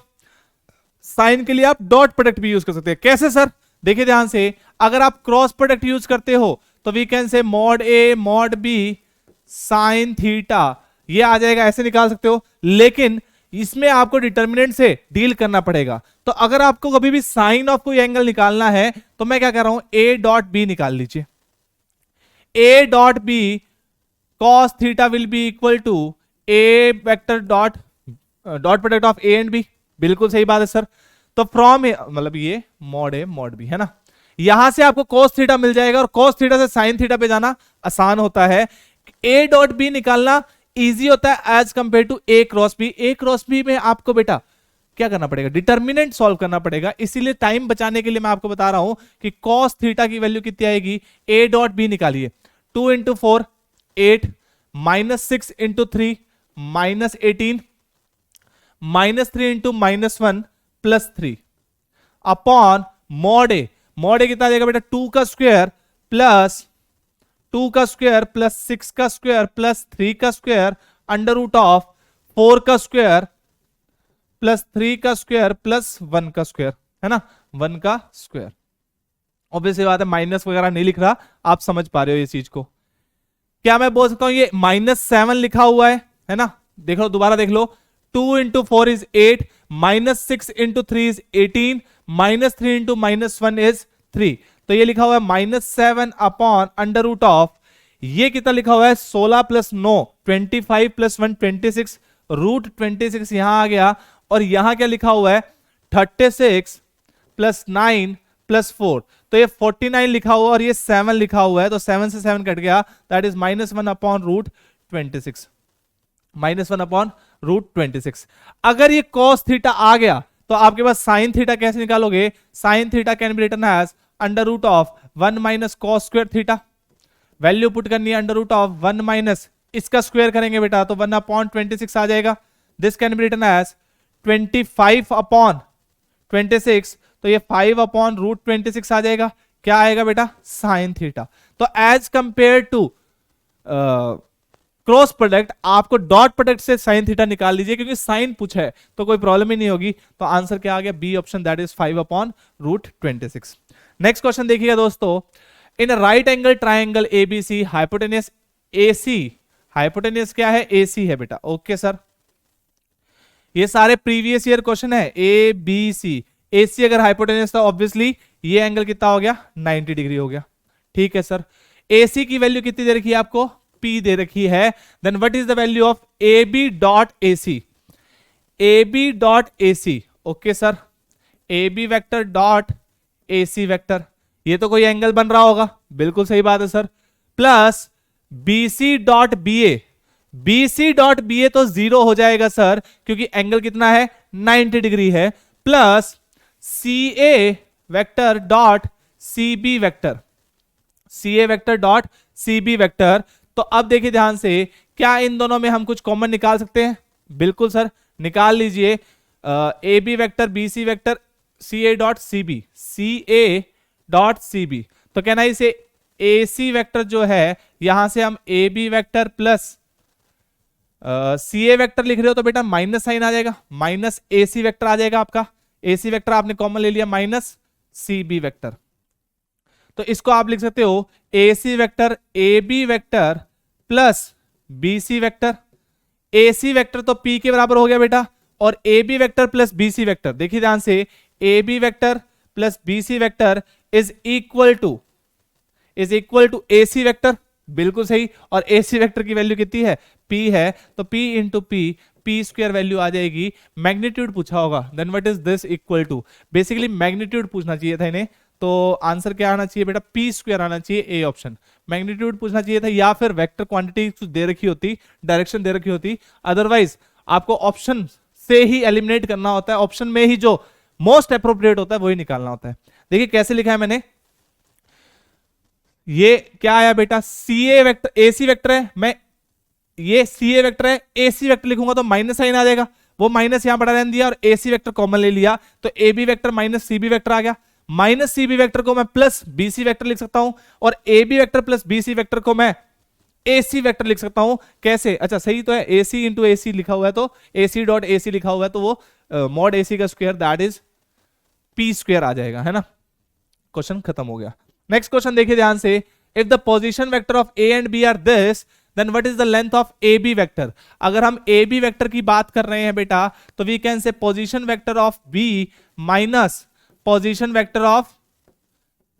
साइन के लिए आप डॉट प्रोडक्ट भी यूज कर सकते हैं. कैसे सर, देखिए ध्यान से, अगर आप क्रॉस प्रोडक्ट यूज करते हो तो we can say mod A mod B sine theta, ये आ जाएगा, ऐसे निकाल सकते हो. लेकिन इसमें आपको डिटर्मिनेंट से डील करना पड़ेगा. तो अगर आपको कभी भी साइन ऑफ कोई एंगल निकालना है तो मैं क्या कर रहा हूं, ए डॉट बी निकाल लीजिए. A dot B cos theta will be equal to A vector dot product of A and B. बिल्कुल सही बात है सर. तो फ्रॉम मतलब ये मॉड ए मॉड बी है ना, यहां से आपको cos थीटा मिल जाएगा, और cos थीटा से sin थीटा पे जाना आसान होता है. a डॉट बी निकालना इजी होता है as compare to a cross B. a cross B में आपको बेटा क्या करना पड़ेगा, डिटर्मिनेंट सॉल्व करना पड़ेगा. इसीलिए टाइम बचाने के लिए मैं आपको बता रहा हूं कि cos थीटा की वैल्यू कितनी आएगी, a डॉट बी निकालिए. 2 into 4 8, -6 into 3 -18, -3 into -1 +3 upon mod A. Mod A कितना आ जाएगा बेटा, 2 का स्क्वायर प्लस 2 का स्क्वायर प्लस 6 का स्क्वायर प्लस 3 का स्क्वायर अंडर रूट ऑफ 4 का स्क्वायर प्लस 3 का स्क्वायर प्लस 1 का स्क्वायर, है ना, 1 का स्क्वायर. ऑब्वियसली बात है, माइनस वगैरह नहीं लिख रहा, आप समझ पा रहे हो ये चीज को. क्या मैं बोल सकता हूं ये -7 लिखा हुआ है ना, देख लो दोबारा देख लो. 2 into 4 is 8, -6 into 3 is 18, -3 into -1 is 3. तो ये लिखा हुआ है -7 अपॉन अंडर रूट ऑफ, ये कितना लिखा हुआ है 16 प्लस 9 25 प्लस 1 26, रूट 26 यहां आ गया. और यहां क्या लिखा हुआ है 36 प्लस 9 प्लस 4, तो ये 49 लिखा हुआ और ये 7 लिखा हुआ है, तो 7 से 7 कट गया, that is -1 upon root 26, -1 upon root 26. अगर ये cos थीटा आ गया तो आपके पास sin थीटा कैसे निकालोगे, sin theta can be written as under root of 1 minus cos square theta. Value put करनी है अंडर रूट ऑफ 1 माइनस इसका स्क्वायर करेंगे बेटा तो 1 अपॉन 26 आ जाएगा. This can be written as 25 upon 26, तो ये 5 अपॉन रूट 26 आ जाएगा. क्या आएगा बेटा, साइन थीटा. तो as compare to cross product आपको डॉट प्रोडक्ट से साइन थीटा निकाल लीजिए, क्योंकि साइन पूछा है तो कोई प्रॉब्लम ही नहीं होगी. तो आंसर क्या आ गया, B option, that is 5 upon root 26. Next question देखिएगा दोस्तों, in right angle triangle ABC hypotenuse AC, hypotenuse क्या है, एसी है बेटा. ओके सर, ये सारे प्रीवियस ईयर क्वेश्चन है. ए बी सी, एसी अगर हाइपोटेनियस था ऑब्वियसली ये एंगल कितना हो गया, 90 डिग्री हो गया. ठीक है सर, एसी की वैल्यू कितनी दे रखी है आपको, P दे रखी है. Then what is the value of AB dot AC, AB dot AC. Okay sir, AB vector dot AC vector, ये तो कोई एंगल बन रहा होगा, बिल्कुल सही बात है sir. Plus BC dot BA, BC dot BA तो 0 हो जाएगा सर, क्योंकि एंगल कितना है 90 डिग्री है. Plus CA vector dot CB vector, CA vector dot CB vector. तो अब देखिए ध्यान से, क्या इन दोनों में हम कुछ कॉमन निकाल सकते हैं, बिल्कुल सर निकाल लीजिए. AB vector BC vector CA dot CB, CA dot CB. तो कहना इसे AC वेक्टर जो है यहां से हम AB vector plus CA vector लिख रहे हो तो बेटा माइनस साइन आ जाएगा, माइनस AC वेक्टर आ जाएगा आपका. AC वेक्टर आपने कॉमन ले लिया माइनस CB वेक्टर. तो इसको आप लिख सकते हो AC vector AB vector plus BC vector. AC vector तो P के बराबर हो गया बेटा, और AB vector plus BC vector, देखिए ध्यान से, AB vector plus BC vector is equal to AC vector, बिल्कुल सही. और AC वेक्टर की वैल्यू कितनी है, P है, तो P into P square value आ जाएगी. मैग्नीट्यूड पूछा होगा, then what is this equal to, basically magnitude पूछना चाहिए था इन्हें. तो आंसर क्या आना चाहिए बेटा, P स्क्वायर आना चाहिए, ए ऑप्शन. मैग्नीट्यूड पूछना चाहिए था, या फिर वेक्टर क्वांटिटी दे रखी होती, डायरेक्शन दे रखी होती. अदरवाइज आपको ऑप्शन से ही एलिमिनेट करना होता है, ऑप्शन में ही जो मोस्ट अप्रोप्रिएट होता है वही निकालना होता है। देखिए कैसे लिखा है मैंने, ये क्या आया बेटा, सी A vector, A C vector है, मैं ये सी ए वेक्टर है, ए सी वेक्टर लिखूंगा तो माइनस साइन आ जाएगा, वो माइनस यहां बड़ा रहने दिया और ए सी वेक्टर कॉमन ले लिया, तो A B vector minus C B vector आ गया। माइनस सी बी वेक्टर को मैं प्लस बी सी वेक्टर लिख सकता हूं, और A B vector plus B C vector को मैं ए सी वेक्टर लिख सकता हूं। कैसे, अच्छा सही तो है, ए सी इंटू ए सी लिखा हुआ है, तो ए सी डॉट ए सी लिखा हुआ है, तो वो मॉड ए सी का square that is P square आ जाएगा, है ना। क्वेश्चन खत्म हो गया। नेक्स्ट क्वेश्चन देखिए ध्यान से, if the position vector of A and B are this then what is the length of A B vector. अगर हम ए बी वेक्टर की बात कर रहे हैं बेटा, तो we can say position vector of B minus position vector of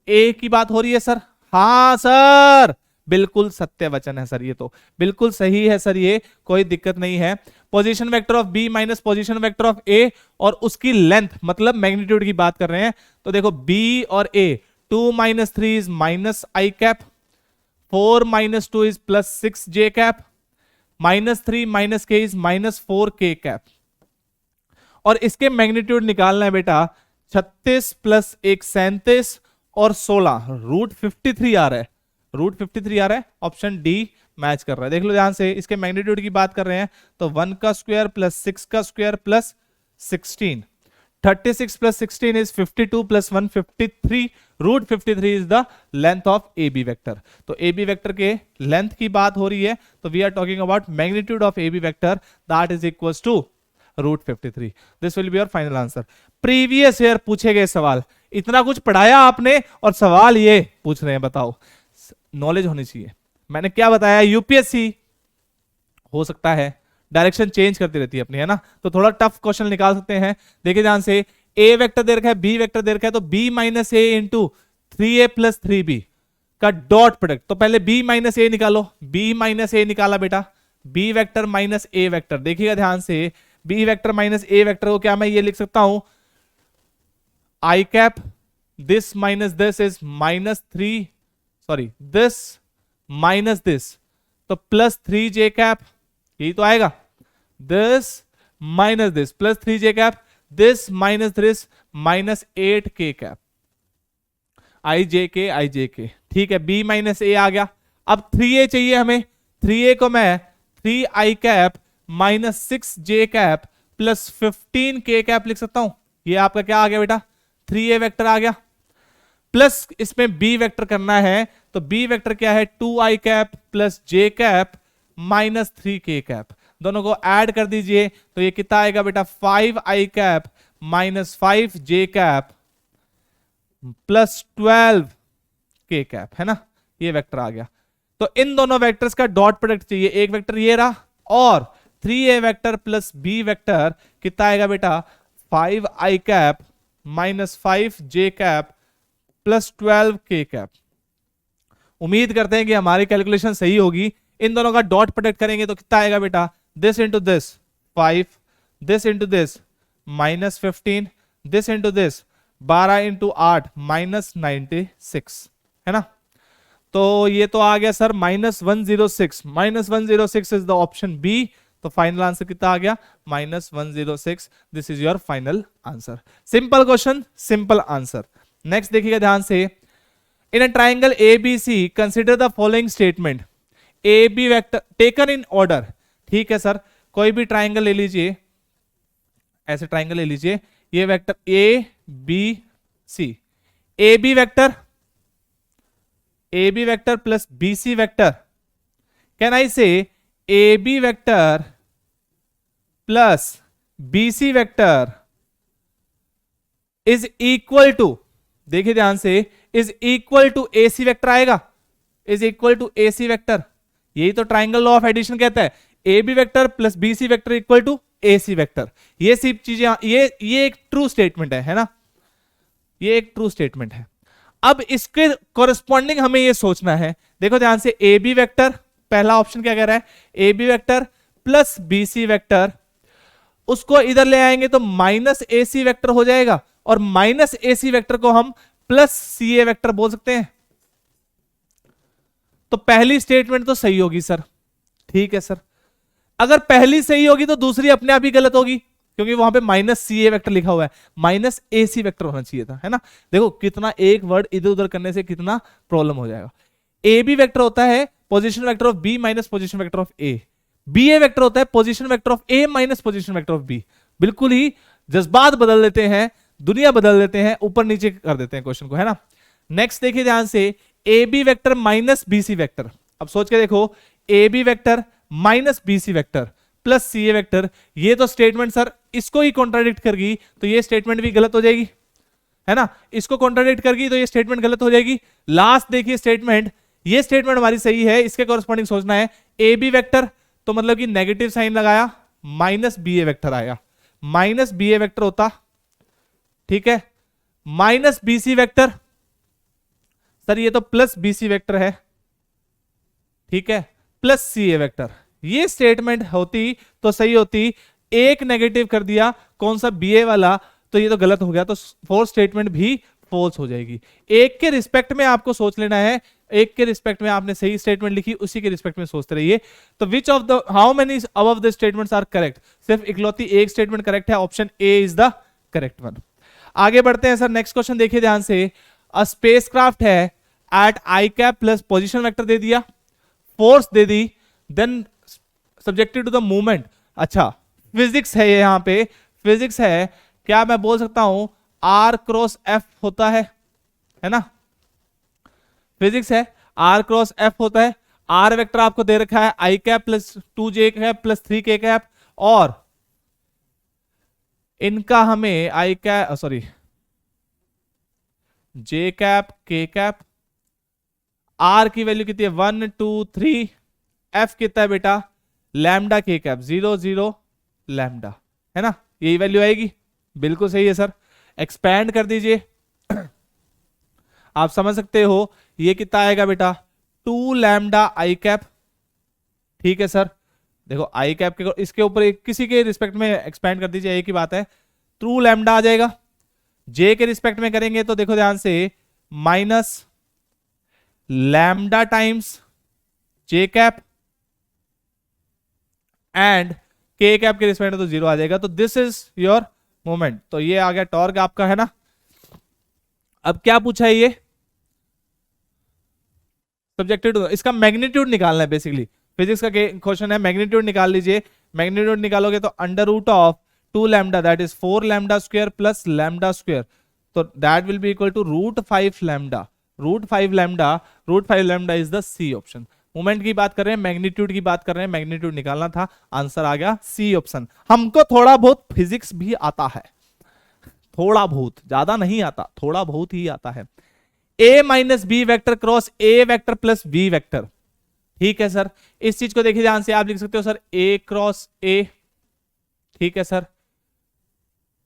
A की बात हो रही है सर। हाँ सर, बिल्कुल सत्य वचन है सर, ये तो बिल्कुल सही है सर, ये कोई दिक्कत नहीं है। Position vector of B minus position vector of A और उसकी लेंथ मतलब मैग्नीट्यूड की बात कर रहे हैं, तो देखो बी और ए, 2 minus 3 is minus I cap, 4 minus 2 is plus 6 J cap, minus 3 minus के इज माइनस 4 के कैप, और इसके मैग्नीट्यूड निकालना है बेटा 36 प्लस 1 37 और 16, रूट 53 आ रहा है, रूट 53 आ रहा है, ऑप्शन डी मैच कर रहा है। देख लो ध्यान से, इसके मैग्नीट्यूड की बात कर रहे हैं तो 1 का स्क्वायर प्लस 6 का square plus 16, 36 plus 16 is 52 plus 1 53, root 53 is the length of A B vector. तो ए बी वेक्टर के लेंथ की बात हो रही है, तो we are talking about magnitude of A B vector that is equal to root 53। This will be your final answer. Previous year पूछे गए सवाल, इतना कुछ पढ़ाया आपने और सवाल ये पूछ रहे हैं, बताओ, नॉलेज होनी चाहिए। मैंने क्या बताया, यूपीएससी हो सकता है डायरेक्शन चेंज करती रहती है अपनी, है ना, तो थोड़ा टफ क्वेश्चन निकाल सकते हैं। देखिए ध्यान से, ए वेक्टर दे रखा है, बी वेक्टर दे रखा है, तो बी माइनस ए इंटू 3a प्लस 3b का डॉट प्रोडक्ट, तो पहले b माइनस ए निकालो, b माइनस ए निकाला बेटा, b vector minus A vector, देखिएगा ध्यान से, b vector minus A vector को क्या मैं ये लिख सकता हूं, I cap this minus this is minus 3, sorry this minus this, तो प्लस 3j कैप, यही तो आएगा, this minus this plus 3j cap, this minus this minus 8k cap, I J K, ठीक है, b माइनस ए आ गया। अब 3a चाहिए हमें, 3a को मैं 3i cap minus 6j cap plus 15k cap लिख सकता हूं। ये आपका क्या आ गया बेटा, 3a वेक्टर आ गया, प्लस इसमें b वेक्टर करना है, तो b वेक्टर क्या है, 2i cap plus j cap minus 3k cap, दोनों को ऐड कर दीजिए, तो ये कितना आएगा बेटा, 5i cap minus 5j cap plus 12k cap, है ना, ये वेक्टर आ गया। तो इन दोनों वेक्टर्स का डॉट प्रोडक्ट चाहिए, एक वेक्टर ये रहा और 3a vector plus b vector कितना आएगा बेटा, 5i cap minus 5j cap plus 12k cap. उम्मीद करते हैं कि हमारी कैलकुलेशन सही होगी। इन दोनों का डॉट प्रोडक्ट करेंगे तो कितना आएगा बेटा, this into this 5, this into this minus 15, this into this 12 into 8 minus 96, है ना। तो ये तो आ गया sir minus 106, minus 106 is the option B, तो फाइनल आंसर कितना आ गया, माइनस 106। This is your final answer. Simple question, simple answer. Next देखिएगा ध्यान से, in a triangle ABC consider the following statement, A B vector taken in order. ठीक है सर, कोई भी ट्राइंगल ले लीजिए, ऐसे ट्राइंगल ले लीजिए, ये vector A B C, A B vector plus B C vector, can I say A B vector plus B C vector is equal to, देखिए ध्यान से, is equal to A C vector आएगा, is equal to A C vector, यही तो triangle law of addition कहता है, A B vector plus B C vector equal to A C vector. ये सब चीजें, ये एक ट्रू स्टेटमेंट है ना, ये एक ट्रू स्टेटमेंट है। अब इसके कॉरेस्पॉन्डिंग हमें ये सोचना है, देखो ध्यान से, ए बी वेक्टर, पहला ऑप्शन क्या कह रहा है, A B vector plus B C vector, उसको इधर ले आएंगे तो माइनस ए सी वेक्टर हो जाएगा, और माइनस ए सी वेक्टर को हम प्लस सी ए वेक्टर बोल सकते हैं। तो पहली स्टेटमेंट तो सही होगी सर, ठीक है सर। अगर पहली सही होगी तो दूसरी अपने आप ही गलत होगी, क्योंकि वहां पे माइनस सी ए वेक्टर लिखा हुआ है, माइनस ए सी वेक्टर होना चाहिए था, है ना। देखो कितना एक वर्ड इधर उधर करने से कितना प्रॉब्लम हो जाएगा। ए बी वेक्टर होता है position vector of B minus position vector of A, B A vector होता है position vector of A minus position vector of B. बिल्कुल ही जज्बात बदल देते हैं, दुनिया बदल देते हैं, ऊपर नीचे कर देते हैं क्वेश्चन को, है ना। नेक्स्ट देखिए ध्यान से, A B vector minus B C vector. अब सोच के देखो, A B vector minus B C vector plus C A vector, ये तो स्टेटमेंट सर इसको ही कॉन्ट्राडिक्ट करेगी, तो ये स्टेटमेंट भी गलत हो जाएगी, है ना। इसको कॉन्ट्राडिक्ट करेगी तो ये स्टेटमेंट गलत हो जाएगी। लास्ट देखिए स्टेटमेंट, ये स्टेटमेंट हमारी सही है, इसके कॉरेस्पॉन्डिंग सोचना है। ए बी वेक्टर तो मतलब कि नेगेटिव साइन लगाया, माइनस बी ए वेक्टर आया, माइनस बी ए वेक्टर होता, ठीक है, minus B C vector, sir ये तो प्लस बी सी वेक्टर है, ठीक है, प्लस सी ए वेक्टर। ये स्टेटमेंट होती तो सही होती, एक नेगेटिव कर दिया कौन सा बी ए वाला, तो ये तो गलत हो गया, तो फोर्थ स्टेटमेंट भी फॉल्स हो जाएगी। एक के रिस्पेक्ट में आपको सोच लेना है, एक के रिस्पेक्ट में आपने सही स्टेटमेंट लिखी, उसी के रिस्पेक्ट में सोचते रहिए। तो which of the how many above the statements are correct, सिर्फ इकलौती एक स्टेटमेंट करेक्ट है, option A is the correct one. आगे बढ़ते हैं सर, नेक्स्ट क्वेश्चन देखिए ध्यान से। अ स्पेसक्राफ्ट है at I cap plus position vector दे दिया, फोर्स दे दी, then subjected to the movement. अच्छा फिजिक्स है ये, यहां पे फिजिक्स है, क्या मैं बोल सकता हूं आर क्रॉस एफ होता है ना, फिजिक्स है आर क्रॉस एफ होता है। आर वेक्टर आपको दे रखा है I cap plus 2j cap plus 3k cap, और इनका हमें I cap sorry J cap K cap, R की वैल्यू कितनी है 1 2 3, एफ कितना है बेटा लैम्डा के कैप 0 0 लैम्डा, है ना, यही वैल्यू आएगी। बिल्कुल सही है सर, एक्सपैंड कर दीजिए, आप समझ सकते हो ये कितना आएगा बेटा 2 लैम्डा आई कैप, ठीक है सर। देखो आई कैप के इसके ऊपर किसी के रिस्पेक्ट में एक्सपैंड कर दीजिए, एक ही बात है, 2 लैम्डा आ जाएगा। जे के रिस्पेक्ट में करेंगे तो देखो ध्यान से minus lambda times J cap and के कैप के रिस्पेक्ट में तो 0 आ जाएगा, तो दिस इज योर मोमेंट। तो ये आ गया टॉर्क आपका, है ना। अब क्या पूछा है ये, सब्जेक्टेड, इसका मैग्नीट्यूड निकालना है बेसिकली, फिजिक्स का क्वेश्चन है, मैग्नीट्यूड निकाल लीजिए। मैग्नीट्यूड निकालोगे तो under root of 2 lambda that is 4 lambda square plus lambda square, तो that will be equal to root 5 lambda, root 5 lambda is the C option. Moment की बात कर रहे हैं, मैग्नीट्यूड की बात कर रहे हैं, मैग्नीट्यूड निकालना था, आंसर आ गया सी ऑप्शन। हमको थोड़ा बहुत फिजिक्स भी आता है, थोड़ा बहुत, ज्यादा नहीं आता, थोड़ा बहुत ही आता है। A minus B vector cross A vector plus B vector, ठीक है सर। इस चीज को देखिए ध्यान से, आप लिख सकते हो सर ए क्रॉस ए, ठीक है sir,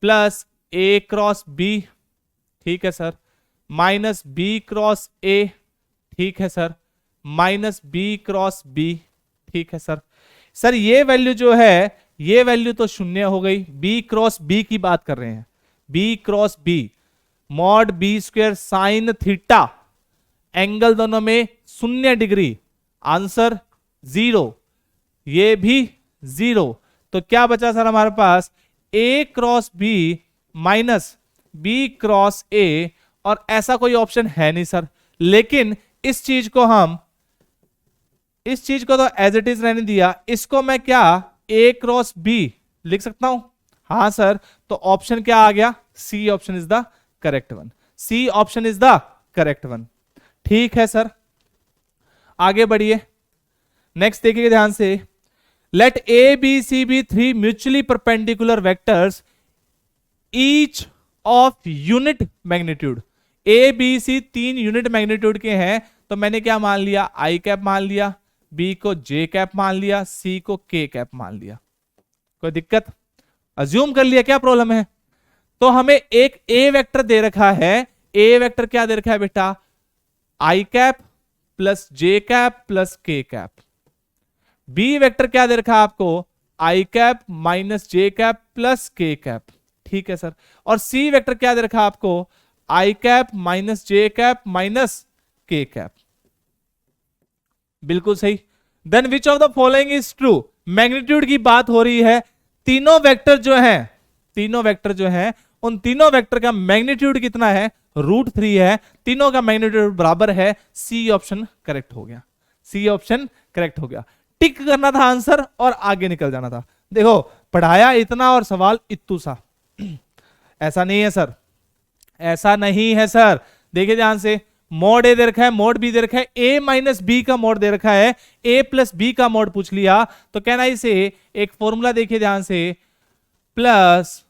plus A cross B, ठीक है sir, minus B cross A, ठीक है sir, minus B cross B, ठीक है सर। सर ये वैल्यू जो है, ये वैल्यू तो शून्य हो गई, बी क्रॉस बी की बात कर रहे हैं, B cross B, mod B square sine theta, angle दोनों में 0 डिग्री, आंसर 0, ये भी 0, तो क्या बचा सर हमारे पास A cross B minus B cross A, और ऐसा कोई ऑप्शन है नहीं सर। लेकिन इस चीज को तो एज इट इज रहने दिया, इसको मैं क्या ए क्रॉस बी लिख सकता हूं, हाँ सर, तो ऑप्शन क्या आ गया, C option is the correct one, C option is the correct one, ठीक है सर। आगे बढ़िए, नेक्स्ट देखिए ध्यान से, let A B C be 3 mutually perpendicular vectors each of unit magnitude. A B C 3 unit magnitude के हैं, तो मैंने क्या मान लिया, आई कैप मान लिया, बी को जे कैप मान लिया, सी को के कैप मान लिया, कोई दिक्कत, अज्यूम कर लिया, क्या प्रॉब्लम है। तो हमें एक ए वेक्टर दे रखा है, ए वेक्टर क्या दे रखा है बेटा, आई कैप प्लस जे कैप प्लस के कैप। बी वेक्टर क्या दे रखा है आपको, I cap minus J cap plus के कैप, ठीक है सर। और सी वेक्टर क्या दे रखा है आपको, I cap minus J cap minus K cap, बिल्कुल सही। Then which of the following is true, magnitude की बात हो रही है, तीनों वेक्टर जो हैं उन तीनों वेक्टर का मैग्नीट्यूड कितना है, √3 है, तीनों का मैग्नीट्यूड बराबर है। सी ऑप्शन करेक्ट हो गया, सी ऑप्शन करेक्ट हो गया। टिक करना था आंसर और आगे निकल जाना था। देखो पढ़ाया इतना और सवाल इत्तू सा। ऐसा नहीं है सर, ऐसा नहीं है सर। देखिए ध्यान से, मॉड ए दे रखा है, मॉड बी दे रखा है, ए माइनस बी का मॉड दे रखा है, ए प्लस बी का मॉड पूछ लिया, तो कहना इसे एक फॉर्मूला देखिए ध्यान से, प्लस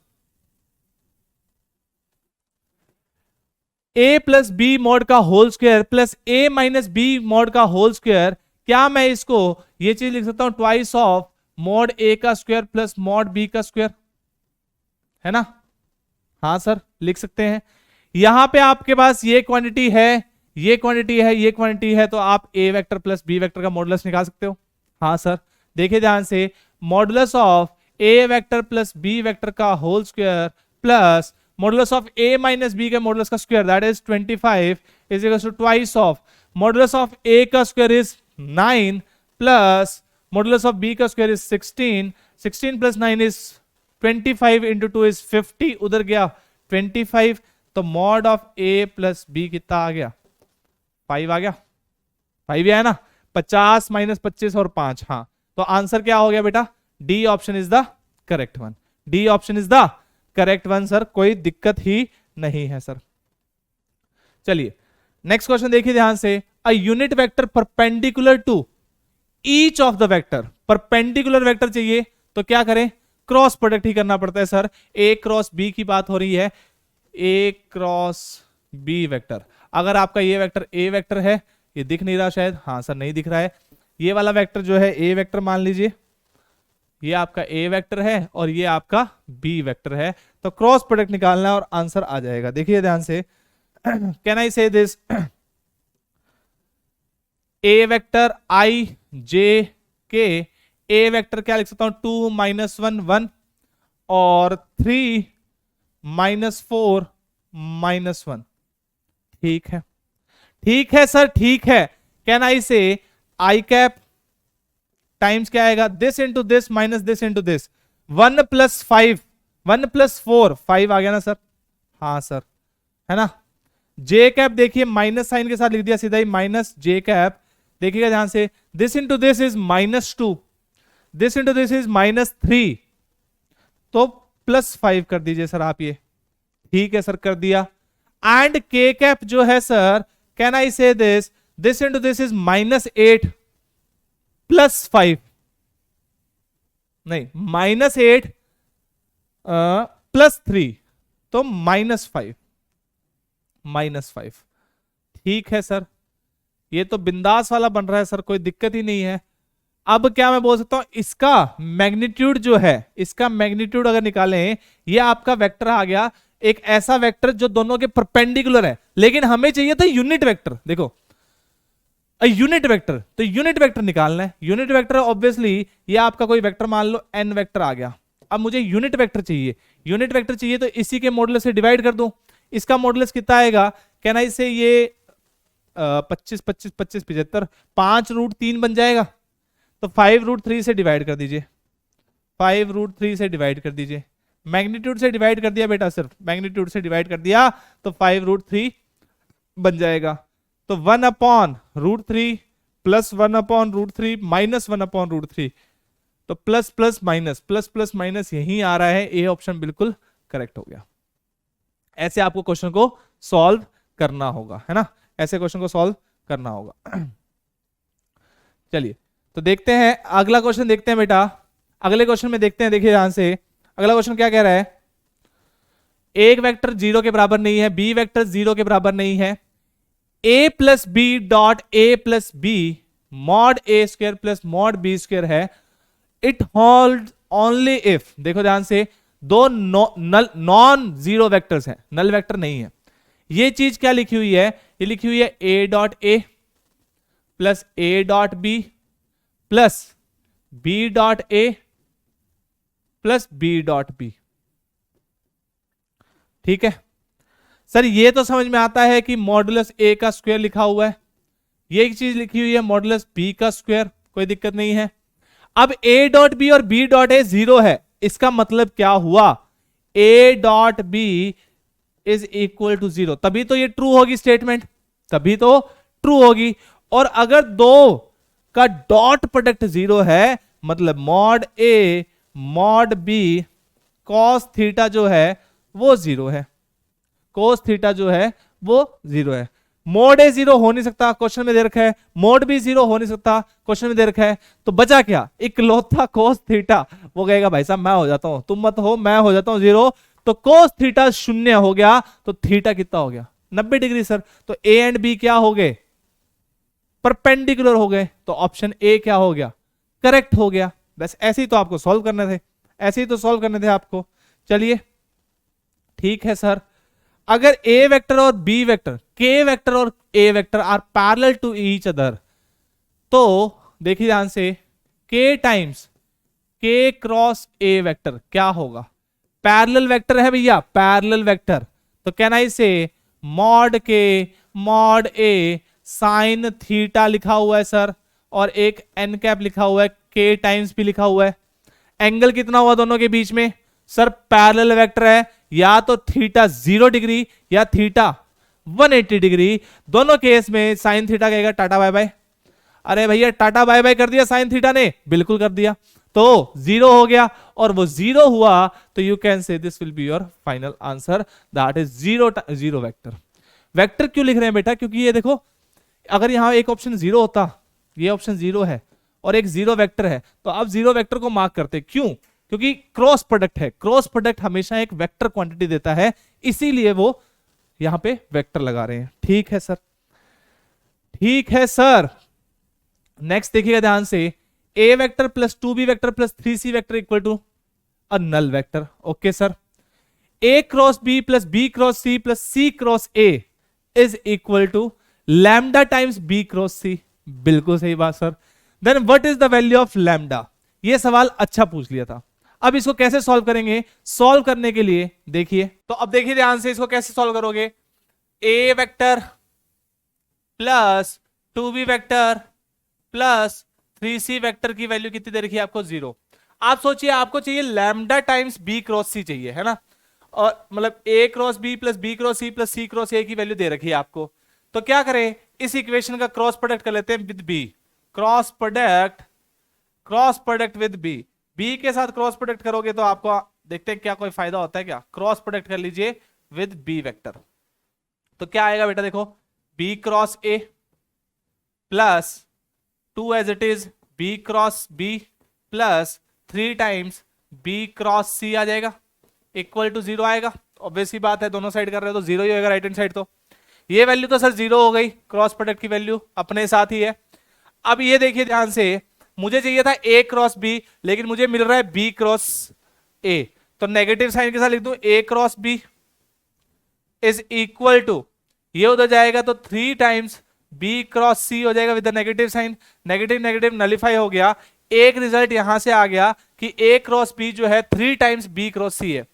ए प्लस बी मॉड का होल स्क्वायर प्लस ए माइनस बी मॉड का होल स्क्वायर। क्या मैं इसको ये चीज लिख सकता हूं, ट्वाइस ऑफ मॉड ए का स्क्वायर प्लस मॉड बी का स्क्वायर, है ना? हाँ सर लिख सकते हैं। यहां पे आपके पास ये क्वांटिटी है, ये क्वांटिटी है, ये क्वांटिटी है, तो आप A vector plus B vector का मॉडुलस निकाल सकते हो। हाँ सर देखिए ध्यान से, modulus of A vector plus B vector का whole square plus modulus of A minus B के मॉडुलस का square, that is 25 is equal to twice of modulus of A का square is 9 plus modulus of B का square is 16, 16 plus 9 is 25 into 2 is 50, उधर गया 25, तो mod of A plus B कितना आ गया, 5 आ गया, 5 आया ना, 50 माइनस 25 और 5। हाँ तो आंसर क्या हो गया बेटा, D option is the correct one, D option is the correct one sir, कोई दिक्कत ही नहीं है सर। चलिए नेक्स्ट क्वेश्चन देखिए ध्यान से, a unit vector perpendicular to each of the vector, perpendicular vector चाहिए तो क्या करें, क्रॉस प्रोडक्ट ही करना पड़ता है सर। ए क्रॉस बी की बात हो रही है, ए क्रॉस बी वेक्टर, अगर आपका ये वेक्टर ए वेक्टर है, ये दिख नहीं रहा शायद, हाँ सर नहीं दिख रहा है, ये वाला वेक्टर जो है ए वेक्टर मान लीजिए, ये आपका ए वेक्टर है और ये आपका बी वेक्टर है, तो क्रॉस प्रोडक्ट निकालना है और आंसर आ जाएगा। देखिए ध्यान से, कैन आई से this, A vector I J के, ए वेक्टर क्या लिख सकता हूं, 2 माइनस 1 1 और 3 माइनस 4 माइनस 1, ठीक है, ठीक है सर ठीक है। कैन आई से आई कैप टाइम्स क्या आएगा, this into this minus this into this, 1 plus 5 1 plus 4 5 आ गया ना सर, हाँ सर है ना। जे कैप देखिए माइनस साइन के साथ लिख दिया सीधा ही, माइनस जे कैप, देखिएगा ध्यान से, this into this is -2, this into this is -3, तो +5 कर दीजिए सर आप ये, ठीक है सर कर दिया। एंड के कैप जो है सर, कैन आई से दिस इंटू दिस इज -8 +5, नहीं -8 +3, तो -5, -5, ठीक है सर, ये तो बिंदास वाला बन रहा है सर, कोई दिक्कत ही नहीं है। अब क्या मैं बोल सकता हूं, इसका मैग्नीट्यूड जो है, इसका मैग्नीट्यूड अगर निकालें, ये आपका वेक्टर आ गया, एक ऐसा वेक्टर जो दोनों के परपेंडिकुलर है, लेकिन हमें चाहिए था यूनिट वेक्टर। देखो यूनिट वेक्टर, तो यूनिट वेक्टर निकालना है, यूनिट वेक्टर ऑब्वियसली ये आपका कोई वेक्टर मान लो n वेक्टर आ गया, अब मुझे यूनिट वेक्टर चाहिए, यूनिट वेक्टर चाहिए तो इसी के मॉडुलस से डिवाइड कर दूं, इसका मॉडुलस कितना आएगा, कहना इससे ये 25 25 25 75, 5√3 बन जाएगा, तो 5√3 से डिवाइड कर दीजिए, 5√3 से डिवाइड कर दीजिए, मैग्नीट्यूड से डिवाइड कर दिया बेटा, सिर्फ मैग्नीट्यूड से डिवाइड कर दिया तो 5√3 बन जाएगा, तो 1/√3 प्लस 1/√3 माइनस 1/√3, तो प्लस प्लस माइनस यही आ रहा है, ए ऑप्शन बिल्कुल करेक्ट हो गया। ऐसे आपको क्वेश्चन को सॉल्व करना होगा, है ना, ऐसे क्वेश्चन को सॉल्व करना होगा। चलिए तो देखते हैं अगला क्वेश्चन, देखते हैं बेटा, अगले क्वेश्चन में देखते हैं, देखिए ध्यान से, अगला क्वेश्चन क्या कह रहा है, एक वेक्टर 0 के बराबर नहीं है, बी वेक्टर 0 के बराबर नहीं है, a plus B dot A plus B mod A square plus mod B square है, इट होल्ड ओनली इफ, देखो ध्यान से, दो नॉन जीरो वेक्टर्स हैं, नल वेक्टर नहीं है। ये चीज क्या लिखी हुई है, ये लिखी हुई है a dot A plus A dot B plus B dot A plus B dot B, ठीक है सर, ये तो समझ में आता है कि मॉडुलस ए का स्क्वायर लिखा हुआ है, ये एक चीज लिखी हुई है मॉडुलस बी का स्क्वायर, कोई दिक्कत नहीं है। अब ए डॉट बी और बी डॉट ए जीरो है, इसका मतलब क्या हुआ, A dot B is equal to zero, तभी तो ये ट्रू होगी स्टेटमेंट, तभी तो ट्रू होगी। और अगर दो का डॉट प्रोडक्ट जीरो है, मतलब mod A mod B cos theta जो है वो जीरो है, कोस थीटा जो है वो जीरो है। मोड ए जीरो हो नहीं सकता, क्वेश्चन में दे रखा है, मोड बी जीरो हो नहीं सकता, क्वेश्चन में दे रखा है, तो बचा क्या, इकलौता कोस थीटा। वो कहेगा भाई साहब मैं हो जाता हूं, तुम मत हो, मैं हो जाता हूं जीरो, तो कोस थीटा शून्य हो गया, तो थीटा कितना हो गया, 90 डिग्री सर। तो ए एंड बी क्या हो गए, परपेंडिकुलर हो गए, तो ऑप्शन ए क्या हो गया, करेक्ट हो गया। बस ऐसे ही तो आपको सॉल्व करने थे, ऐसे ही तो सॉल्व करने थे आपको। चलिए ठीक है सर, अगर ए वेक्टर और बी वेक्टर, के वेक्टर और A vector are parallel to each other, तो देखिए ध्यान से, के टाइम्स के क्रॉस ए वेक्टर क्या होगा, पैरेलल वेक्टर है भैया, पैरेलल वेक्टर, तो कैन आई से मॉड के मॉड ए साइन थीटा लिखा हुआ है सर, और एक एन कैप लिखा हुआ है, के टाइम्स भी लिखा हुआ है। एंगल कितना हुआ दोनों के बीच में, सर पैरेलल वेक्टर है, या तो थीटा 0 डिग्री या थीटा 180 डिग्री, दोनों केस में साइन थीटा कहेगा टाटा बाय बाय। अरे भैया टाटा बाय बाय कर दिया साइन थीटा ने, बिल्कुल कर दिया, तो जीरो हो गया, और वो जीरो हुआ तो you can say this will be your final answer, that is zero vector. Vector क्यों लिख रहे हैं बेटा, क्योंकि ये देखो, अगर यहां एक ऑप्शन जीरो होता, ये ऑप्शन जीरो है और एक जीरो वेक्टर है, तो अब जीरो वेक्टर को मार्क करते, क्यों, क्योंकि क्रॉस प्रोडक्ट है, क्रॉस प्रोडक्ट हमेशा एक वेक्टर क्वांटिटी देता है, इसीलिए वो यहां पे वेक्टर लगा रहे हैं। ठीक है सर, ठीक है सर। नेक्स्ट देखिएगा ध्यान से, A vector plus 2b vector plus 3c vector equal to a null vector. Okay sir, A cross B plus B cross C plus C cross A is equal to lambda times B cross C, बिल्कुल सही बात sir. Then what is the value of lambda, ये सवाल अच्छा पूछ लिया था। अब इसको कैसे सॉल्व करेंगे, सॉल्व करने के लिए देखिए, तो अब देखिए ध्यान से, इसको कैसे सॉल्व करोगे, A vector plus 2b vector plus 3c vector की वैल्यू कितनी दे रखी है आपको, 0। आप सोचिए आपको चाहिए lambda times B cross C चाहिए, है ना, और मतलब A cross B plus B cross C plus C cross A की वैल्यू दे रखी है आपको, तो क्या करें, इस इक्वेशन का क्रॉस प्रोडक्ट कर लेते हैं with B, cross product with B, B के साथ क्रॉस प्रोडक्ट करोगे तो आपको देखते हैं क्या कोई फायदा होता है क्या, क्रॉस प्रोडक्ट कर लीजिए विद बी वेक्टर, तो क्या आएगा बेटा, देखो B cross A plus 2 as it is B cross B plus 3 times B cross C आ जाएगा, इक्वल टू 0 आएगा। ऑब्वियस ही बात है, दोनों साइड कर रहे हो तो 0 ही होगा राइट हैंड साइड, तो ये वैल्यू तो सर 0 हो गई, क्रॉस प्रोडक्ट की वैल्यू अपने साथ ही है। अब ये देखिए ध्यान से, मुझे चाहिए था ए क्रॉस बी, लेकिन मुझे मिल रहा है बी क्रॉस ए, तो नेगेटिव साइन के साथ लिख दूं, A cross B is equal to, ये उधर जाएगा तो 3 टाइम्स बी क्रॉस सी हो जाएगा with negative sign, negative negative nullify हो गया। एक रिजल्ट यहां से आ गया कि ए क्रॉस बी जो है 3 टाइम्स बी क्रॉस सी है,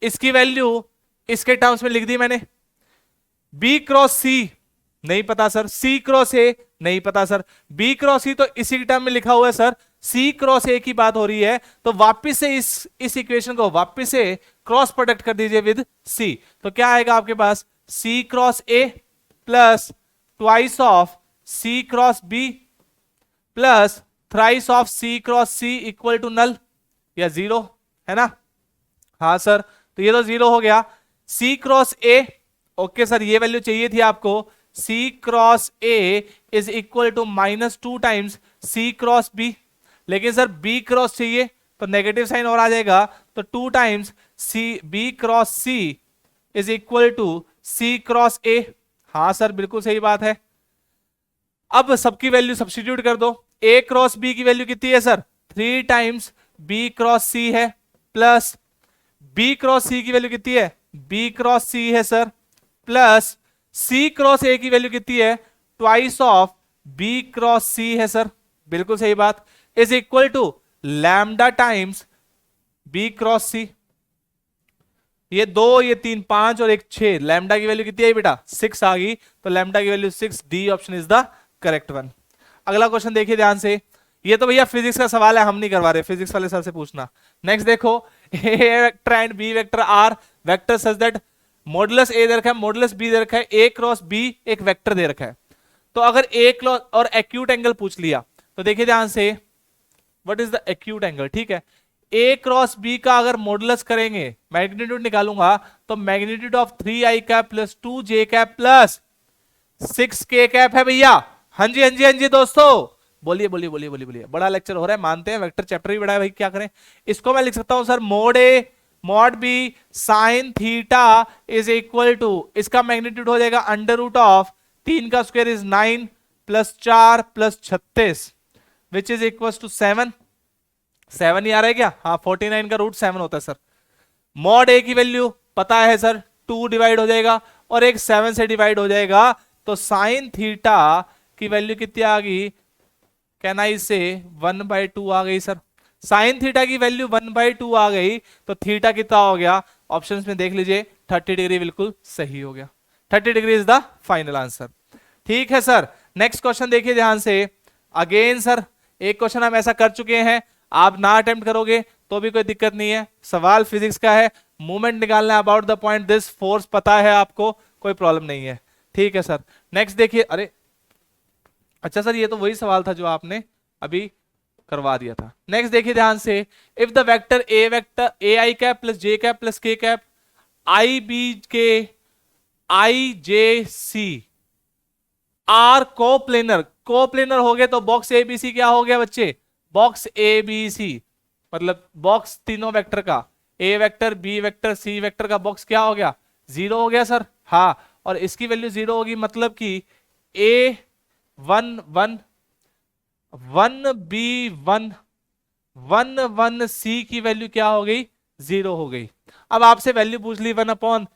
इसकी वैल्यू इसके टर्म्स में लिख दी मैंने, बी क्रॉस सी नहीं पता सर, सी क्रॉस ए नहीं पता सर, बी क्रॉस सी तो इसी टर्म में लिखा हुआ है सर, सी क्रॉस ए की बात हो रही है, तो वापस से इस इक्वेशन को वापस से क्रॉस प्रोडक्ट कर दीजिए विद सी, तो क्या आएगा आपके पास, C cross A plus twice of C cross B plus thrice of C cross C equal to null या 0, है ना, हाँ सर, तो ये तो 0 हो गया। C cross A, okay sir, ये वैल्यू चाहिए थी आपको, C cross A is equal to -2 times C cross B, लेकिन सर बी क्रॉस चाहिए तो नेगेटिव साइन और आ जाएगा, तो 2 times C B cross C is equal to C cross A, हाँ सर बिल्कुल सही बात है। अब सबकी वैल्यू सब्स्टिट्यूट कर दो, ए क्रॉस बी की वैल्यू कितनी है sir, 3 times B cross C है, प्लस बी क्रॉस सी की वैल्यू कितनी है, बी क्रॉस सी है sir, plus C cross A की वैल्यू कितनी है, twice of B cross C है सर, बिल्कुल सही बात, is equal to lambda times B cross C, ये 2 ये 3 5 और 1 6, लैम्डा की वैल्यू कितनी आई बेटा, 6 आ गई, तो लैम्डा की value 6, D option is the correct one. अगला क्वेश्चन देखिए ध्यान से, ये तो भैया फिजिक्स का सवाल है, हम नहीं करवा रहे, फिजिक्स वाले सर से पूछना। नेक्स्ट देखो, A vector and B vector are vector such that modulus A दे रखा है, मॉडुलस बी दे रखा है, ए क्रॉस बी एक वेक्टर दे रखा है। तो अगर ए क्रॉस और एक्यूट एंगल पूछ लिया तो देखिए ध्यान से, what is the acute angle, ठीक है। ए क्रॉस बी का अगर मॉडुलस करेंगे, मैग्नीट्यूड निकालूंगा, तो magnitude of 3i cap plus 2j cap plus 6k cap है भैया। हाँ जी हाँ जी हाँ जी दोस्तों, बोलिए बोलिए बोलिए बोलिए बोलिए, बड़ा लेक्चर हो रहा है, मानते हैं वेक्टर चैप्टर भी बड़ा है भाई, क्या करें। इसको मैं लिख सकता हूं sir, mod A mod B sine theta is equal to, इसका मैग्नीट्यूड हो जाएगा अंडर रूट ऑफ 3 का square is 9 plus 4 plus 36 which is equal to 7। 7 ही आ रहा है क्या? हाँ, 49 का रूट 7 होता है सर। मॉड ए की वैल्यू पता है सर, 2 डिवाइड हो जाएगा और एक 7 से डिवाइड हो जाएगा, तो साइन थीटा की वैल्यू कितनी आ गई, कहना इसे 1/2 आ गई सर। साइन थीटा की वैल्यू 1/2 आ गई, तो थीटा कितना हो गया, ऑप्शंस में देख लीजिए, 30 डिग्री बिल्कुल सही हो गया। 30 degree is the final answer. ठीक है सर, नेक्स्ट क्वेश्चन देखिए ध्यान से। अगेन सर, एक क्वेश्चन हम ऐसा कर चुके हैं, आप ना अटेम्प्ट करोगे तो भी कोई दिक्कत नहीं है, सवाल फिजिक्स का है, मूवमेंट निकालना है about the point this force पता है आपको, कोई प्रॉब्लम नहीं है। ठीक है सर, नेक्स्ट देखिए। अरे अच्छा सर, ये तो वही सवाल था जो आपने अभी करवा दिया था। नेक्स्ट देखिए ध्यान से, if the vector A I cap plus J cap plus के कैप आई बी के आई जे सी आर कोप्लेनर, कोप्लेनर हो गए तो बॉक्स ए बी सी क्या हो गया बच्चे, बॉक्स ए बी सी, मतलब बॉक्स तीनों वेक्टर का, A vector B vector C vector का बॉक्स क्या हो गया, 0 हो गया सर। हाँ, और इसकी वैल्यू 0 होगी, मतलब कि ए 1 1 1 बी 1 1 1 सी की वैल्यू क्या हो गई, 0 हो गई। अब आपसे वैल्यू पूछ ली 1/1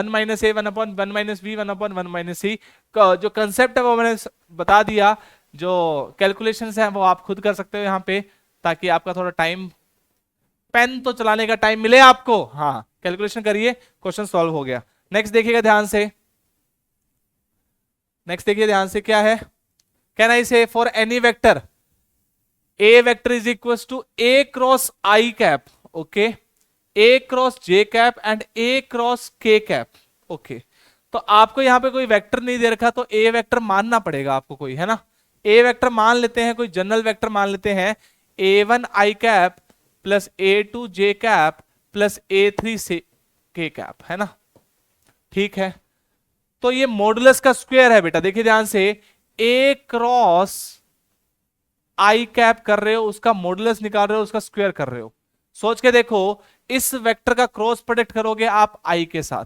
माइनस ए 1/1 माइनस बी 1/1 माइनस सी, जो कंसेप्ट है वो मैंने बता दिया, जो कैलकुलेशंस हैं वो आप खुद कर सकते हो यहाँ पे, ताकि आपका थोड़ा टाइम, पेन तो चलाने का टाइम मिले आपको। हाँ, कैलकुलेशन करिए, क्वेश्चन सॉल्व हो गया। नेक्स्ट देखिएगा ध्यान से, नेक्स्ट देखिए ध्यान से, क्या है, can I say for any vector A vector is equal to A cross I cap, okay, A cross J cap and A cross K cap, okay. तो आपको यहां पे कोई वेक्टर नहीं दे रखा, तो ए वेक्टर मानना पड़ेगा आपको कोई, है ना। ए वेक्टर मान लेते हैं, कोई जनरल वेक्टर मान लेते हैं, A1 आई कैप प्लस A2 जे कैप प्लस A3 से के कैप, है ना। ठीक है, तो ये मॉडुलस का स्क्वायर है बेटा, देखिए ध्यान से, ए क्रॉस आई कैप कर रहे हो, उसका मॉडुलस निकाल रहे हो, उसका स्क्वायर कर रहे हो। सोच के देखो, इस वेक्टर का क्रॉस प्रोडक्ट करोगे आप आई के साथ,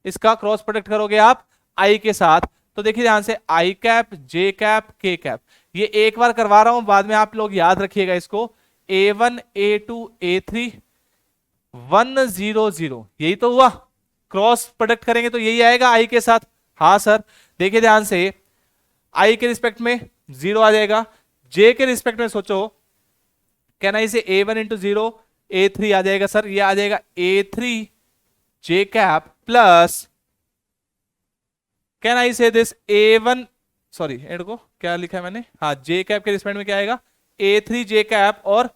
इसका क्रॉस प्रोडक्ट करोगे आप आई के साथ, तो देखिए ध्यान से, आई cap J cap K cap, ये एक बार करवा रहा हूं, बाद में आप लोग याद रखिएगा इसको, A1 A2 A3 1 0 0, यही तो हुआ, क्रॉस प्रोडक्ट करेंगे तो यही आएगा आई के साथ। हाँ सर, देखिए ध्यान से, आई के रिस्पेक्ट में 0 आ जाएगा, जे के रिस्पेक्ट में सोचो, कैन आई से A1 इंटू 0 A3 आ जाएगा सर, ये आ जाएगा A3 J cap plus, can I से दिस A1, सॉरी एंड को क्या लिखा है मैंने, हाँ, जे कैप के रिस्पेक्ट में क्या आएगा, A3 जे कैप, और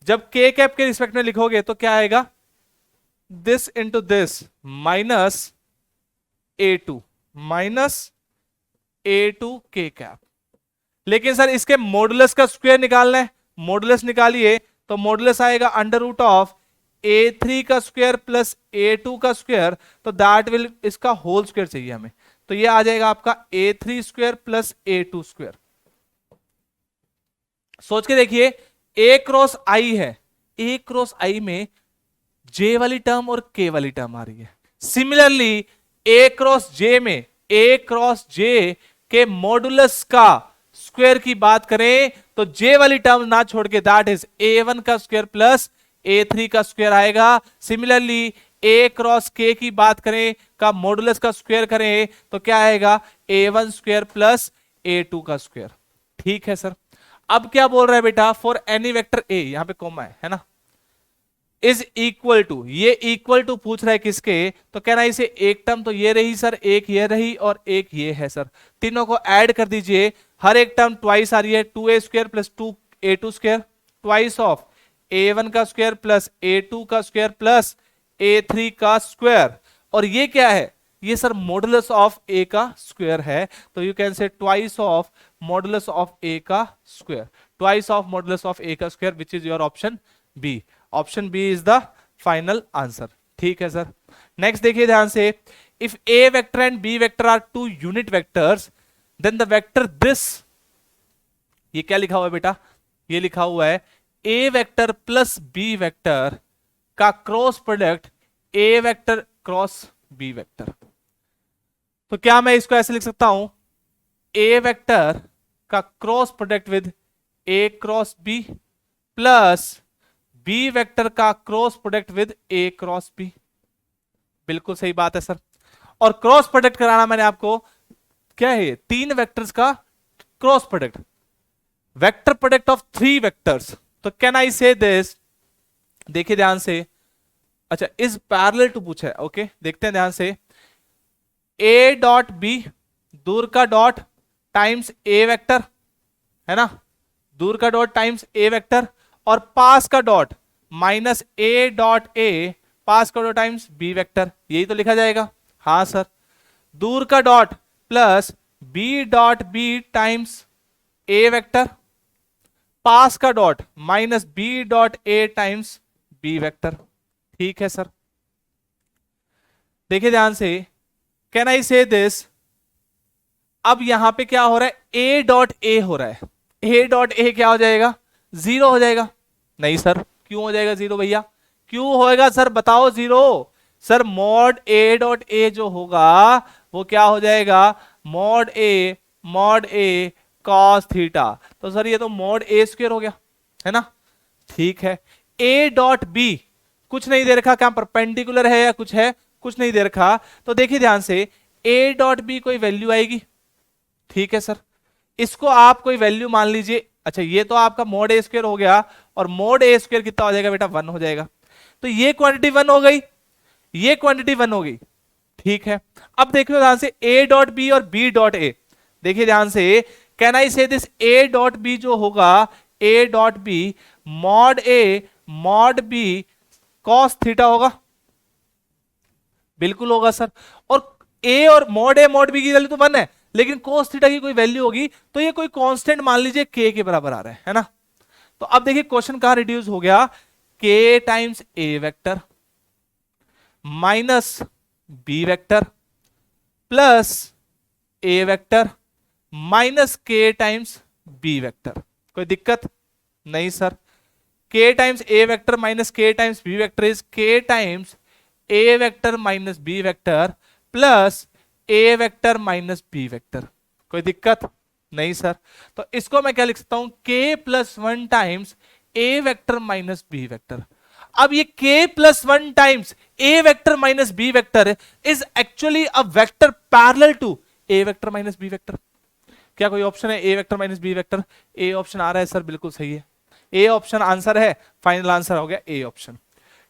जब के कैप के रिस्पेक्ट में लिखोगे तो क्या आएगा, this into this minus A2 के कैप। लेकिन सर इसके मॉडुलस का स्क्वायर निकालना है, मॉडुलस निकालिए, तो मॉडुलस आएगा अंडर रूट ऑफ A3 का स्क्वायर प्लस A2 का स्क्वायर, तो दैट विल, इसका होल स्क्वायर चाहिए हमें, तो ये आ जाएगा आपका A3 square plus A2 square. सोच के देखिए, A क्रॉस आई है, A क्रॉस आई में J वाली टर्म और K वाली टर्म आ रही है। सिमिलरली A क्रॉस J में A क्रॉस J के मॉडुलस का स्क्वायर की बात करें तो J वाली टर्म ना छोड़ के, दैट इज A1 का स्क्वायर प्लस A3 का स्क्वायर आएगा। सिमिलरली A क्रॉस K की बात करें, का मॉडुलस का स्क्वायर करें तो क्या आएगा, A1 स्क्वायर प्लस A2 का स्क्वायर। ठीक है सर, अब क्या बोल रहा है बेटा, फॉर एनी वेक्टर A, यहां पे कॉमा है ना, इज इक्वल टू, ये इक्वल टू पूछ रहा है किसके, तो कहना इसे एक टर्म तो ये रही सर, एक ये रही और एक ये है सर, तीनों को ऐड कर दीजिए, हर एक टर्म ट्वाइस आ रही है, 2a² plus 2a² twice of a1 का स्क्वायर प्लस a2 का स्क्वायर प्लस a3 का स्क्वायर, और ये क्या है, ये सर मॉडुलस ऑफ a का स्क्वायर है, तो you can say twice of modulus of a का square, twice of modulus of a का square, which is your option B. Option B is the final answer. ठीक है sir, next देखिए ध्यान से, if a vector and b vector are two unit vectors then the vector this, ये क्या लिखा हुआ है बेटा, ये लिखा हुआ है a vector plus b vector का cross product a vector cross b vector. तो क्या मैं इसको ऐसे लिख सकता हूं, a वेक्टर का cross product with a cross b plus b vector का cross product with a cross b। बिल्कुल सही बात है सर, और क्रॉस प्रोडक्ट कराना मैंने आपको, क्या है, तीन वेक्टर्स का cross product, vector product of three vectors. तो कैन आई से दिस, देखिए ध्यान से, अच्छा इज पैरेलल टू पूछा है, ओके देखते हैं ध्यान से, a डॉट b, दूर का डॉट टाइम्स a वेक्टर, है ना, दूर का डॉट टाइम्स a वेक्टर, और पास का dot minus a dot a, पास का डॉट टाइम्स b वेक्टर, यही तो लिखा जाएगा। हाँ सर, दूर का dot plus b dot b times a vector, पास का dot minus b dot a times b vector. ठीक है सर, देखिए ध्यान से, कैन आई से दिस, अब यहां पे क्या हो रहा है, a डॉट a हो रहा है, a डॉट a क्या हो जाएगा, जीरो हो जाएगा। नहीं सर, क्यों हो जाएगा जीरो भैया, क्यों होएगा सर बताओ zero, sir mod a dot a जो होगा वो क्या हो जाएगा, मॉड a कॉस थीटा, तो सर ये तो मॉड a स्क्वायर हो गया, है ना। ठीक है, a डॉट b कुछ नहीं दे रखा, क्या परपेंडिकुलर है या कुछ है, कुछ नहीं दे रखा, तो देखिए ध्यान से, a डॉट b कोई वैल्यू आएगी। ठीक है सर, इसको आप कोई वैल्यू मान लीजिए, अच्छा ये तो आपका मॉड a स्क्वायर हो गया, और मॉड a स्क्वायर कितना हो जाएगा बेटा, 1 हो जाएगा, तो ये क्वांटिटी 1 हो गई, ये क्वांटिटी 1 हो गई। ठीक है, अब देखिए ध्यान से, a डॉट b और b डॉट a, देखिए ध्यान से, कैन आई से दिस, a डॉट b जो होगा, a dot b mod b cos theta होगा, बिल्कुल होगा सर, और a और मॉड b की वैल्यू तो 1 है, लेकिन cos थीटा की कोई वैल्यू होगी, तो ये कोई कांस्टेंट मान लीजिए k के बराबर आ रहा है ना। तो अब देखिए क्वेश्चन कहां रिड्यूस हो गया, k times a vector minus b vector plus a vector minus k times b vector. कोई दिक्कत नहीं sir, k times a vector minus k times b vector is k times a vector minus b vector plus a vector minus b vector. कोई दिक्कत नहीं sir, तो इसको मैं क्या लिख सकता हूं, k plus 1 times a vector minus b vector. अब ये k plus 1 times a vector minus b vector is actually a vector parallel to a vector minus b vector. क्या कोई ऑप्शन है a vector minus b vector, a option आ रहा है sir, बिल्कुल सही है, a ऑप्शन आंसर है, फाइनल आंसर हो गया a ऑप्शन।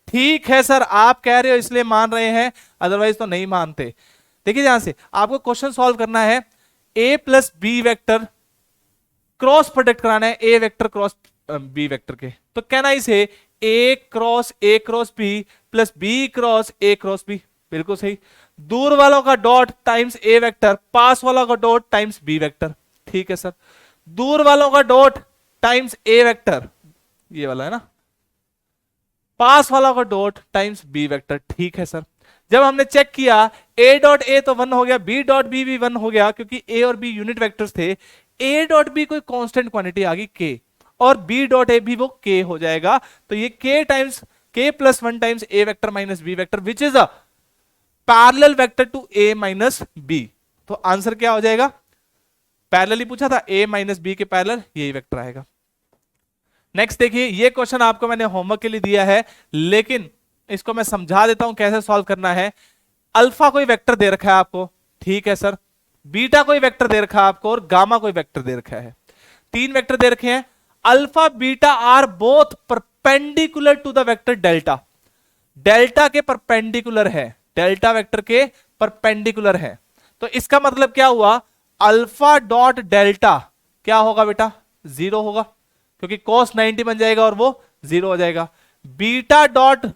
ठीक है सर, आप कह रहे हो इसलिए मान रहे हैं, अदरवाइज तो नहीं मानते। देखिए ध्यान से, आपको क्वेश्चन सॉल्व करना है, a plus B vector cross product कराना है a vector cross b vector के, तो कहना इसे a cross b plus b cross a cross b, बिल्कुल सही, दूर वालों का डॉट टाइम्स a वेक्टर, पास वालों का डॉट टाइम्स b वेक्टर। ठीक है सर, दूर वालों का डॉट टाइम्स a वेक्टर, ये वाला है ना, पास वाला का डॉट टाइम्स b वेक्टर। ठीक है सर, जब हमने चेक किया a डॉट a तो 1 हो गया, b डॉट b भी 1 हो गया, क्योंकि a और b यूनिट वेक्टर्स थे, a डॉट b कोई कांस्टेंट क्वांटिटी आ गई k, और b डॉट a भी वो k हो जाएगा, तो ये k times k plus 1 times a vector minus b vector which is a parallel vector to a minus b। तो आंसर क्या हो जाएगा, पैरेलल ही पूछा था, a माइनस b के पैरेलल यही वेक्टर आएगा। नेक्स्ट देखिए, ये क्वेश्चन आपको मैंने होमवर्क के लिए दिया है, लेकिन इसको मैं समझा देता हूं कैसे सॉल्व करना है। अल्फा कोई वेक्टर दे रखा है आपको, ठीक है सर, बीटा कोई वेक्टर दे रखा है आपको, और गामा कोई वेक्टर दे रखा है, तीन वेक्टर दे रखे हैं। Alpha beta are both perpendicular to the vector delta, delta के परपेंडिकुलर है, डेल्टा वेक्टर के परपेंडिकुलर है। तो इसका मतलब क्या हुआ, अल्फा डॉट डेल्टा क्या होगा बेटा, 0 होगा, क्योंकि cos 90 बन जाएगा और वो 0 हो जाएगा। बीटा डॉट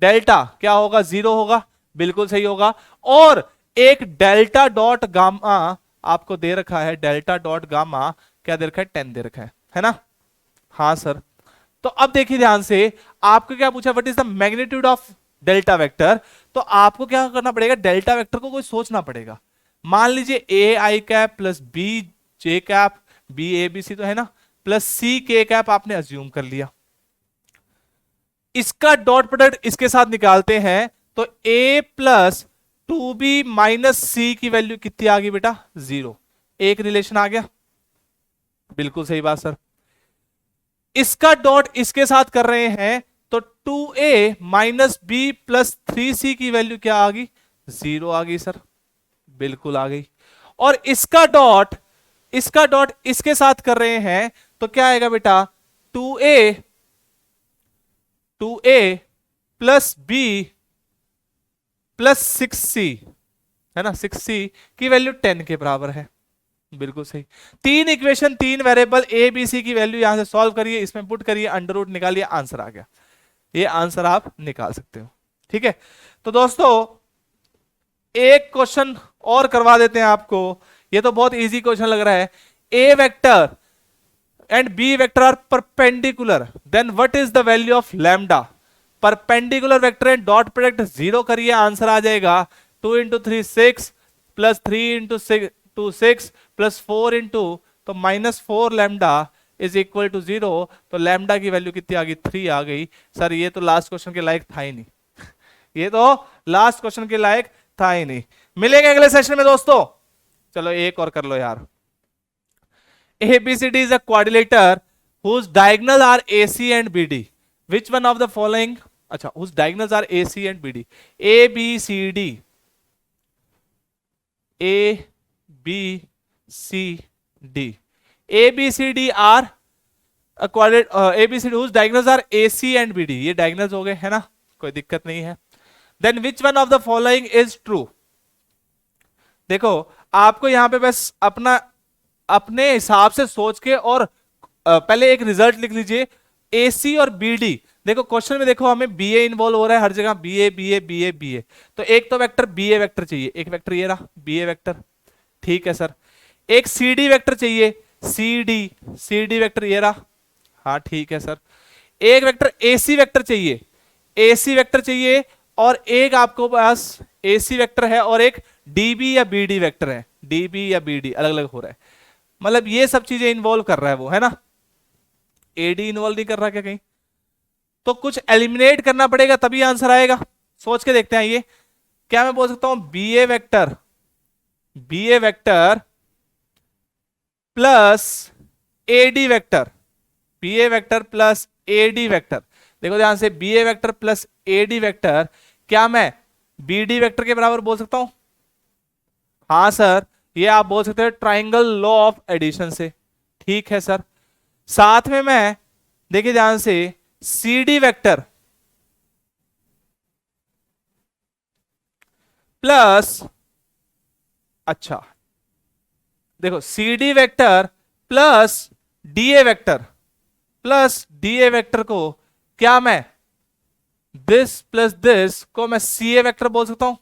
डेल्टा क्या होगा, 0 होगा, बिल्कुल सही होगा। और एक डेल्टा डॉट गामा आपको दे रखा है, डेल्टा डॉट गामा क्या दे रखा है, 10 दे रखा है ना। हाँ सर। तो अब देखिए ध्यान से, आपको क्या पूछा, what is the magnitude of delta vector. तो आपको क्या करना पड़ेगा, डेल्टा वेक्टर को कोई सोचना पड़ेगा। मान लीजिए A I cap plus B J cap, B A B C तो है ना, प्लस सी के कैप आपने अज्यूम कर लिया। इसका डॉट प्रोडक्ट इसके साथ निकालते हैं तो a प्लस 2b माइनस सी की वैल्यू कितनी आ गई बेटा, 0। एक रिलेशन आ गया, बिल्कुल सही बात सर। इसका डॉट इसके साथ कर रहे हैं तो 2a minus B plus 3c की वैल्यू क्या आ गई, 0 आ गई सर, बिल्कुल आ गई। और इसका डॉट इसके साथ कर रहे हैं तो क्या आएगा बेटा, 2a plus B plus 6c है ना, 6c की वैल्यू 10 के बराबर है, बिल्कुल सही। तीन इक्वेशन, तीन वेरिएबल ए बी सी की वैल्यू यहां से सॉल्व करिए, इसमें पुट करिए, अंडर रूट निकालिए, आंसर आ गया। ये आंसर आप निकाल सकते हो, ठीक है। तो दोस्तों एक क्वेश्चन और करवा देते हैं आपको, ये तो बहुत इजी क्वेश्चन लग रहा है। A vector and B vector are perpendicular, then what is the value of lambda. Perpendicular vector and dot product 0 करिए, आंसर आ जाएगा 2 into 3 6 plus 3 into 2 6 plus 4 into तो -4 लैम्डा इज इक्वल टू 0। तो lambda की value कितनी आ गई, 3 आ गई। Sir ये तो लास्ट क्वेश्चन के लायक था ही नहीं ये तो लास्ट क्वेश्चन के लायक था ही नहीं। मिलेंगे अगले सेशन में दोस्तों, चलो एक और कर लो यार। ABCD is a quadrilateral whose diagonals are AC and BD. Which one of the following? अच्छा, whose diagonals are AC and BD. A B C D. A B C D. A B C D are a quadrilateral. A B C D whose diagonals are AC and BD. ये diagonals हो गए है ना, कोई दिक्कत नहीं है। Then which one of the following is true? देखो आपको यहां पे बस अपने हिसाब से सोच के और पहले एक रिजल्ट लिख लीजिए, AC और BD। देखो क्वेश्चन में देखो हमें BA इन्वॉल्व हो रहा है हर जगह, BA BA BA BA। तो एक तो वेक्टर BA वेक्टर चाहिए, एक वेक्टर ये रहा BA वेक्टर, ठीक है सर। एक CD वेक्टर चाहिए, CD वेक्टर ये रहा, हाँ ठीक है सर। एक वेक्टर AC वेक्टर चाहिए, AC वेक्टर चाहिए, और एक आपको पास AC वेक्टर है और एक DB या BD वेक्टर है, DB या BD अलग अलग हो रहा है, मतलब ये सब चीजें इन्वॉल्व कर रहा है वो, है ना। AD इन्वॉल्व नहीं कर रहा क्या कहीं, तो कुछ एलिमिनेट करना पड़ेगा तभी आंसर आएगा। सोच के देखते हैं ये, क्या मैं बोल सकता हूं BA vector plus AD vector, BA vector plus AD vector. देखो ध्यान से, BA vector plus AD vector क्या मैं BD वेक्टर के बराबर बोल सकता हूं? हाँ सर, ये आप बोल सकते हैं ट्राइंगल लॉ ऑफ एडिशन से, ठीक है सर। साथ में मैं देखिए ध्यान से CD वेक्टर प्लस, अच्छा देखो CD vector plus DA vector को क्या मैं दिस प्लस दिस को मैं CA वेक्टर बोल सकता हूं?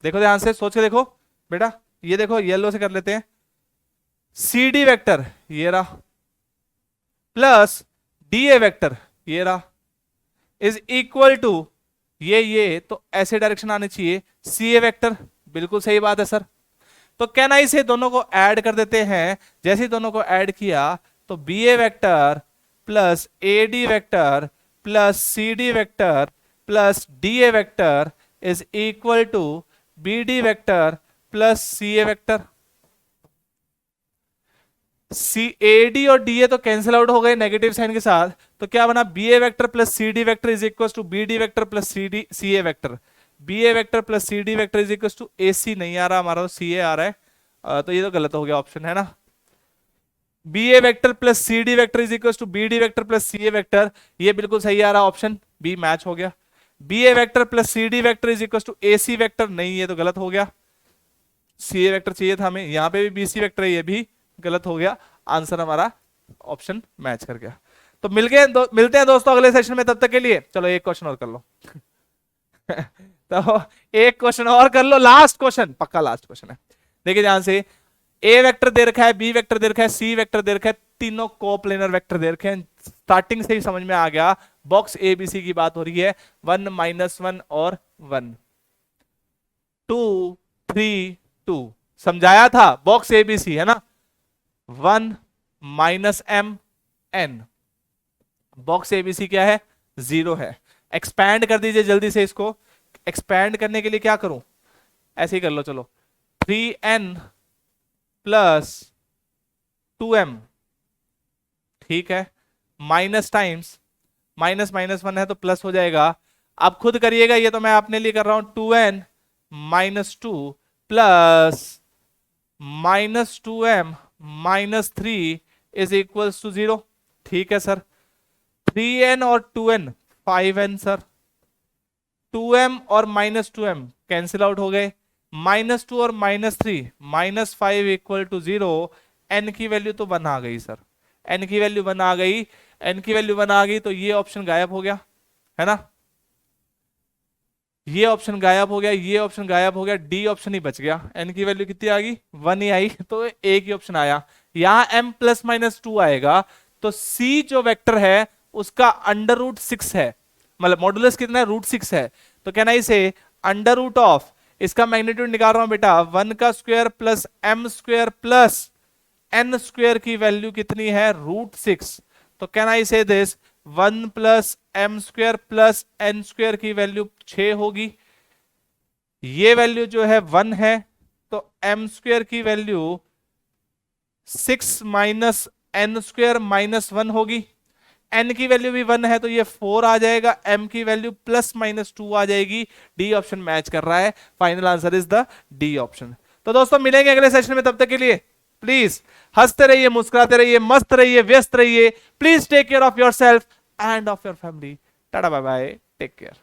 देखो ध्यान से सोच के देखो बेटा, ये देखो येलो से कर लेते हैं, CD वेक्टर ये रहा प्लस DA वेक्टर ये रहा इज इक्वल टू ये तो ऐसे डायरेक्शन आने चाहिए CA वेक्टर, बिल्कुल सही बात है सर। तो कैन आई से दोनों को ऐड कर देते हैं, जैसे ही दोनों को ऐड किया तो BA vector plus AD vector plus CD vector plus DA vector is equal to BD vector plus CA vector. AD और DA तो कैंसिल आउट हो गए नेगेटिव साइन के साथ, तो क्या बना BA vector plus CD vector is equal to BD vector plus CA vector. BA vector plus CD vector is equal to AC नहीं आ रहा हमारा, तो CA आ रहा है, तो ये तो गलत हो गया ऑप्शन, है ना। B A vector plus C D vector is equal to B D vector plus C A vector, ये बिल्कुल सही आ रहा, ऑप्शन बी मैच हो गया। B A vector plus C D vector is equal to A C vector, नहीं ये तो गलत हो गया, सी ए वेक्टर चाहिए था हमें, यहां पे भी बी सी वेक्टर है, ये भी गलत हो गया, आंसर हमारा ऑप्शन मैच कर गया। तो मिलते हैं दोस्तों अगले सेशन में, तब तक के लिए चलो एक क्वेश्चन और कर लो तो एक क्वेश्चन और कर लो, लास्ट क्वेश्चन, पक्का लास्ट क्वेश्चन है। देखिए ध्यान से, ए वेक्टर दे रखा है, बी वेक्टर दे रखा है, सी वेक्टर दे रखा है, तीनों कोप्लेनर वेक्टर दे रखे हैं। स्टार्टिंग से ही समझ में आ गया, बॉक्स ए बी सी की बात हो रही है, 1 -1 और 1 2 3 2 समझाया था, बॉक्स ए बी सी है ना, 1 -m n, बॉक्स एबीसी क्या है, 0 है। एक्सपैंड कर दीजिए जल्दी से, इसको एक्सपैंड करने के लिए क्या करूं, ऐसे ही कर लो चलो, 3n प्लस 2m, ठीक है, माइनस टाइम्स माइनस -1 है तो प्लस हो जाएगा, आप खुद करिएगा, ये तो मैं अपने लिए कर रहा हूं, 2n -2 plus -2m -3 is equals to 0, ठीक है सर। 3n और 2n 5n सर, 2m और -2m कैंसिल आउट हो गए, -2 और -3 -5 इक्वल टू 0, n की वैल्यू तो 1 आ गई सर, n की वैल्यू 1 आ गई, n की वैल्यू 1 आ गई, तो ये ऑप्शन गायब हो गया है ना, ये ऑप्शन गायब हो गया, ये ऑप्शन गायब हो गया, डी ऑप्शन ही बच गया, n की वैल्यू कितनी आ गई, 1 ही आई, तो एक ही ऑप्शन आया, यहां m +-2 आएगा, तो c जो वेक्टर है उसका √6 है, मतलब मॉडुलस कितना है, √6 है, तो कहना इसे अंडर रूट ऑफ, इसका मैग्नीट्यूड निकाल रहा हूं बेटा, 1 का square plus m square plus n square की वैल्यू कितनी है, √6, तो कैन आई से this 1 plus m square plus n square की वैल्यू 6 होगी, ये वैल्यू जो है 1 है, तो m स्क्वायर की वैल्यू 6 माइनस n स्क्वायर -1 होगी, n की वैल्यू भी 1 है तो ये 4 आ जाएगा, m की वैल्यू +-2 आ जाएगी, डी ऑप्शन मैच कर रहा है, final answer is the D option. तो दोस्तों मिलेंगे अगले सेशन में, तब तक के लिए प्लीज हंसते रहिए, मुस्कुराते रहिए, मस्त रहिए, व्यस्त रहिए, please take care of your self and of your family, tata bye bye, take care.